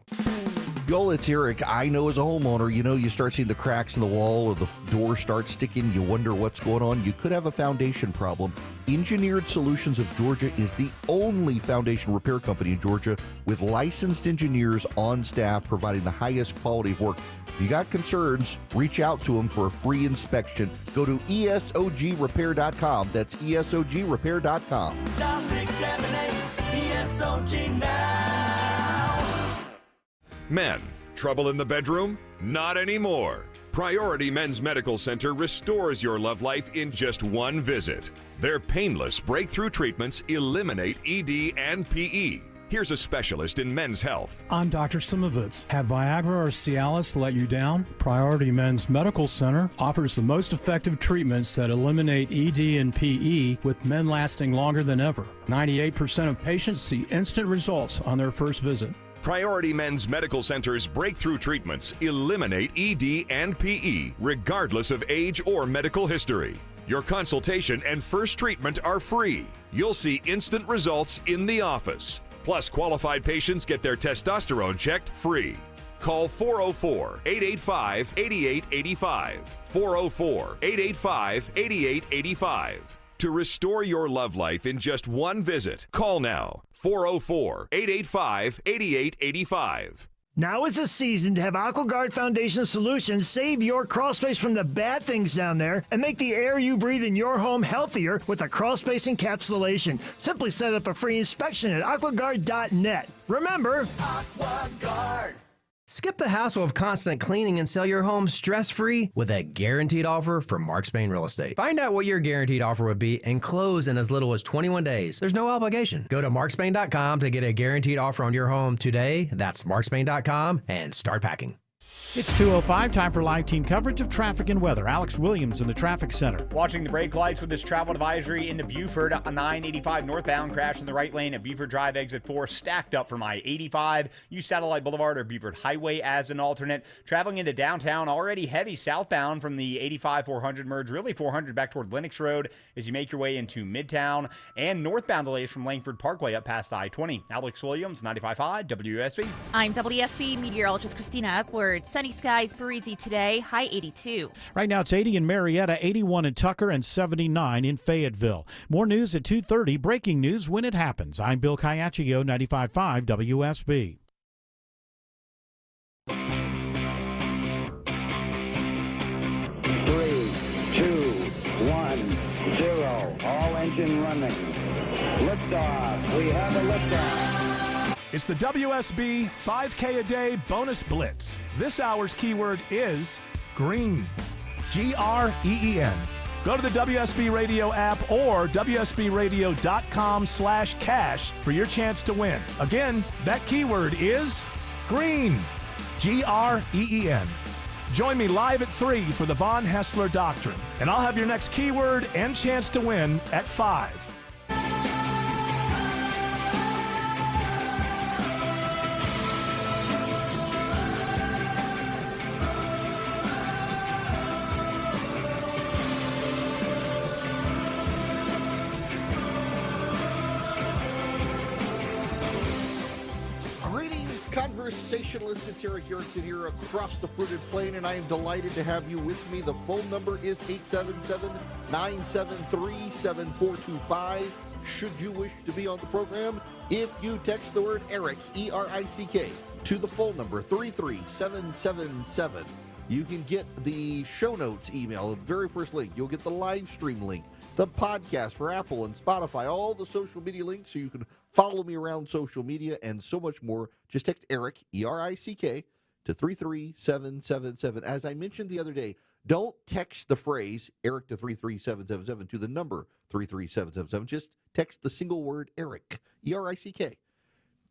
Bill, it's Eric. I know as a homeowner, you start seeing the cracks in the wall or the door start sticking. You wonder what's going on. You could have a foundation problem. Engineered Solutions of Georgia is the only foundation repair company in Georgia with licensed engineers on staff providing the highest quality of work. If you got concerns, reach out to them for a free inspection. Go to ESOGrepair.com. That's ESOGrepair.com. Dial 678 ESOG now. Men, trouble in the bedroom? Not anymore. Priority Men's Medical Center restores your love life in just one visit. Their painless breakthrough treatments eliminate ED and PE. Here's a specialist in men's health. I'm Dr. Simovitz. Have Viagra or Cialis let you down? Priority Men's Medical Center offers the most effective treatments that eliminate ED and PE, with men lasting longer than ever. 98% of patients see instant results on their first visit. Priority Men's Medical Center's breakthrough treatments eliminate ED and PE, regardless of age or medical history. Your consultation and first treatment are free. You'll see instant results in the office. Plus, qualified patients get their testosterone checked free. Call 404-885-8885. 404-885-8885. To restore your love life in just one visit, call now. 404-885-8885. Now is the season to have AquaGuard Foundation Solutions save your crawl space from the bad things down there and make the air you breathe in your home healthier with a crawl space encapsulation. Simply set up a free inspection at aquaguard.net. Remember, AquaGuard. Skip the hassle of constant cleaning and sell your home stress-free with a guaranteed offer from Mark Spain Real Estate. Find out what your guaranteed offer would be and close in as little as 21 days. There's no obligation. Go to markspain.com to get a guaranteed offer on your home today. That's markspain.com and start packing. It's 2:05, time for live team coverage of traffic and weather. Alex Williams in the traffic center. Watching the brake lights with this travel advisory into Buford on 985 northbound. Crash in the right lane at Buford Drive exit 4, stacked up from I-85. Use Satellite Boulevard or Buford Highway as an alternate. Traveling into downtown, already heavy southbound from the 85-400 merge, really 400 back toward Lennox Road as you make your way into Midtown. And northbound delays from Langford Parkway up past I-20. Alex Williams, 95.5 WSB. I'm WSB meteorologist Christina Upward. Sunny skies, breezy today, high 82. Right now it's 80 in Marietta, 81 in Tucker, and 79 in Fayetteville. More news at 2:30. Breaking news when it happens. I'm Bill Caiaccio, 95.5 WSB. 3, 2, 1, 0. All engine running. Liftoff. We have a liftoff. It's the WSB 5K a day bonus blitz. This hour's keyword is green. Green. Go to the WSB Radio app or WSBradio.com/cash for your chance to win. Again, that keyword is green. Green. Join me live at 3 for the Von Haessler Doctrine, and I'll have your next keyword and chance to win at 5. Conversationalists, it's Eric Erickson here across the fruited plain, and I am delighted to have you with me. The phone number is 877-973-7425. Should you wish to be on the program, if you text the word Eric, E-R-I-C-K, to the phone number 33777, you can get the show notes email, the very first link. You'll get the live stream link, the podcast for Apple and Spotify, all the social media links so you can follow me around social media and so much more. Just text Eric, E-R-I-C-K, to 33777. As I mentioned the other day, don't text the phrase Eric to 33777 to the number 33777. Just text the single word Eric, E-R-I-C-K,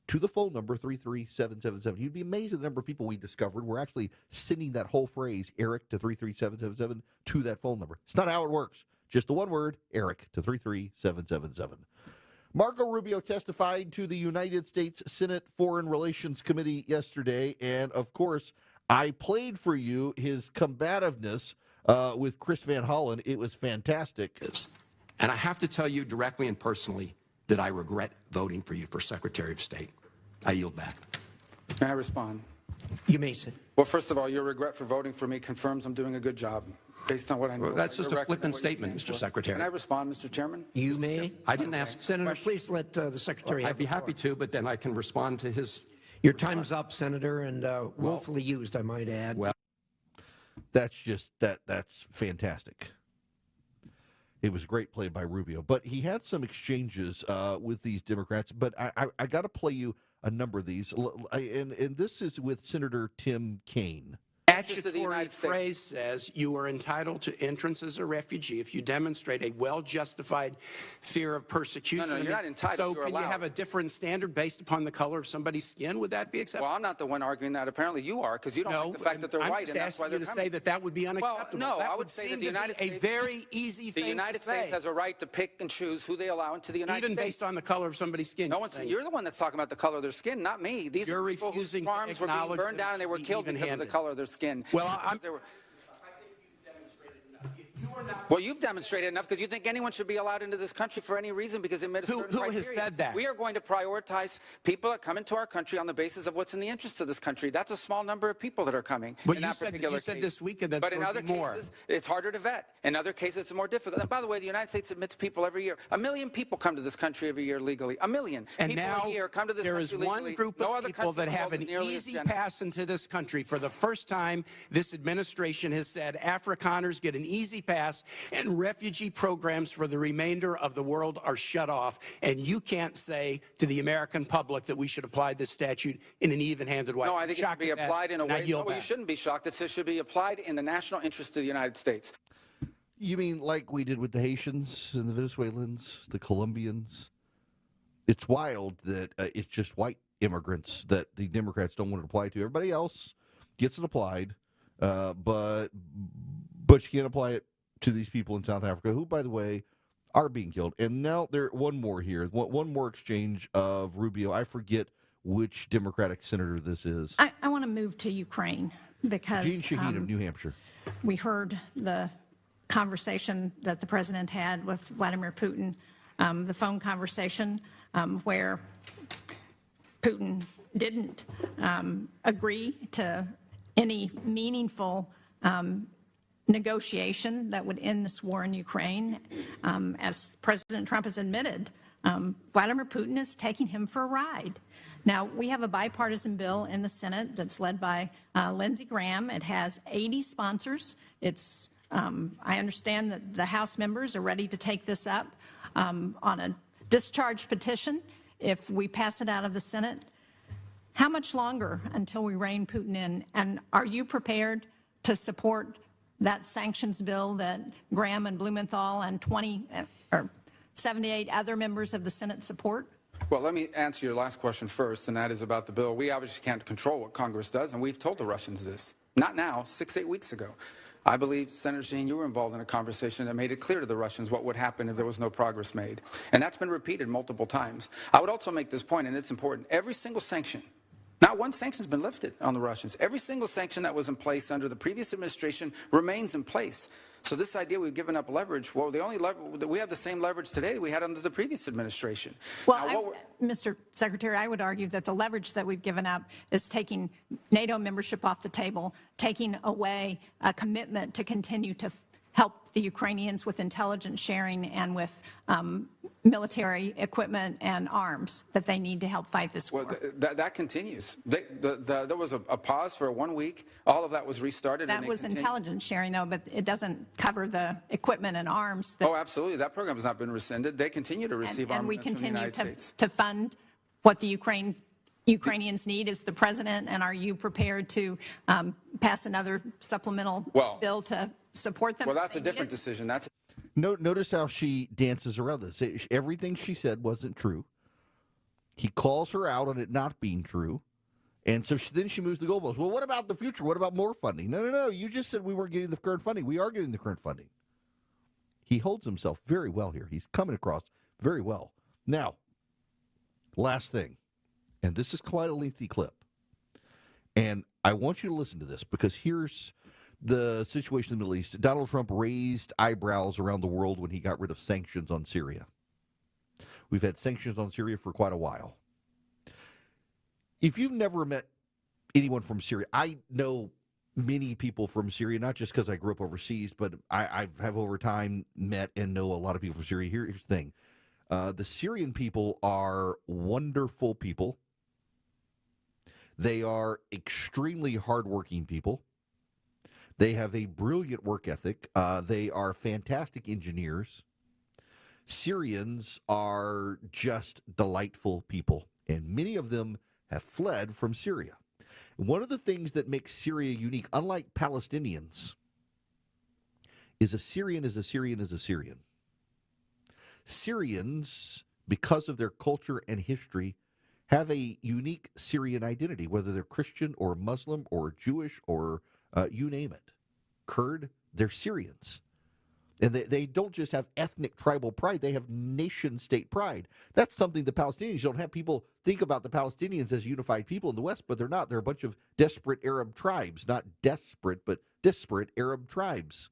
to the phone number 33777. You'd be amazed at the number of people we discovered were actually sending that whole phrase, Eric to 33777, to that phone number. It's not how it works. Just the one word, Eric, to 33777. Marco Rubio testified to the United States Senate Foreign Relations Committee yesterday, and of course, I played for you his combativeness with Chris Van Hollen. It was fantastic. And I have to tell you directly and personally that I regret voting for you for Secretary of State. I yield back. May I respond? You may sit. Well, first of all, your regret for voting for me confirms I'm doing a good job, based on what I know. Well, that's about just your a record and flippant what you statement, stand Mr. for. Secretary. Can I respond, Mr. Chairman? You may. I didn't ask. Senator, please let the Secretary have I'd be the floor. happy to, but then I can respond to his. Your time's up, Senator, and willfully used, I might add. Well, that's fantastic. It was a great play by Rubio, but he had some exchanges with these Democrats. But I got to play you a number of these, and this is with Senator Tim Kaine. Statutory phrase says you are entitled to entrance as a refugee if you demonstrate a well-justified fear of persecution. No, you're not entitled. So You're can allowed. you have a different standard based upon the color of somebody's skin? Would that be acceptable? Well, I'm not the one arguing that. Apparently you are, because you don't like the fact that they're I'm white, just and that's why asking you they're to coming. say that that would be unacceptable. Well, no, that I would say that the seem to United be States, a very easy thing the United to States say. has a right to pick and choose who they allow into the United Even States. based on the color of somebody's skin. No one's. You're the one that's talking about the color of their skin, not me. These You're are people whose refusing to farms were being acknowledge burned down and they were the killed because of the even-handed. color of their skin. Well, Well, you've demonstrated enough because you think anyone should be allowed into this country for any reason because they met a certain criteria. Who has said that? We are going to prioritize people that come into our country on the basis of what's in the interest of this country. That's a small number of people that are coming. But in you that said, particular you said case. this weekend that But there in would other be more. cases, it's harder to vet. In other cases, it's more difficult. And by the way, the United States admits people every year. 1 million people come to this country every year legally. 1 million. And people now a year come to this there country is one legally. group No of other people country in that the have world an is nearly as easy generous. pass into this country. For the first time, this administration has said Afrikaners get an easy pass and refugee programs for the remainder of the world are shut off. And you can't say to the American public that we should apply this statute in an even-handed way. No, I think it should be applied in a way. No, You you shouldn't be shocked. It should be applied in the national interest of the United States. You mean like we did with the Haitians and the Venezuelans, the Colombians? It's wild that it's just white immigrants that the Democrats don't want to apply to. Everybody else gets it applied, but you can't apply it to these people in South Africa, who, by the way, are being killed. And now one more here, one more exchange of Rubio. I forget which Democratic senator this is. I want to move to Ukraine because Jean Shaheen of New Hampshire. We heard the conversation that the president had with Vladimir Putin, the phone conversation where Putin didn't agree to any meaningful negotiation that would end this war in Ukraine. As President Trump has admitted, Vladimir Putin is taking him for a ride. Now, we have a bipartisan bill in the Senate that's led by Lindsey Graham. It has 80 sponsors. It's, I understand that the House members are ready to take this up on a discharge petition if we pass it out of the Senate. How much longer until we rein Putin in? And are you prepared to support that sanctions bill that Graham and Blumenthal and 78 other members of the Senate support? Well, let me answer your last question first, and that is about the bill. We obviously can't control what Congress does, and we've told the Russians this. Not now, 6-8 weeks ago. I believe, Senator Shaheen, you were involved in a conversation that made it clear to the Russians what would happen if there was no progress made. And that's been repeated multiple times. I would also make this point, and it's important. Every single sanction, not one sanction has been lifted on the Russians. Every single sanction that was in place under the previous administration remains in place. So this idea we've given up leverage, well, we have the same leverage today we had under the previous administration. Well, Mr. Secretary, I would argue that the leverage that we've given up is taking NATO membership off the table, taking away a commitment to continue to help the Ukrainians with intelligence sharing and with military equipment and arms that they need to help fight this war. Well, that continues. There was a pause for 1 week. All of that was restarted. That was intelligence sharing, though, but it doesn't cover the equipment and arms. Oh, absolutely. That program has not been rescinded. They continue to receive and we armaments from the continue United States. to fund what the Ukrainians need. Is the president, and are you prepared to pass another supplemental bill to support them? Well, that's a different decision. Notice how she dances around this. Everything she said wasn't true. He calls her out on it not being true. And so then she moves the goalposts. Well, what about the future? What about more funding? No. You just said we weren't getting the current funding. We are getting the current funding. He holds himself very well here. He's coming across very well. Now, last thing, and this is quite a lengthy clip. And I want you to listen to this because here's the situation in the Middle East. Donald Trump raised eyebrows around the world when he got rid of sanctions on Syria. We've had sanctions on Syria for quite a while. If you've never met anyone from Syria. I know many people from Syria, not just because I grew up overseas, but I have over time met and know a lot of people from Syria. Here's the thing. The Syrian people are wonderful people. They are extremely hardworking people. They have a brilliant work ethic. They are fantastic engineers. Syrians are just delightful people, and many of them have fled from Syria. One of the things that makes Syria unique, unlike Palestinians, is a Syrian is a Syrian is a Syrian. Syrians, because of their culture and history, have a unique Syrian identity, whether they're Christian or Muslim or Jewish or you name it. Kurd, they're Syrians. And they don't just have ethnic tribal pride, they have nation state pride. That's something the Palestinians don't have. People think about the Palestinians as unified people in the West, but they're not. They're a bunch of desperate Arab tribes, not desperate, but disparate Arab tribes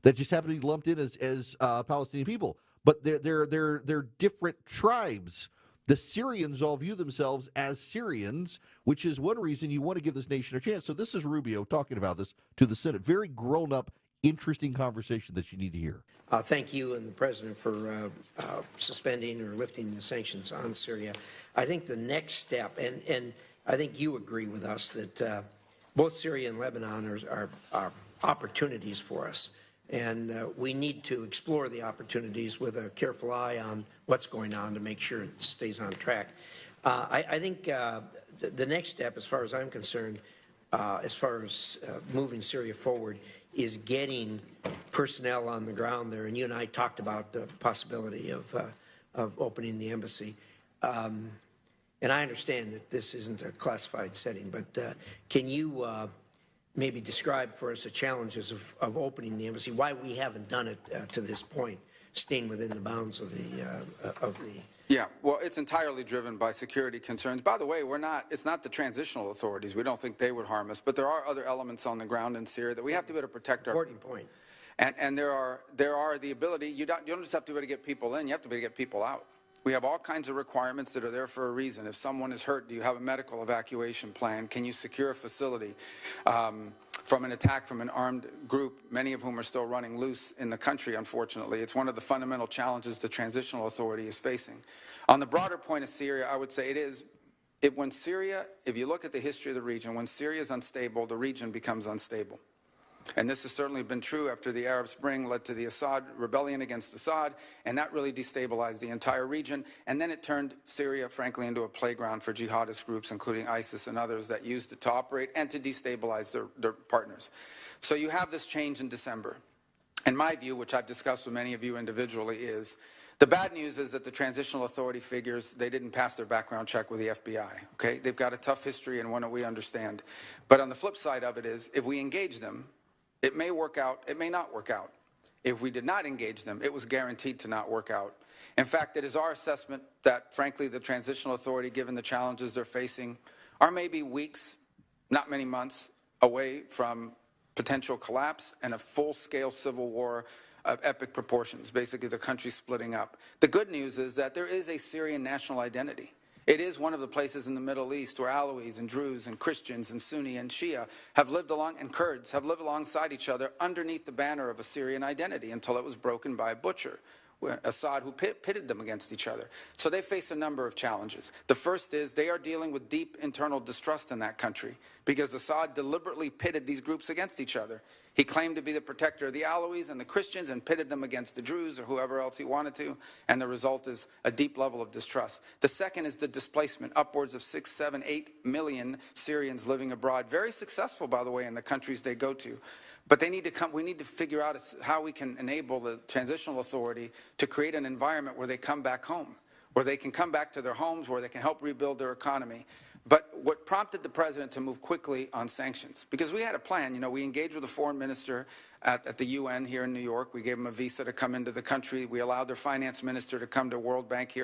that just happen to be lumped in as Palestinian people. But they're different tribes. The Syrians all view themselves as Syrians, which is one reason you want to give this nation a chance. So this is Rubio talking about this to the Senate. Very grown-up, interesting conversation that you need to hear. Thank you and the President for suspending or lifting the sanctions on Syria. I think the next step, and I think you agree with us that both Syria and Lebanon are opportunities for us. And we need to explore the opportunities with a careful eye on what's going on to make sure it stays on track. I think the next step, as far as I'm concerned, as far as moving Syria forward, is getting personnel on the ground there. And you and I talked about the possibility of opening the embassy. And I understand that this isn't a classified setting, but can you maybe describe for us the challenges of opening the embassy, why we haven't done it to this point, staying within the bounds of the Yeah, well, it's entirely driven by security concerns. By the way, it's not the transitional authorities. We don't think they would harm us, but there are other elements on the ground in Syria that we have to be able to protect our important point. And there are the ability, you don't just have to be able to get people in, you have to be able to get people out. We have all kinds of requirements that are there for a reason. If someone is hurt, do you have a medical evacuation plan? Can you secure a facility from an attack from an armed group, many of whom are still running loose in the country, unfortunately? It's one of the fundamental challenges the transitional authority is facing. On the broader point of Syria, I would say when Syria, if you look at the history of the region, when Syria is unstable, the region becomes unstable. And this has certainly been true after the Arab Spring led to the Assad rebellion against Assad, and that really destabilized the entire region. And then it turned Syria, frankly, into a playground for jihadist groups, including ISIS and others, that used it to operate and to destabilize their partners. So you have this change in December. And my view, which I've discussed with many of you individually, is the bad news is that the transitional authority figures, they didn't pass their background check with the FBI, okay? They've got a tough history and one that we understand. But on the flip side of it is, if we engage them, it may work out, it may not work out. If we did not engage them, it was guaranteed to not work out. In fact, it is our assessment that, frankly, the transitional authority, given the challenges they're facing, are maybe weeks, not many months, away from potential collapse and a full-scale civil war of epic proportions, basically the country splitting up. The good news is that there is a Syrian national identity. It is one of the places in the Middle East where Alawis and Druze and Christians and Sunni and Shia have lived and Kurds have lived alongside each other underneath the banner of a Syrian identity until it was broken by a butcher, Assad, who pitted them against each other. So they face a number of challenges. The first is they are dealing with deep internal distrust in that country because Assad deliberately pitted these groups against each other. He claimed to be the protector of the Alawis and the Christians and pitted them against the Druze or whoever else he wanted to, and the result is a deep level of distrust. The second is the displacement, upwards of 6, 7, 8 million Syrians living abroad, very successful, by the way, in the countries they go to. But we need to figure out how we can enable the transitional authority to create an environment where they come back home, where they can come back to their homes, where they can help rebuild their economy. But what prompted the president to move quickly on sanctions? Because we had a plan. We engaged with the foreign minister at the UN here in New York. We gave him a visa to come into the country. We allowed their finance minister to come to World Bank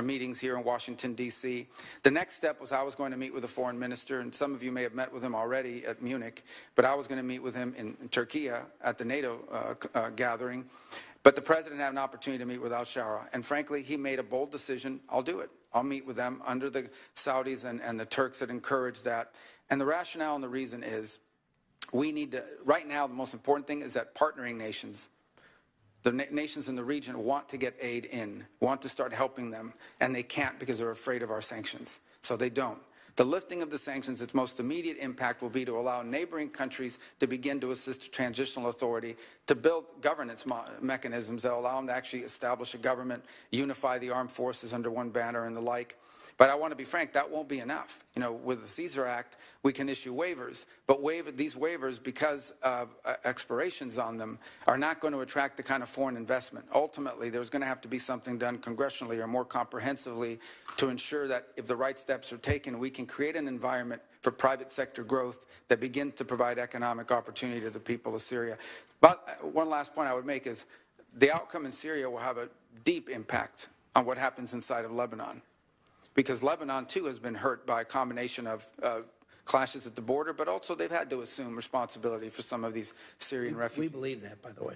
meetings here in Washington, D.C. The next step was I was going to meet with the foreign minister, and some of you may have met with him already at Munich, but I was going to meet with him in Turkey at the NATO gathering. But the president had an opportunity to meet with al-Shara, and frankly, he made a bold decision. I'll do it. I'll meet with them under the Saudis and the Turks that encourage that. And the rationale and the reason is we need to, right now, the most important thing is that partnering nations, the nations in the region want to get aid in, want to start helping them, and they can't because they're afraid of our sanctions. So they don't. The lifting of the sanctions, its most immediate impact will be to allow neighboring countries to begin to assist the transitional authority to build governance mechanisms that allow them to actually establish a government, unify the armed forces under one banner and the like. But I want to be frank, that won't be enough. You know, with the Caesar Act, we can issue waivers, but these waivers, because of expirations on them, are not going to attract the kind of foreign investment. Ultimately, there's going to have to be something done congressionally or more comprehensively to ensure that if the right steps are taken, we can create an environment for private sector growth that begin to provide economic opportunity to the people of Syria. But one last point I would make is the outcome in Syria will have a deep impact on what happens inside of Lebanon. Because Lebanon, too, has been hurt by a combination of clashes at the border, but also they've had to assume responsibility for some of these Syrian refugees. We believe that, by the way.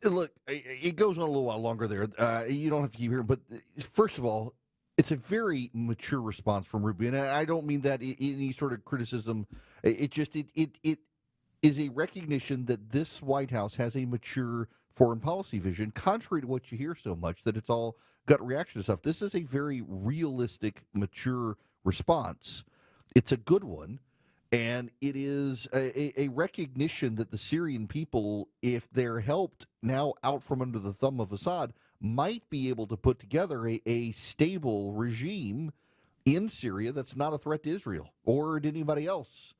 Look, it goes on a little while longer there. You don't have to keep hearing, but first of all, it's a very mature response from Rubio, and I don't mean that in any sort of criticism. It is a recognition that this White House has a mature foreign policy vision, contrary to what you hear so much, that it's all gut reaction stuff. This is a very realistic, mature response. It's a good one, and it is a recognition that the Syrian people, if they're helped now out from under the thumb of Assad, might be able to put together a stable regime in Syria that's not a threat to Israel or to anybody else,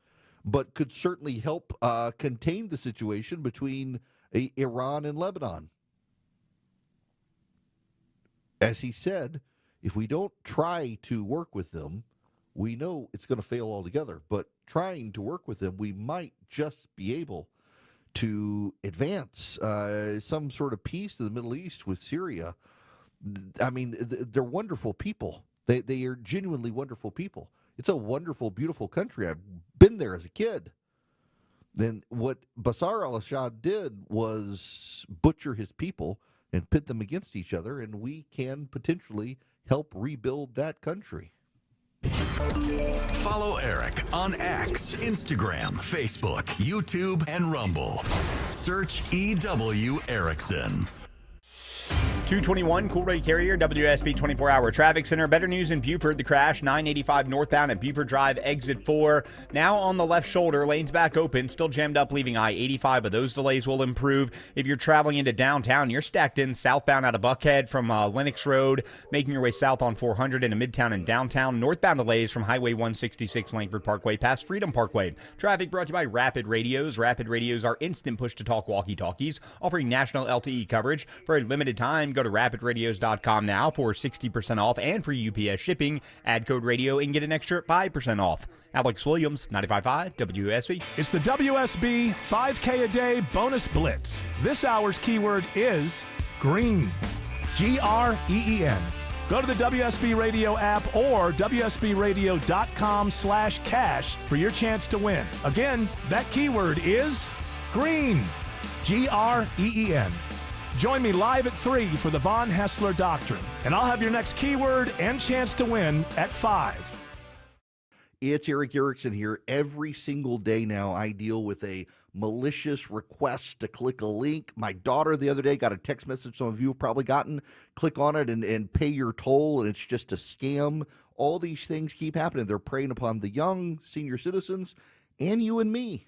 but could certainly help contain the situation between Iran and Lebanon. As he said, if we don't try to work with them, we know it's going to fail altogether. But trying to work with them, we might just be able to advance some sort of peace in the Middle East with Syria. I mean, they're wonderful people. They are genuinely wonderful people. It's a wonderful, beautiful country. I've been there as a kid. Then what Bashar al-Assad did was butcher his people and pit them against each other, and we can potentially help rebuild that country. Follow Eric on X, Instagram, Facebook, YouTube, and Rumble. Search EW Erickson. 221 Coolray Carrier, WSB 24-hour traffic center. Better news in Buford. The crash, 985 northbound at Buford Drive, exit 4. Now on the left shoulder, lanes back open, still jammed up leaving I-85, but those delays will improve. If you're traveling into downtown, you're stacked in southbound out of Buckhead from Lenox Road, making your way south on 400 into Midtown and downtown. Northbound delays from Highway 166 Langford Parkway past Freedom Parkway. Traffic brought to you by Rapid Radios. Rapid Radios are instant push-to-talk walkie-talkies, offering national LTE coverage for a limited time. Go to rapidradios.com now for 60% off and free UPS shipping. Add code radio and get an extra 5% off. Alex Williams, 95.5 WSB. It's the WSB 5K a day bonus blitz. This hour's keyword is green. Green. Go to the WSB Radio app or WSBradio.com/cash for your chance to win. Again, that keyword is green. Green. Join me live at 3 for the Von Haessler Doctrine, and I'll have your next keyword and chance to win at 5. It's Eric Erickson here. Every single day now, I deal with a malicious request to click a link. My daughter the other day got a text message some of you have probably gotten. Click on it and pay your toll, and it's just a scam. All these things keep happening. They're preying upon the young, senior citizens, and you and me.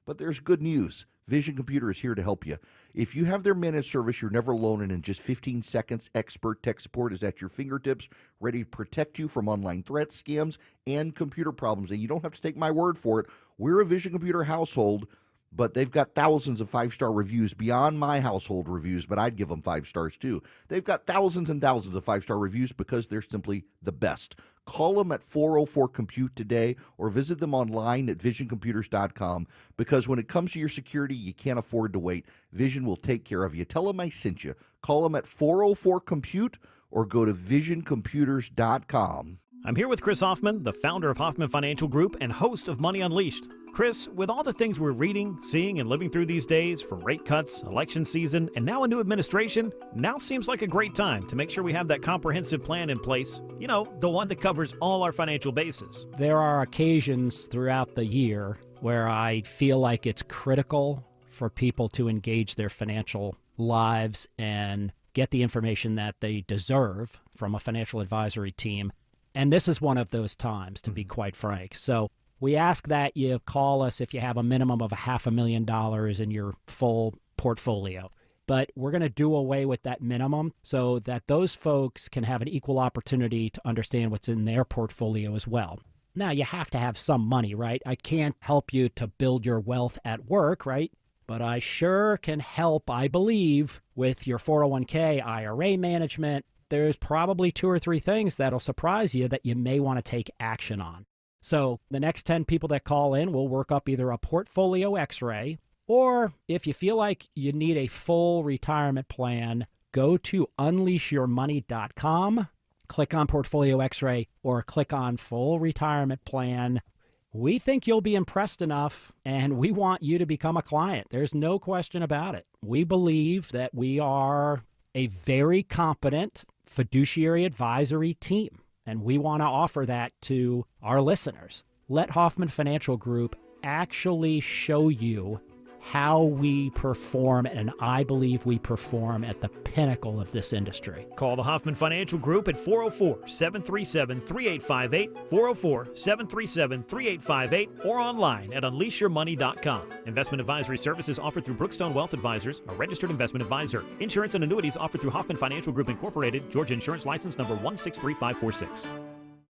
But there's good news. Vision Computer is here to help you. If you have their managed service, you're never alone, and in just 15 seconds, expert tech support is at your fingertips, ready to protect you from online threats, scams, and computer problems. And you don't have to take my word for it. We're a Vision Computer household, but they've got thousands of 5-star reviews beyond my household reviews, but I'd give them 5 stars too. They've got thousands and thousands of 5-star reviews because they're simply the best. Call them at 404-COMPUTE today or visit them online at visioncomputers.com, because when it comes to your security, you can't afford to wait. Vision will take care of you. Tell them I sent you. Call them at 404-COMPUTE or go to visioncomputers.com. I'm here with Chris Hoffman, the founder of Hoffman Financial Group and host of Money Unleashed. Chris, with all the things we're reading, seeing, and living through these days, from rate cuts, election season, and now a new administration, now seems like a great time to make sure we have that comprehensive plan in place. You know, the one that covers all our financial bases. There are occasions throughout the year where I feel like it's critical for people to engage their financial lives and get the information that they deserve from a financial advisory team. And this is one of those times, to be quite frank. So we ask that you call us if you have a minimum of $500,000 in your full portfolio. But we're going to do away with that minimum so that those folks can have an equal opportunity to understand what's in their portfolio as well. Now, you have to have some money, right? I can't help you to build your wealth at work, right? But I sure can help, I believe, with your 401k, IRA management. There's probably 2 or 3 things that'll surprise you that you may want to take action on. So the next 10 people that call in, we'll work up either a portfolio x-ray, or if you feel like you need a full retirement plan, go to unleashyourmoney.com, click on portfolio x-ray, or click on full retirement plan. We think you'll be impressed enough, and we want you to become a client. There's no question about it. We believe that we are a very competent fiduciary advisory team, and we want to offer that to our listeners. Let Hoffman Financial Group actually show you how we perform, and I believe we perform at the pinnacle of this industry. Call the Hoffman Financial Group at 404-737-3858, 404-737-3858, or online at unleashyourmoney.com. Investment advisory services offered through Brookstone Wealth Advisors, a registered investment advisor. Insurance and annuities offered through Hoffman Financial Group Incorporated, Georgia Insurance License number 163546.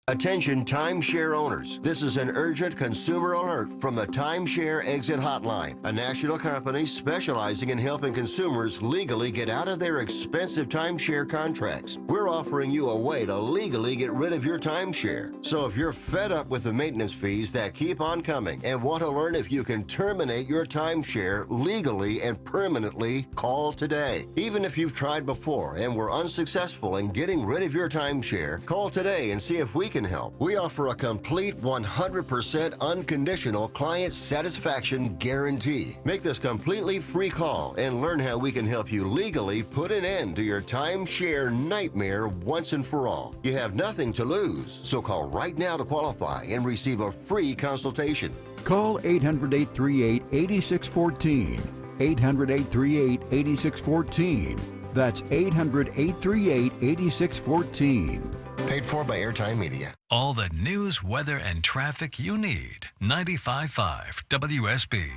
Attention timeshare owners. This is an urgent consumer alert from the Timeshare Exit Hotline, a national company specializing in helping consumers legally get out of their expensive timeshare contracts. We're offering you a way to legally get rid of your timeshare. So if you're fed up with the maintenance fees that keep on coming and want to learn if you can terminate your timeshare legally and permanently, call today. Even if you've tried before and were unsuccessful in getting rid of your timeshare, call today and see if we can help. We offer a complete 100% unconditional client satisfaction guarantee. Make this completely free call and learn how we can help you legally put an end to your timeshare nightmare once and for all. You have nothing to lose, so call right now to qualify and receive a free consultation. Call 800-838-8614. 800-838-8614. That's 800-838-8614. Paid for by Airtime Media. All the news, weather, and traffic you need. 95.5 WSB.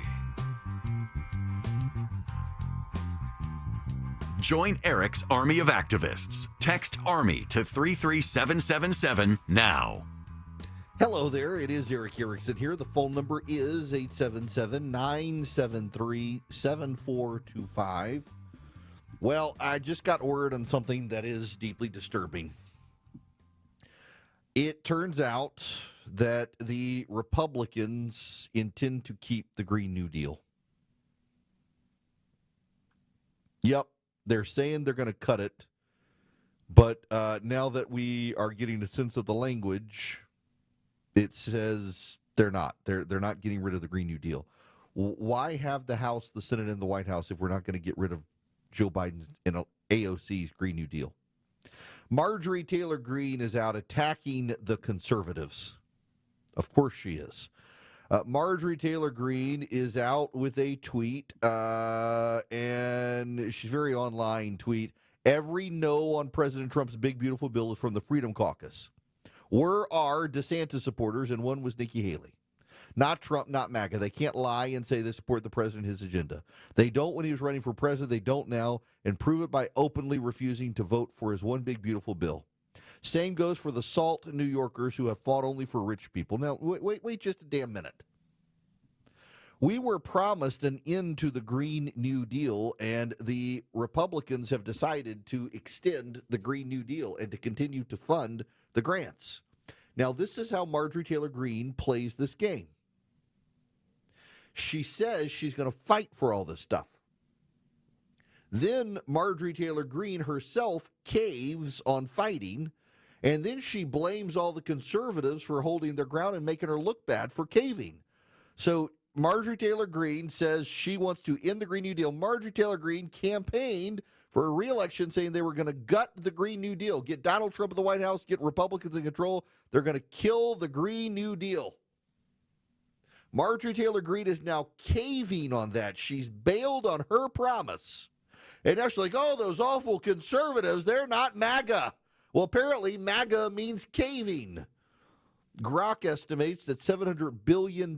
Join Eric's Army of Activists. Text ARMY to 33777 now. Hello there, it is Eric Erickson here. The phone number is 877-973-7425. Well, I just got word on something that is deeply disturbing. It turns out that the Republicans intend to keep the Green New Deal. Yep, they're saying they're going to cut it, but now that we are getting a sense of the language, it says they're not. They're not getting rid of the Green New Deal. Why have the House, the Senate, and the White House if we're not going to get rid of Joe Biden and AOC's Green New Deal? Marjorie Taylor Greene is out attacking the conservatives. Of course she is. Marjorie Taylor Greene is out with a tweet, and she's very online tweet. Every no on President Trump's big, beautiful bill is from the Freedom Caucus. We're our DeSantis supporters, and one was Nikki Haley. Not Trump, not MAGA. They can't lie and say they support the president and his agenda. They don't when he was running for president. They don't now, and prove it by openly refusing to vote for his one big, beautiful bill. Same goes for the SALT New Yorkers who have fought only for rich people. Now, wait just a damn minute. We were promised an end to the Green New Deal, and the Republicans have decided to extend the Green New Deal and to continue to fund the grants. Now, this is how Marjorie Taylor Greene plays this game. She says she's going to fight for all this stuff. Then Marjorie Taylor Greene herself caves on fighting, and then she blames all the conservatives for holding their ground and making her look bad for caving. So Marjorie Taylor Greene says she wants to end the Green New Deal. Marjorie Taylor Greene campaigned for a re-election saying they were going to gut the Green New Deal, get Donald Trump in the White House, get Republicans in control. They're going to kill the Green New Deal. Marjorie Taylor Greene is now caving on that. She's bailed on her promise. And now she's like, oh, those awful conservatives, they're not MAGA. Well, apparently MAGA means caving. Grok estimates that $700 billion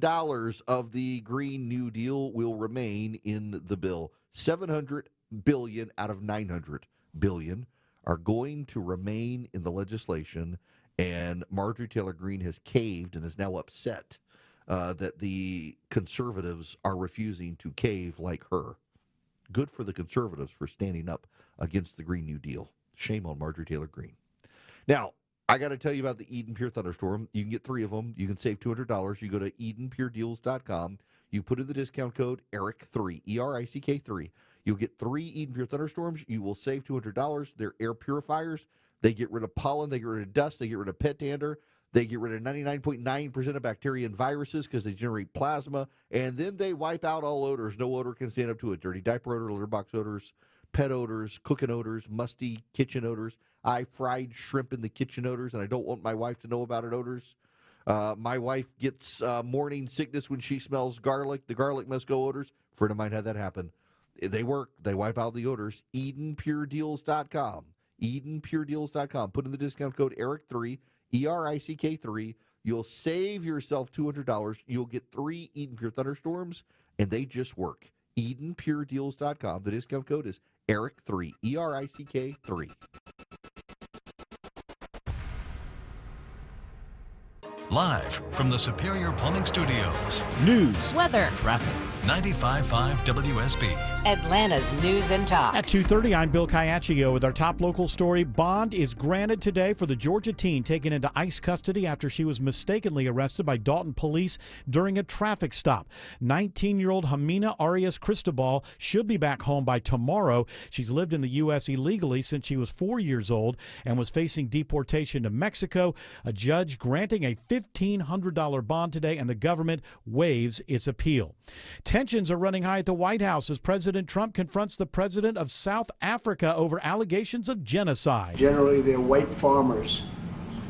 of the Green New Deal will remain in the bill. $700 billion out of $900 billion are going to remain in the legislation, and Marjorie Taylor Greene has caved and is now upset that the conservatives are refusing to cave like her. Good for the conservatives for standing up against the Green New Deal. Shame on Marjorie Taylor Greene. Now, I got to tell you about the Eden Pure Thunderstorm. You can get 3 of them. You can save $200. You go to EdenPureDeals.com. You put in the discount code ERIC3, ERICK3. You'll get 3 Eden Pure Thunderstorms. You will save $200. They're air purifiers. They get rid of pollen. They get rid of dust. They get rid of pet dander. They get rid of 99.9% of bacteria and viruses because they generate plasma. And then they wipe out all odors. No odor can stand up to it. Dirty diaper odor, litter box odors, pet odors, cooking odors, musty kitchen odors. I fried shrimp in the kitchen odors, and I don't want my wife to know about it odors. My wife gets morning sickness when she smells garlic. The garlic must go odors. A friend of mine had that happen. They work. They wipe out the odors. EdenPureDeals.com. EdenPureDeals.com. Put in the discount code ERIC3, ERICK3. You'll save yourself $200. You'll get 3 Eden Pure Thunderstorms, and they just work. EdenPureDeals.com. The discount code is ERIC3, ERICK3. Live from the Superior Plumbing Studios. News, weather, traffic. 95.5 WSB. Atlanta's News and Talk. At 2:30, I'm Bill Caiaccio with our top local story. Bond is granted today for the Georgia teen taken into ICE custody after she was mistakenly arrested by Dalton police during a traffic stop. 19-year-old Hamina Arias Cristobal should be back home by tomorrow. She's lived in the U.S. illegally since she was 4 years old and was facing deportation to Mexico. A judge granting a $1,500 bond today, and the government waives its appeal. Tensions are running high at the White House as President Trump confronts the president of South Africa over allegations of genocide. Generally, they're white farmers,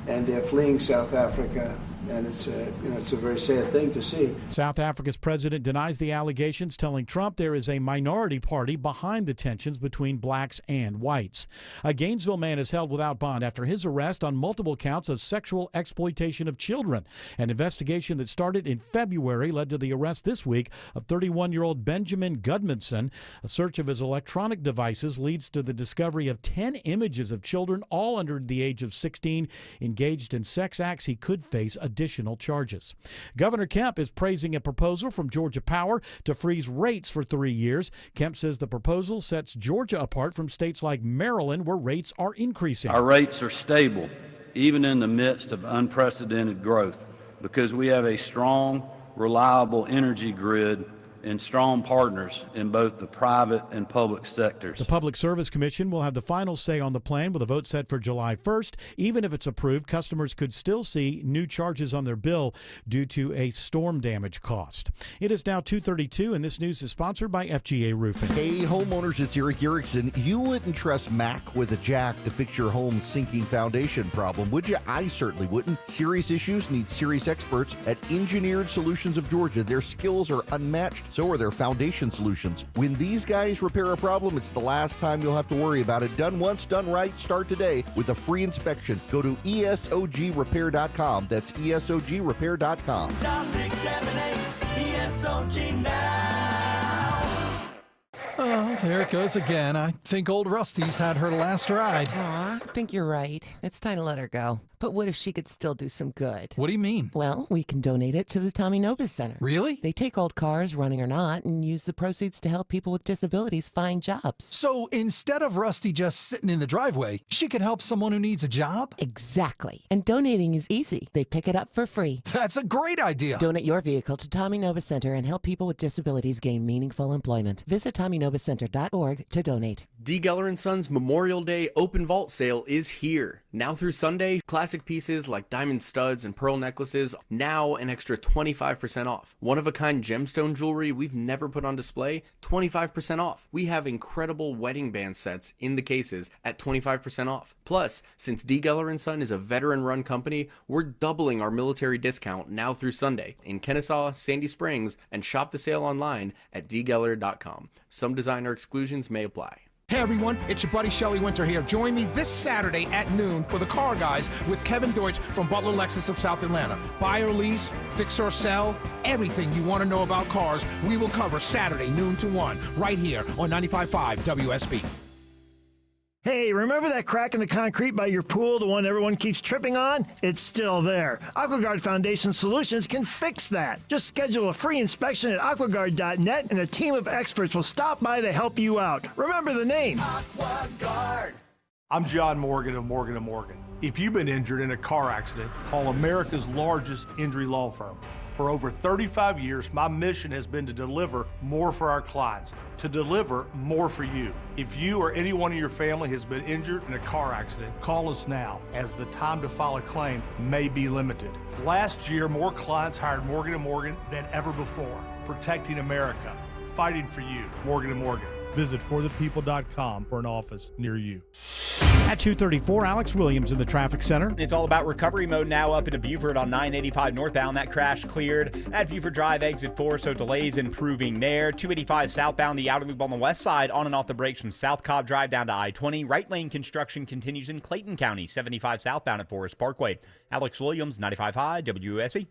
and they're fleeing South Africa, and it's a very sad thing to see. South Africa's president denies the allegations, telling Trump there is a minority party behind the tensions between blacks and whites. A Gainesville man is held without bond after his arrest on multiple counts of sexual exploitation of children. An investigation that started in February led to the arrest this week of 31-year-old Benjamin Gudmundson. A search of his electronic devices leads to the discovery of 10 images of children, all under the age of 16, engaged in sex acts. He could face additional charges. Governor Kemp is praising a proposal from Georgia Power to freeze rates for 3 years. Kemp says the proposal sets Georgia apart from states like Maryland, where rates are increasing. Our rates are stable, even in the midst of unprecedented growth, because we have a strong, reliable energy grid and strong partners in both the private and public sectors. The Public Service Commission will have the final say on the plan with a vote set for July 1st. Even if it's approved, customers could still see new charges on their bill due to a storm damage cost. It is now 2:32, and this news is sponsored by FGA Roofing. Hey, homeowners, it's Eric Erickson. You wouldn't trust Mac with a jack to fix your home's sinking foundation problem, would you? I certainly wouldn't. Serious issues need serious experts at Engineered Solutions of Georgia. Their skills are unmatched. So are their foundation solutions. When these guys repair a problem, it's the last time you'll have to worry about it. Done once, done right. Start today with a free inspection. Go to ESOGrepair.com. That's ESOGrepair.com. Dial 678 ESOG now. Oh, there it goes again. I think old Rusty's had her last ride. Aw, I think you're right. It's time to let her go. But what if she could still do some good? What do you mean? Well, we can donate it to the Tommy Nobis Center. Really? They take old cars, running or not, and use the proceeds to help people with disabilities find jobs. So instead of Rusty just sitting in the driveway, she could help someone who needs a job? Exactly. And donating is easy. They pick it up for free. That's a great idea. Donate your vehicle to Tommy Nobis Center and help people with disabilities gain meaningful employment. Visit TommyNobisCenter.org to donate. D. Geller & Sons Memorial Day Open Vault Sale is here. Now through Sunday, classic pieces like diamond studs and pearl necklaces, now an extra 25% off. One-of-a-kind gemstone jewelry we've never put on display, 25% off. We have incredible wedding band sets in the cases at 25% off. Plus, since D. Geller & Son is a veteran-run company, we're doubling our military discount now through Sunday in Kennesaw, Sandy Springs, and shop the sale online at dgeller.com. Some designer exclusions may apply. Hey everyone, it's your buddy Shelly Winter here. Join me this Saturday at noon for the Car Guys with Kevin Deutsch from Butler Lexus of South Atlanta. Buy or lease, fix or sell, everything you want to know about cars, we will cover Saturday noon to 1 right here on 95.5 WSB. Hey, remember that crack in the concrete by your pool, the one everyone keeps tripping on? It's still there. AquaGuard Foundation Solutions can fix that. Just schedule a free inspection at aquaguard.net and a team of experts will stop by to help you out. Remember the name. AquaGuard. I'm John Morgan of Morgan & Morgan. If you've been injured in a car accident, call America's largest injury law firm. For over 35 years, my mission has been to deliver more for our clients, to deliver more for you. If you or anyone in your family has been injured in a car accident, call us now, as the time to file a claim may be limited. Last year, more clients hired Morgan & Morgan than ever before, protecting America, fighting for you. Morgan & Morgan. Visit forthepeople.com for an office near you. At 2:34, Alex Williams in the traffic center. It's all about recovery mode now up into Buford on 985 northbound. That crash cleared at Buford Drive, exit 4, so delays improving there. 285 southbound, the outer loop on the west side, on and off the brakes from South Cobb Drive down to I-20. Right lane construction continues in Clayton County, 75 southbound at Forest Parkway. Alex Williams, 95.5 WSB.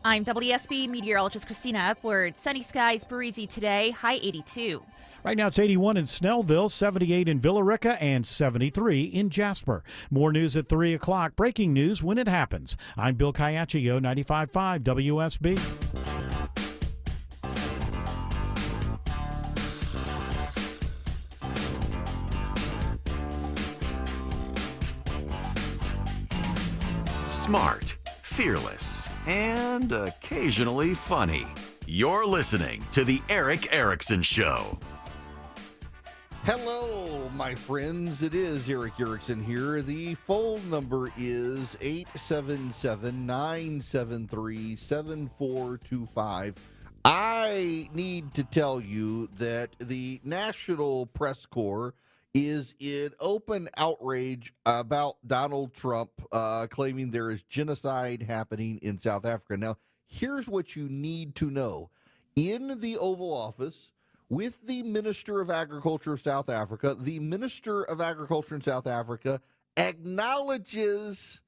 I'm WSB meteorologist Christina Upward. Sunny skies, breezy today, high 82. Right now it's 81 in Snellville, 78 in Villarica, and 73 in Jasper. More news at 3 o'clock. Breaking news when it happens. I'm Bill Caiaccio, 95.5 WSB. Smart, fearless, and occasionally funny. You're listening to The Erick Erickson Show. Hello, my friends. It is Erick Erickson here. The phone number is 877-973-7425. I need to tell you that the National Press Corps is in open outrage about Donald Trump claiming there is genocide happening in South Africa. Now, here's what you need to know. In the Oval Office, with the Minister of Agriculture of South Africa, the Minister of Agriculture in South Africa acknowledges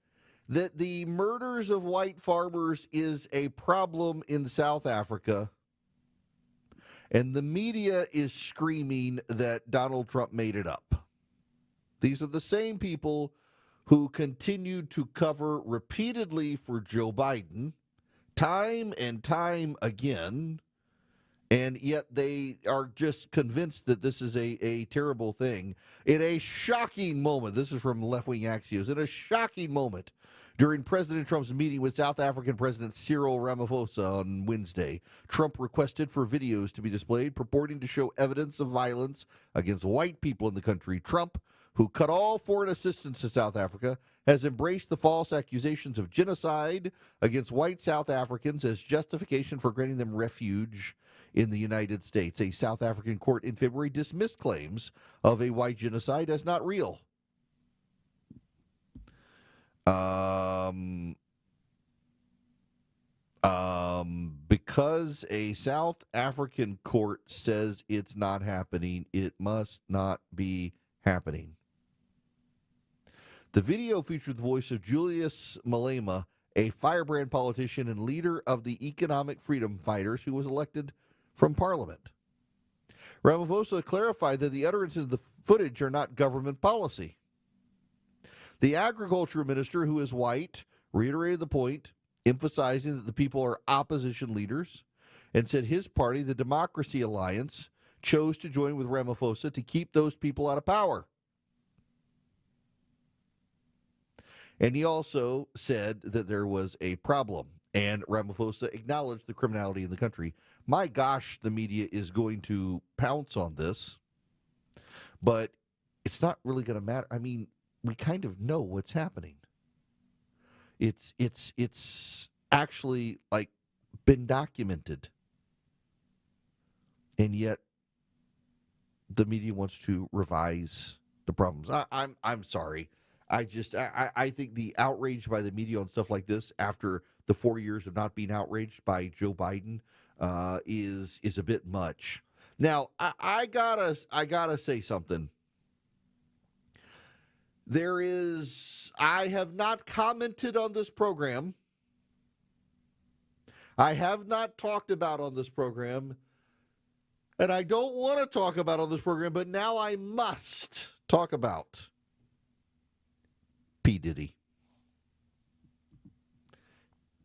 that the murders of white farmers is a problem in South Africa. And the media is screaming that Donald Trump made it up. These are the same people who continued to cover repeatedly for Joe Biden, time and time again, and yet they are just convinced that this is a terrible thing. In a shocking moment, this is from Left Wing Axios, in a shocking moment during President Trump's meeting with South African President Cyril Ramaphosa on Wednesday, Trump requested for videos to be displayed purporting to show evidence of violence against white people in the country. Trump, who cut all foreign assistance to South Africa, has embraced the false accusations of genocide against white South Africans as justification for granting them refuge in the United States. A South African court in February dismissed claims of a white genocide as not real. Because a South African court says it's not happening, it must not be happening. The video featured the voice of Julius Malema, a firebrand politician and leader of the Economic Freedom Fighters who was elected from Parliament. Ramaphosa clarified that the utterances of the footage are not government policy. The agriculture minister, who is white, reiterated the point, emphasizing that the people are opposition leaders, and said his party, the Democracy Alliance, chose to join with Ramaphosa to keep those people out of power. And he also said that there was a problem, and Ramaphosa acknowledged the criminality in the country. My gosh, the media is going to pounce on this, but it's not really going to matter. I mean, we kind of know what's happening. It's actually like been documented. And yet the media wants to revise the problems. I'm sorry. I think the outrage by the media on stuff like this after the 4 years of not being outraged by Joe Biden is a bit much. Now, I gotta say something. I have not commented on this program. I have not talked about on this program, and I don't want to talk about on this program, but now I must talk about P. Diddy.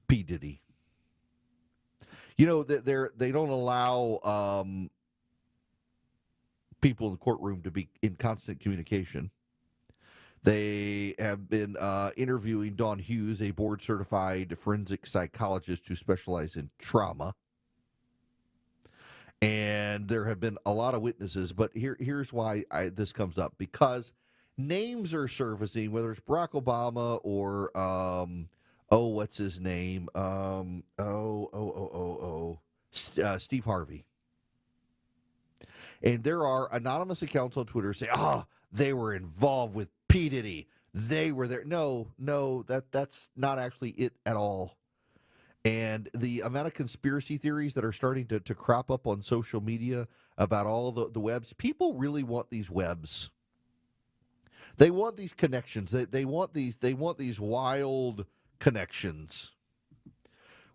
P. Diddy. You know, they don't allow people in the courtroom to be in constant communication. They have been interviewing Dawn Hughes, a board-certified forensic psychologist who specializes in trauma. And there have been a lot of witnesses, but here's why this comes up. Because names are surfacing, whether it's Barack Obama or, what's his name? Steve Harvey. And there are anonymous accounts on Twitter say, they were involved with P. Diddy. They were there. No, that's not actually it at all. And the amount of conspiracy theories that are starting to crop up on social media about all the webs, people really want these webs. They want these connections. They want these wild connections.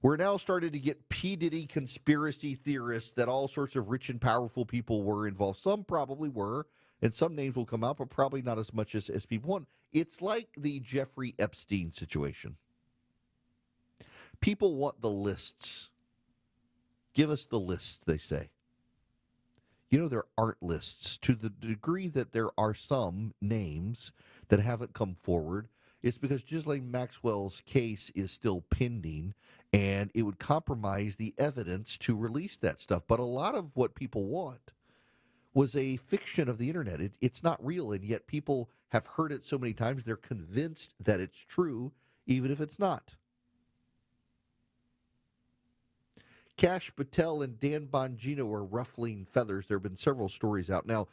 We're now starting to get P. Diddy conspiracy theorists that all sorts of rich and powerful people were involved. Some probably were, and some names will come out, but probably not as much as people want. It's like the Jeffrey Epstein situation. People want the lists. Give us the lists, they say. You know, there aren't lists. To the degree that there are some names that haven't come forward, it's because Ghislaine Maxwell's case is still pending, and it would compromise the evidence to release that stuff. But a lot of what people want was a fiction of the internet. It's not real, and yet people have heard it so many times, they're convinced that it's true, even if it's not. Kash Patel and Dan Bongino are ruffling feathers. There have been several stories out. Now,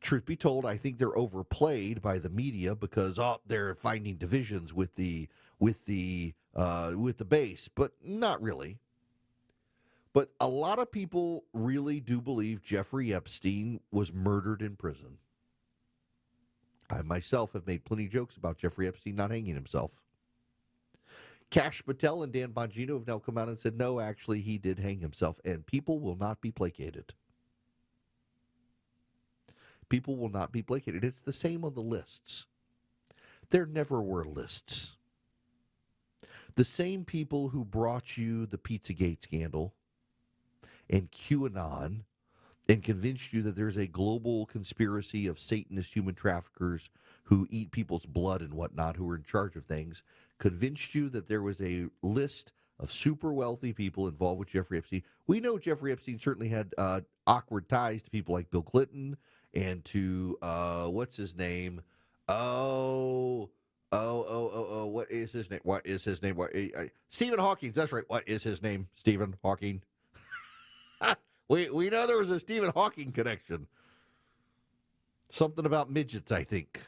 truth be told, I think they're overplayed by the media because they're finding divisions with the base, but not really. But a lot of people really do believe Jeffrey Epstein was murdered in prison. I myself have made plenty of jokes about Jeffrey Epstein not hanging himself. Kash Patel and Dan Bongino have now come out and said, no, actually, he did hang himself, and people will not be placated. People will not be placated. It's the same on the lists. There never were lists. The same people who brought you the Pizzagate scandal and QAnon and convinced you that there's a global conspiracy of Satanist human traffickers who eat people's blood and whatnot, who are in charge of things, convinced you that there was a list of super wealthy people involved with Jeffrey Epstein. We know Jeffrey Epstein certainly had awkward ties to people like Bill Clinton and to, what's his name? What is his name? What is his name? Stephen Hawking. That's right. What is his name? Stephen Hawking. We know there was a Stephen Hawking connection. Something about midgets, I think.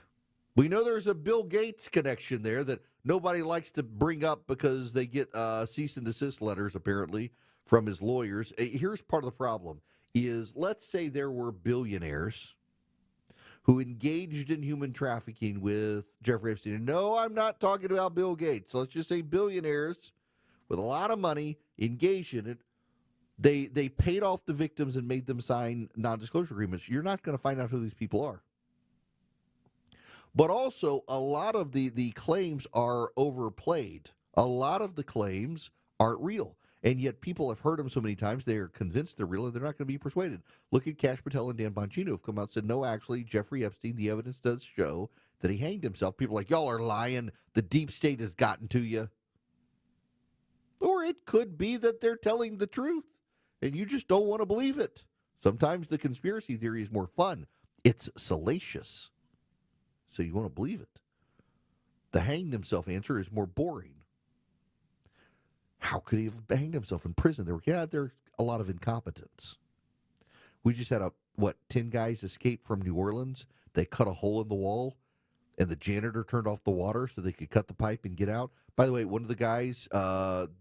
We know there's a Bill Gates connection there that nobody likes to bring up because they get cease and desist letters, apparently, from his lawyers. Here's part of the problem is, let's say there were billionaires who engaged in human trafficking with Jeffrey Epstein. And no, I'm not talking about Bill Gates. Let's just say billionaires with a lot of money engaged in it. They paid off the victims and made them sign non-disclosure agreements. You're not going to find out who these people are. But also, a lot of the claims are overplayed. A lot of the claims aren't real. And yet people have heard them so many times, they are convinced they're real, and they're not going to be persuaded. Look at Kash Patel and Dan Bongino have come out and said, no, actually, Jeffrey Epstein, the evidence does show that he hanged himself. People are like, y'all are lying. The deep state has gotten to you. Or it could be that they're telling the truth, and you just don't want to believe it. Sometimes the conspiracy theory is more fun. It's salacious. so you want to believe it. The hanged himself answer is more boring. How could he have hanged himself in prison? There's a lot of incompetence. We just had 10 guys escape from New Orleans. They cut a hole in the wall, and the janitor turned off the water so they could cut the pipe and get out. By the way, one of the guys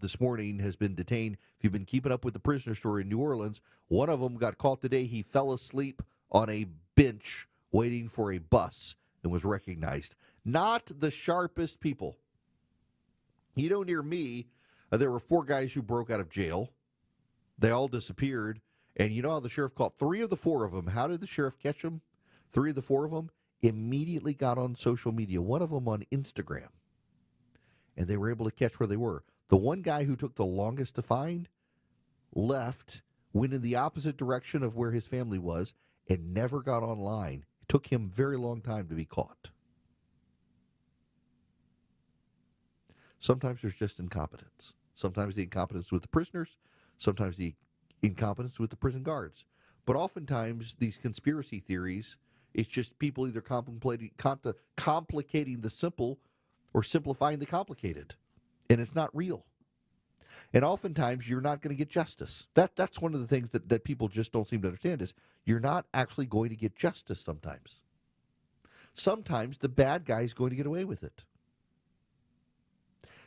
this morning has been detained. If you've been keeping up with the prisoner story in New Orleans, one of them got caught today. He fell asleep on a bench waiting for a bus and was recognized. Not the sharpest people. Near me, there were 4 guys who broke out of jail. They all disappeared. And you know how the sheriff caught 3 of the 4 of them? How did the sheriff catch them? 3 of the 4 of them immediately got on social media, one of them on Instagram. And they were able to catch where they were. The one guy who took the longest to find left, went in the opposite direction of where his family was, and never got online. It took him a very long time to be caught. Sometimes there's just incompetence. Sometimes the incompetence with the prisoners, sometimes the incompetence with the prison guards. But oftentimes these conspiracy theories, it's just people either complicating the simple or simplifying the complicated. And it's not real. And oftentimes you're not going to get justice. That's one of the things that people just don't seem to understand is you're not actually going to get justice sometimes. Sometimes the bad guy is going to get away with it.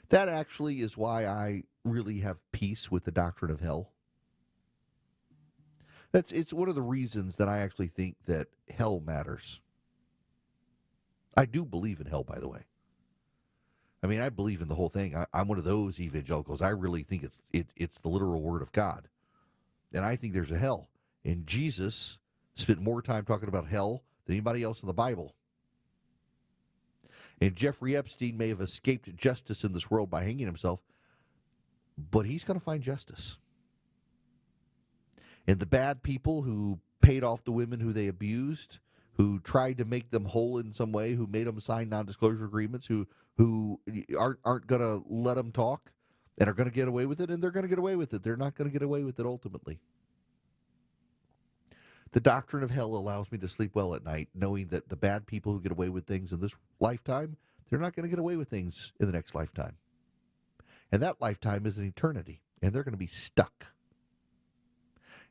That actually is why I really have peace with the doctrine of hell. It's one of the reasons that I actually think that hell matters. I do believe in hell, by the way. I mean, I believe in the whole thing. I'm one of those evangelicals. I really think it's the literal word of God. And I think there's a hell. And Jesus spent more time talking about hell than anybody else in the Bible. And Jeffrey Epstein may have escaped justice in this world by hanging himself, but he's going to find justice. And the bad people who paid off the women who they abused, who tried to make them whole in some way, who made them sign non-disclosure agreements, who aren't going to let them talk and are going to get away with it, and they're going to get away with it. They're not going to get away with it ultimately. The doctrine of hell allows me to sleep well at night, knowing that the bad people who get away with things in this lifetime, they're not going to get away with things in the next lifetime. And that lifetime is an eternity, and they're going to be stuck.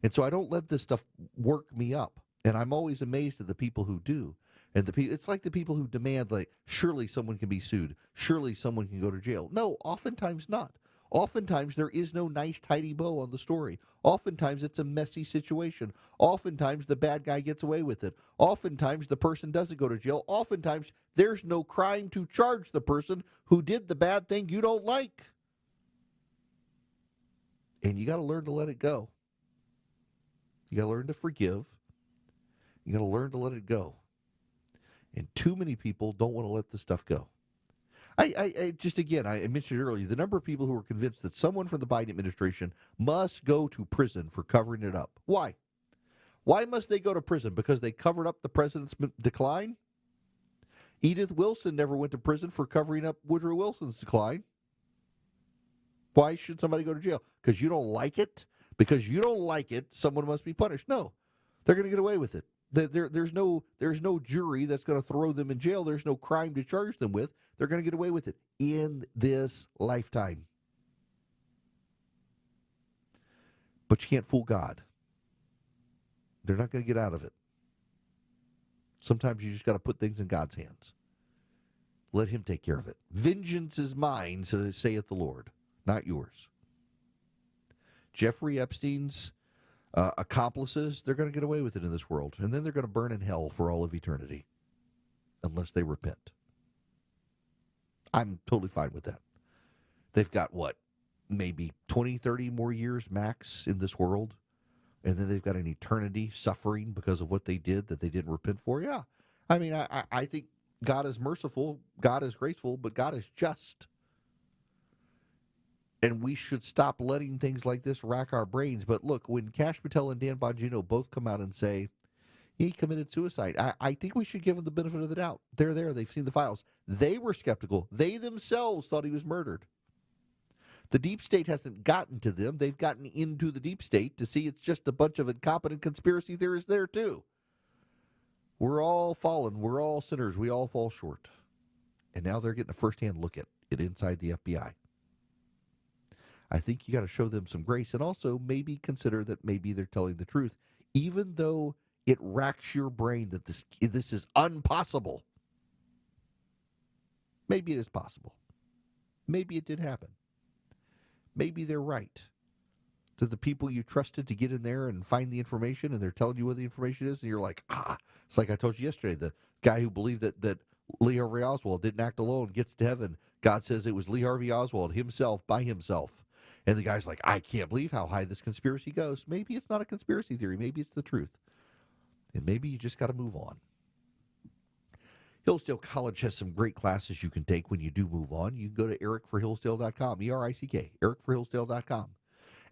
And so I don't let this stuff work me up. And I'm always amazed at the people who do. And it's like the people who demand, like, surely someone can be sued. Surely someone can go to jail. No, oftentimes not. Oftentimes there is no nice, tidy bow on the story. Oftentimes it's a messy situation. Oftentimes the bad guy gets away with it. Oftentimes the person doesn't go to jail. Oftentimes there's no crime to charge the person who did the bad thing you don't like. And you got to learn to let it go. You got to learn to forgive. You got to learn to let it go. And too many people don't want to let this stuff go. I mentioned earlier, the number of people who are convinced that someone from the Biden administration must go to prison for covering it up. Why? Why must they go to prison? Because they covered up the president's decline? Edith Wilson never went to prison for covering up Woodrow Wilson's decline. Why should somebody go to jail? Because you don't like it? Because you don't like it, someone must be punished. No, they're going to get away with it. There's no jury that's going to throw them in jail. There's no crime to charge them with. They're going to get away with it in this lifetime. But you can't fool God. They're not going to get out of it. Sometimes you just got to put things in God's hands. Let him take care of it. Vengeance is mine, saith the Lord, not yours. Jeffrey Epstein's accomplices, they're going to get away with it in this world. And then they're going to burn in hell for all of eternity. Unless they repent. I'm totally fine with that. They've got, maybe 20, 30 more years max in this world. And then they've got an eternity suffering because of what they did that they didn't repent for. Yeah. I mean, I think God is merciful. God is graceful. But God is just. And we should stop letting things like this rack our brains. But look, when Kash Patel and Dan Bongino both come out and say he committed suicide, I think we should give them the benefit of the doubt. They're there. They've seen the files. They were skeptical. They themselves thought he was murdered. The deep state hasn't gotten to them. They've gotten into the deep state to see it's just a bunch of incompetent conspiracy theorists there too. We're all fallen. We're all sinners. We all fall short. And now they're getting a firsthand look at it inside the FBI. I think you got to show them some grace and also maybe consider that maybe they're telling the truth, even though it racks your brain that this is impossible. Maybe it is possible. Maybe it did happen. Maybe they're right. To the people you trusted to get in there and find the information, and they're telling you what the information is, and you're like, it's like I told you yesterday, the guy who believed that Lee Harvey Oswald didn't act alone gets to heaven. God says it was Lee Harvey Oswald himself by himself. And the guy's like, I can't believe how high this conspiracy goes. Maybe it's not a conspiracy theory. Maybe it's the truth. And maybe you just got to move on. Hillsdale College has some great classes you can take when you do move on. You can go to ericforhillsdale.com, E-R-I-C-K, ericforhillsdale.com.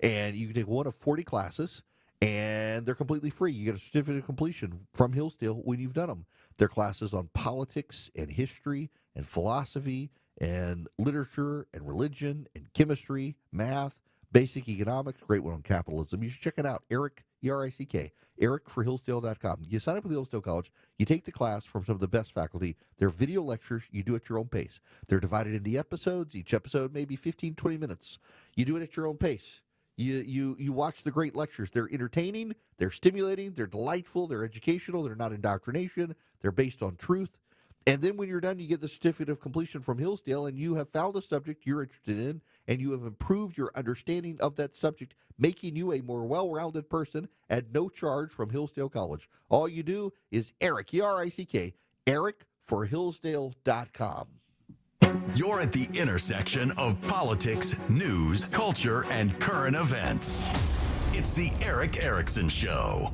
And you can take one of 40 classes, and they're completely free. You get a certificate of completion from Hillsdale when you've done them. They're classes on politics and history and philosophy and literature and religion and chemistry, math, basic economics, great one on capitalism. You should check it out, Eric, E-R-I-C-K, ericforhillsdale.com. You sign up with Hillsdale College, you take the class from some of the best faculty. They're video lectures, you do it at your own pace. They're divided into episodes, each episode maybe 15, 20 minutes. You do it at your own pace. You watch the great lectures. They're entertaining, they're stimulating, they're delightful, they're educational, they're not indoctrination, they're based on truth. And then when you're done, you get the certificate of completion from Hillsdale, and you have found a subject you're interested in, and you have improved your understanding of that subject, making you a more well-rounded person at no charge from Hillsdale College. All you do is Eric, E-R-I-C-K, ericforhillsdale.com. You're at the intersection of politics, news, culture, and current events. It's the Eric Erickson Show.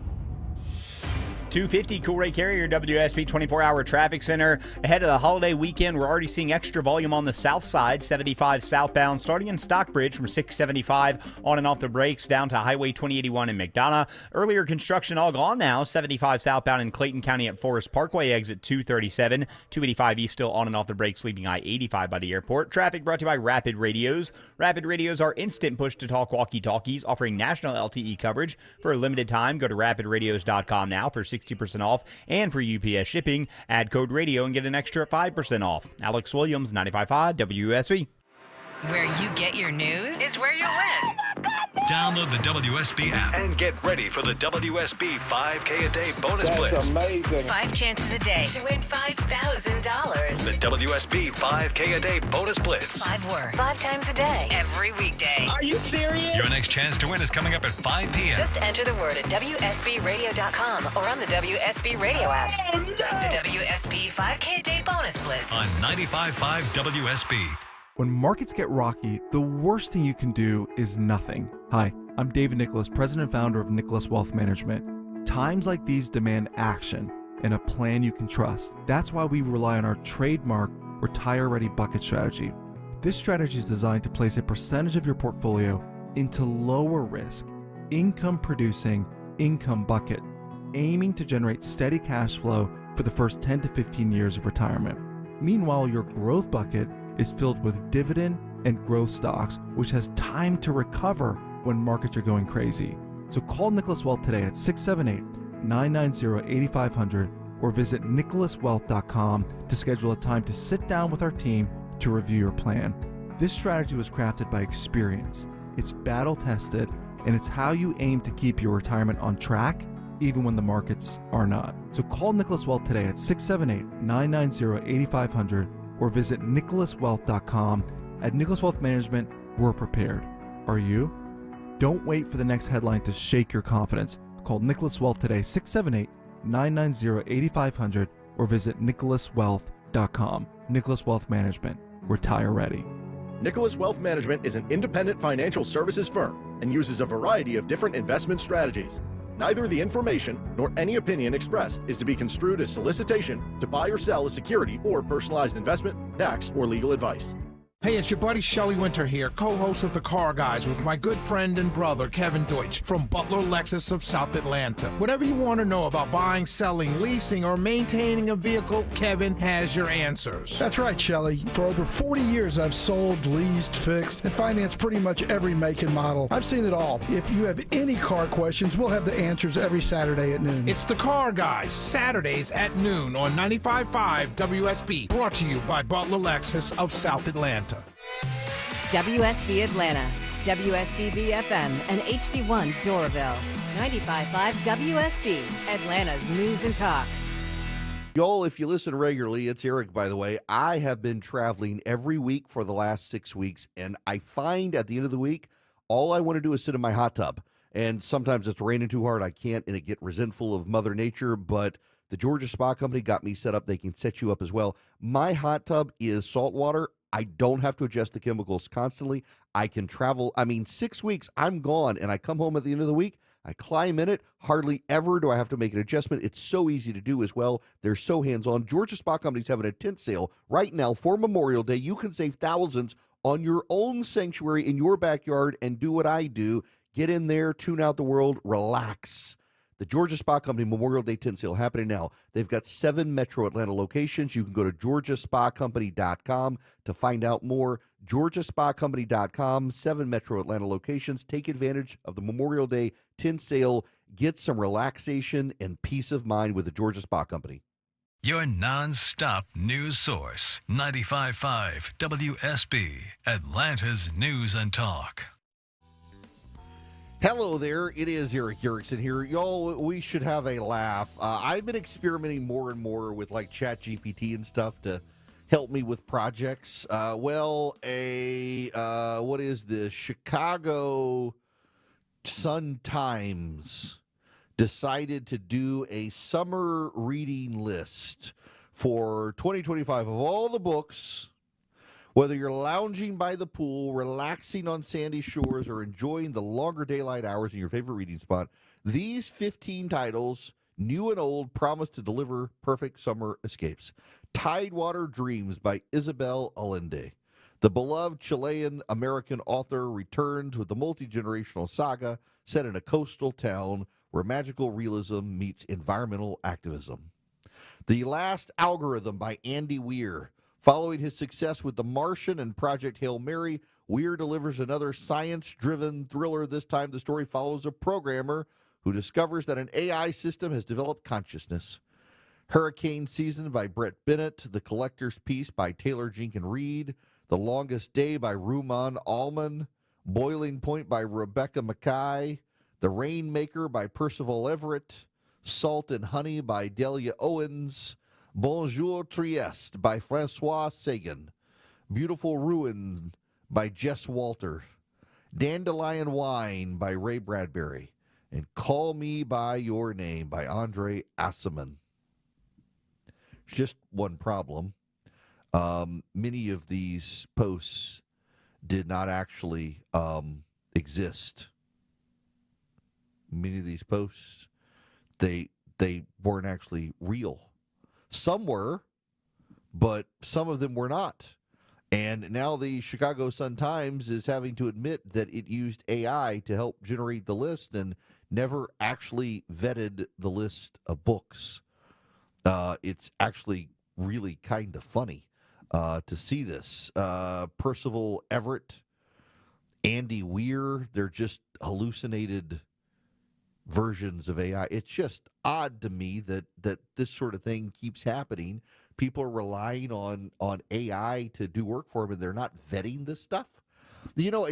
250 Coolray Carrier WSB 24-hour traffic center. Ahead of the holiday weekend, we're already seeing extra volume on the south side, 75 southbound, starting in Stockbridge from 675 on and off the brakes down to Highway 2081 in McDonough. Earlier construction all gone now, 75 southbound in Clayton County at Forest Parkway, exit 237. 285 east still on and off the brakes, leaving I-85 by the airport. Traffic brought to you by Rapid Radios. Rapid Radios are instant push-to-talk walkie-talkies offering national LTE coverage. For a limited time, go to rapidradios.com now for 60% off, and for UPS shipping, add code radio and get an extra 5% off. Alex Williams, 95.5 WSB. Where you get your news is where you win. Download the WSB app and get ready for the WSB 5K a day bonus blitz. Amazing. 5 chances a day to win $5,000. The WSB 5K a day bonus blitz. 5 words, 5 times a day, every weekday. Are you serious? Your next chance to win is coming up at 5 p.m. Just enter the word at WSBradio.com or on the WSB Radio app. Oh, no. The WSB 5K a day bonus blitz. On 95.5 WSB. When markets get rocky, the worst thing you can do is nothing. Hi, I'm David Nicholas, president and founder of Nicholas Wealth Management. Times like these demand action and a plan you can trust. That's why we rely on our trademark Retire Ready Bucket strategy. This strategy is designed to place a percentage of your portfolio into lower risk, income-producing income bucket, aiming to generate steady cash flow for the first 10 to 15 years of retirement. Meanwhile, your growth bucket is filled with dividend and growth stocks, which has time to recover when markets are going crazy. So call Nicholas Wealth today at 678-990-8500 or visit nicholaswealth.com to schedule a time to sit down with our team to review your plan. This strategy was crafted by experience. It's battle tested, and it's how you aim to keep your retirement on track even when the markets are not. So call Nicholas Wealth today at 678-990-8500 or visit nicholaswealth.com. At Nicholas Wealth Management, we're prepared. Are you? Don't wait for the next headline to shake your confidence. Call Nicholas Wealth today, 678-990-8500 or visit nicholaswealth.com. Nicholas Wealth Management. Retire ready. Nicholas Wealth Management is an independent financial services firm and uses a variety of different investment strategies. Neither the information nor any opinion expressed is to be construed as solicitation to buy or sell a security or personalized investment, tax, or legal advice. Hey, it's your buddy Shelley Winter here, co-host of The Car Guys with my good friend and brother, Kevin Deutsch, from Butler Lexus of South Atlanta. Whatever you want to know about buying, selling, leasing, or maintaining a vehicle, Kevin has your answers. That's right, Shelley. For over 40 years, I've sold, leased, fixed, and financed pretty much every make and model. I've seen it all. If you have any car questions, we'll have the answers every Saturday at noon. It's The Car Guys, Saturdays at noon on 95.5 WSB, brought to you by Butler Lexus of South Atlanta. WSB Atlanta, WSB BFM, and HD1 Doraville. 95.5 WSB, Atlanta's News and Talk. Y'all, if you listen regularly, it's Eric, by the way. I have been traveling every week for the last 6 weeks, and I find at the end of the week, all I want to do is sit in my hot tub. And sometimes it's raining too hard. I can't, and I get resentful of Mother Nature, but the Georgia Spa Company got me set up. They can set you up as well. My hot tub is salt water. I don't have to adjust the chemicals constantly. I can travel. 6 weeks, I'm gone, and I come home at the end of the week. I climb in it. Hardly ever do I have to make an adjustment. It's so easy to do as well. They're so hands-on. Georgia Spa Company's having a tent sale right now for Memorial Day. You can save thousands on your own sanctuary in your backyard and do what I do. Get in there, tune out the world, relax. The Georgia Spa Company Memorial Day tent sale happening now. They've got 7 Metro Atlanta locations. You can go to georgiaspacompany.com to find out more. georgiaspacompany.com, 7 Metro Atlanta locations. Take advantage of the Memorial Day tent sale. Get some relaxation and peace of mind with the Georgia Spa Company. Your non-stop news source, 95.5 WSB, Atlanta's News and Talk. Hello there, it is Eric Erickson here. Y'all, we should have a laugh. I've been experimenting more and more with like ChatGPT and stuff to help me with projects. What is this? Chicago Sun-Times decided to do a summer reading list for 2025 of all the books. Whether you're lounging by the pool, relaxing on sandy shores, or enjoying the longer daylight hours in your favorite reading spot, these 15 titles, new and old, promise to deliver perfect summer escapes. Tidewater Dreams by Isabel Allende. The beloved Chilean-American author returns with the multi-generational saga set in a coastal town where magical realism meets environmental activism. The Last Algorithm by Andy Weir. Following his success with The Martian and Project Hail Mary, Weir delivers another science-driven thriller. This time, the story follows a programmer who discovers that an AI system has developed consciousness. Hurricane Season by Brett Bennett, The Collector's Piece by Taylor Jenkins Reid, The Longest Day by Rumaan Alam, Boiling Point by Rebecca Mackay, The Rainmaker by Percival Everett, Salt and Honey by Delia Owens, Bonjour Trieste by Francois Sagan, Beautiful Ruin by Jess Walter, Dandelion Wine by Ray Bradbury, and Call Me By Your Name by Andre Aciman. Just one problem. Many of these posts did not actually exist. Many of these posts, they weren't actually real. Some were, but some of them were not. And now the Chicago Sun-Times is having to admit that it used AI to help generate the list and never actually vetted the list of books. It's actually really kind of funny to see this. Percival Everett, Andy Weir, they're just hallucinated versions of AI. It's just odd to me that this sort of thing keeps happening. People are relying on AI to do work for them, and they're not vetting this stuff.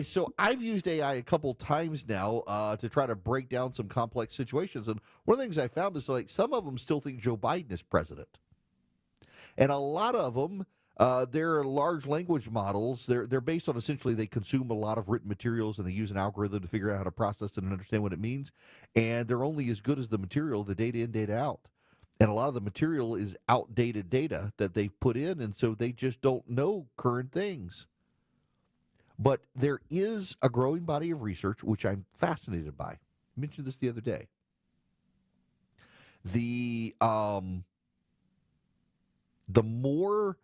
So I've used AI a couple times now to try to break down some complex situations. And one of the things I found is like some of them still think Joe Biden is president. And a lot of them, they're large language models. They're based on essentially they consume a lot of written materials and they use an algorithm to figure out how to process it and understand what it means. And they're only as good as the material, the data in, data out. And a lot of the material is outdated data that they've put in, and so they just don't know current things. But there is a growing body of research, which I'm fascinated by. I mentioned this the other day. The more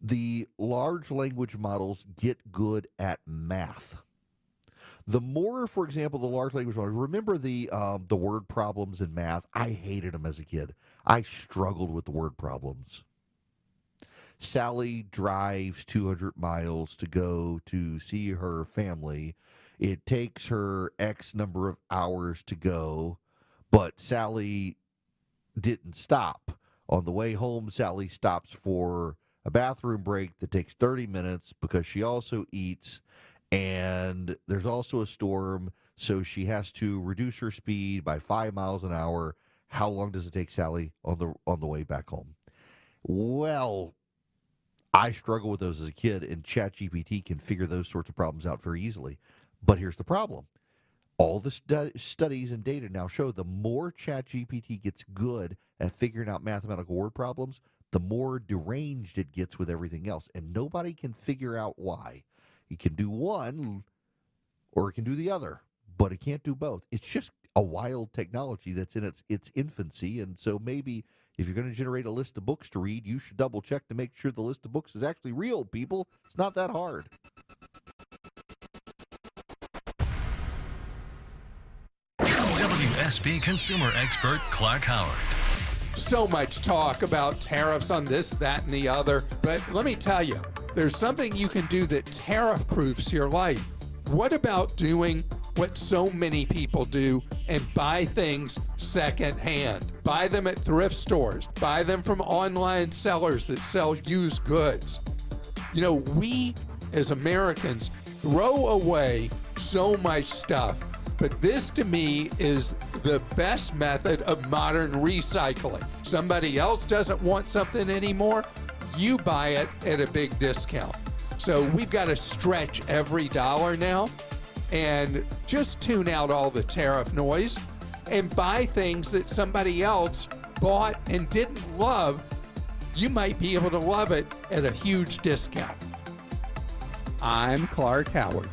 the large language models get good at math. The more, for example, the large language models, remember the word problems in math? I hated them as a kid. I struggled with the word problems. Sally drives 200 miles to go to see her family. It takes her X number of hours to go, but Sally didn't stop. On the way home, Sally stops for a bathroom break that takes 30 minutes because she also eats, and there's also a storm, so she has to reduce her speed by 5 miles an hour. How long does it take Sally on the way back home? Well, I struggle with those as a kid, and ChatGPT can figure those sorts of problems out very easily. But here's the problem. All the studies and data now show the more ChatGPT gets good at figuring out mathematical word problems, the more deranged it gets with everything else. And nobody can figure out why. It can do one or it can do the other, but it can't do both. It's just a wild technology that's in its infancy. And so maybe if you're going to generate a list of books to read, you should double check to make sure the list of books is actually real, people. It's not that hard. WSB consumer expert Clark Howard. So much talk about tariffs on this, that, and the other. But let me tell you, there's something you can do that tariff-proofs your life. What about doing what so many people do and buy things secondhand? Buy them at thrift stores. Buy them from online sellers that sell used goods. You know, we as Americans throw away so much stuff. But this, to me, is the best method of modern recycling. Somebody else doesn't want something anymore, you buy it at a big discount. So we've got to stretch every dollar now and just tune out all the tariff noise and buy things that somebody else bought and didn't love. You might be able to love it at a huge discount. I'm Clark Howard.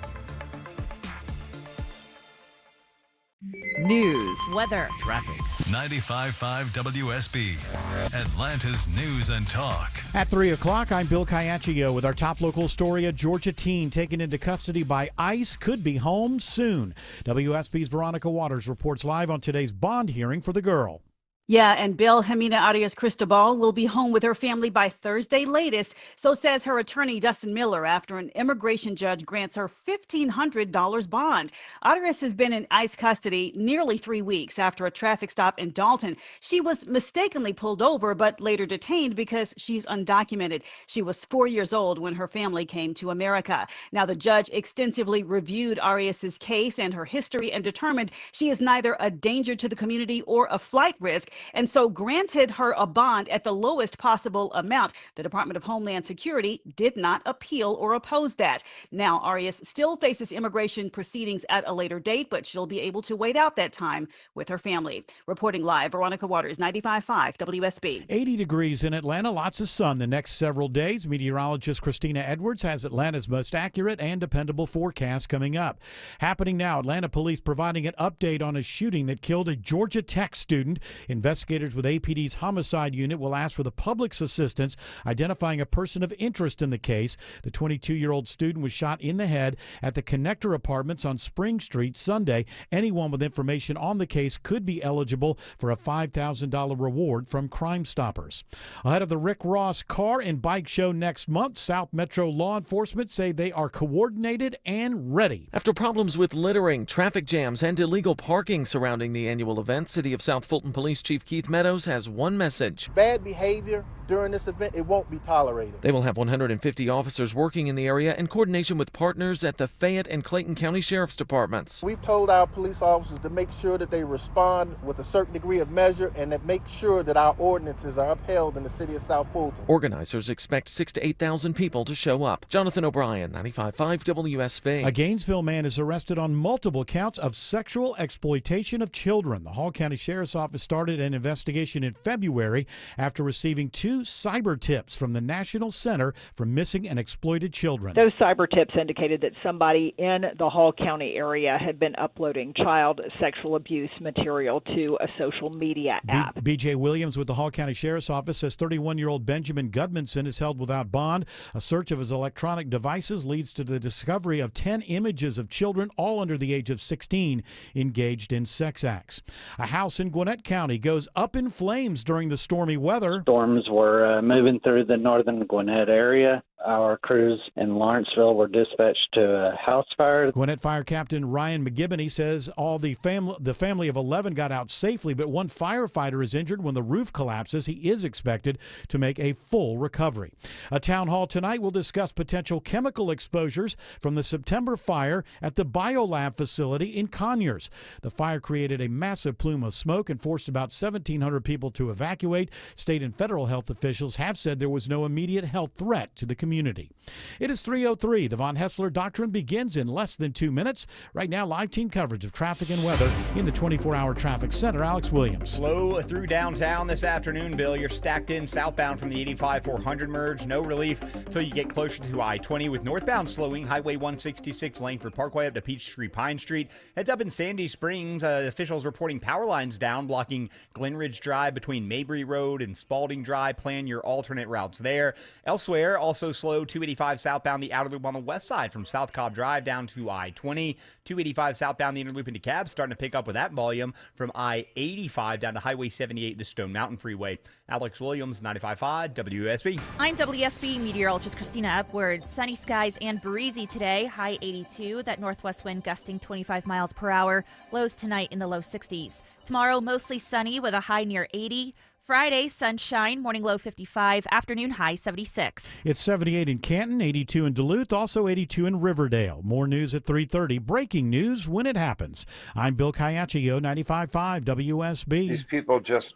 News, weather, traffic. 95.5 WSB, Atlanta's news and talk. At 3 o'clock, I'm Bill Caiaccio with our top local story. A Georgia teen taken into custody by ICE could be home soon. WSB's Veronica Waters reports live on today's bond hearing for the girl. Yeah, and Bill, Jimena Arias Cristobal will be home with her family by Thursday latest, so says her attorney Dustin Miller, after an immigration judge grants her $1,500 bond. Arias has been in ICE custody nearly 3 weeks after a traffic stop in Dalton. She was mistakenly pulled over, but later detained because she's undocumented. She was 4 years old when her family came to America. Now, the judge extensively reviewed Arias's case and her history and determined she is neither a danger to the community or a flight risk, and so granted her a bond at the lowest possible amount. The Department of Homeland Security did not appeal or oppose that. Now, Arias still faces immigration proceedings at a later date, but she'll be able to wait out that time with her family. Reporting live, Veronica Waters, 95.5 WSB. 80 degrees in Atlanta, lots of sun the next several days. Meteorologist Christina Edwards has Atlanta's most accurate and dependable forecast coming up. Happening now, Atlanta police providing an update on a shooting that killed a Georgia Tech student. Investigators with APD's homicide unit will ask for the public's assistance identifying a person of interest in the case. The 22-year-old student was shot in the head at the Connector Apartments on Spring Street Sunday. Anyone with information on the case could be eligible for a $5,000 reward from Crime Stoppers. Ahead of the Rick Ross car and bike show next month, South Metro law enforcement say they are coordinated and ready. After problems with littering, traffic jams, and illegal parking surrounding the annual event, City of South Fulton Police Chief Keith Meadows has one message. Bad behavior during this event, it won't be tolerated. They will have 150 officers working in the area in coordination with partners at the Fayette and Clayton County Sheriff's Departments. We've told our police officers to make sure that they respond with a certain degree of measure and that make sure that our ordinances are upheld in the City of South Fulton. Organizers expect 6,000 to 8,000 people to show up. Jonathan O'Brien, 95.5 WSB. A Gainesville man is arrested on multiple counts of sexual exploitation of children. The Hall County Sheriff's Office started an investigation in February after receiving 2 new cyber tips from the National Center for Missing and Exploited Children. Those cyber tips indicated that somebody in the Hall County area had been uploading child sexual abuse material to a social media app. B.J. Williams with the Hall County Sheriff's Office says 31-year-old Benjamin Gudmundson is held without bond. A search of his electronic devices leads to the discovery of 10 images of children, all under the age of 16, engaged in sex acts. A house in Gwinnett County goes up in flames during the stormy weather. Storms were moving through the northern Gwinnett area. Our crews in Lawrenceville were dispatched to a house fire. Gwinnett Fire Captain Ryan McGibbony says all the family of 11 got out safely, but one firefighter is injured when the roof collapses. He is expected to make a full recovery. A town hall tonight will discuss potential chemical exposures from the September fire at the Biolab facility in Conyers. The fire created a massive plume of smoke and forced about 1,700 people to evacuate. State and federal health officials have said there was no immediate health threat to the community. It is 3:03. The Von Hessler Doctrine begins in less than 2 minutes. Right now, live team coverage of traffic and weather in the 24-hour traffic center. Alex Williams. Slow through downtown this afternoon, Bill. You're stacked in southbound from the 85-400 merge. No relief until you get closer to I-20 with northbound slowing. Highway 166 Langford Parkway up to Peachtree Pine Street. Heads up in Sandy Springs. Officials reporting power lines down, blocking Glenridge Drive between Mabry Road and Spalding Drive. Plan your alternate routes there. Elsewhere, also slow 285 southbound the outer loop on the west side from South Cobb Drive down to I-20. 285 southbound the inner loop into Cab, starting to pick up with that volume from I-85 down to Highway 78, the Stone Mountain Freeway. Alex Williams, 95.5 WSB. I'm WSB meteorologist Christina Upwards. Sunny skies and breezy today. High 82. That northwest wind gusting 25 miles per hour. Lows tonight in the low 60s. Tomorrow, mostly sunny with a high near 80. Friday, sunshine, morning low 55, afternoon high 76. It's 78 in Canton, 82 in Duluth, also 82 in Riverdale. More news at 3:30. Breaking news when it happens. I'm Bill Caiaccio, 95.5 WSB. These people just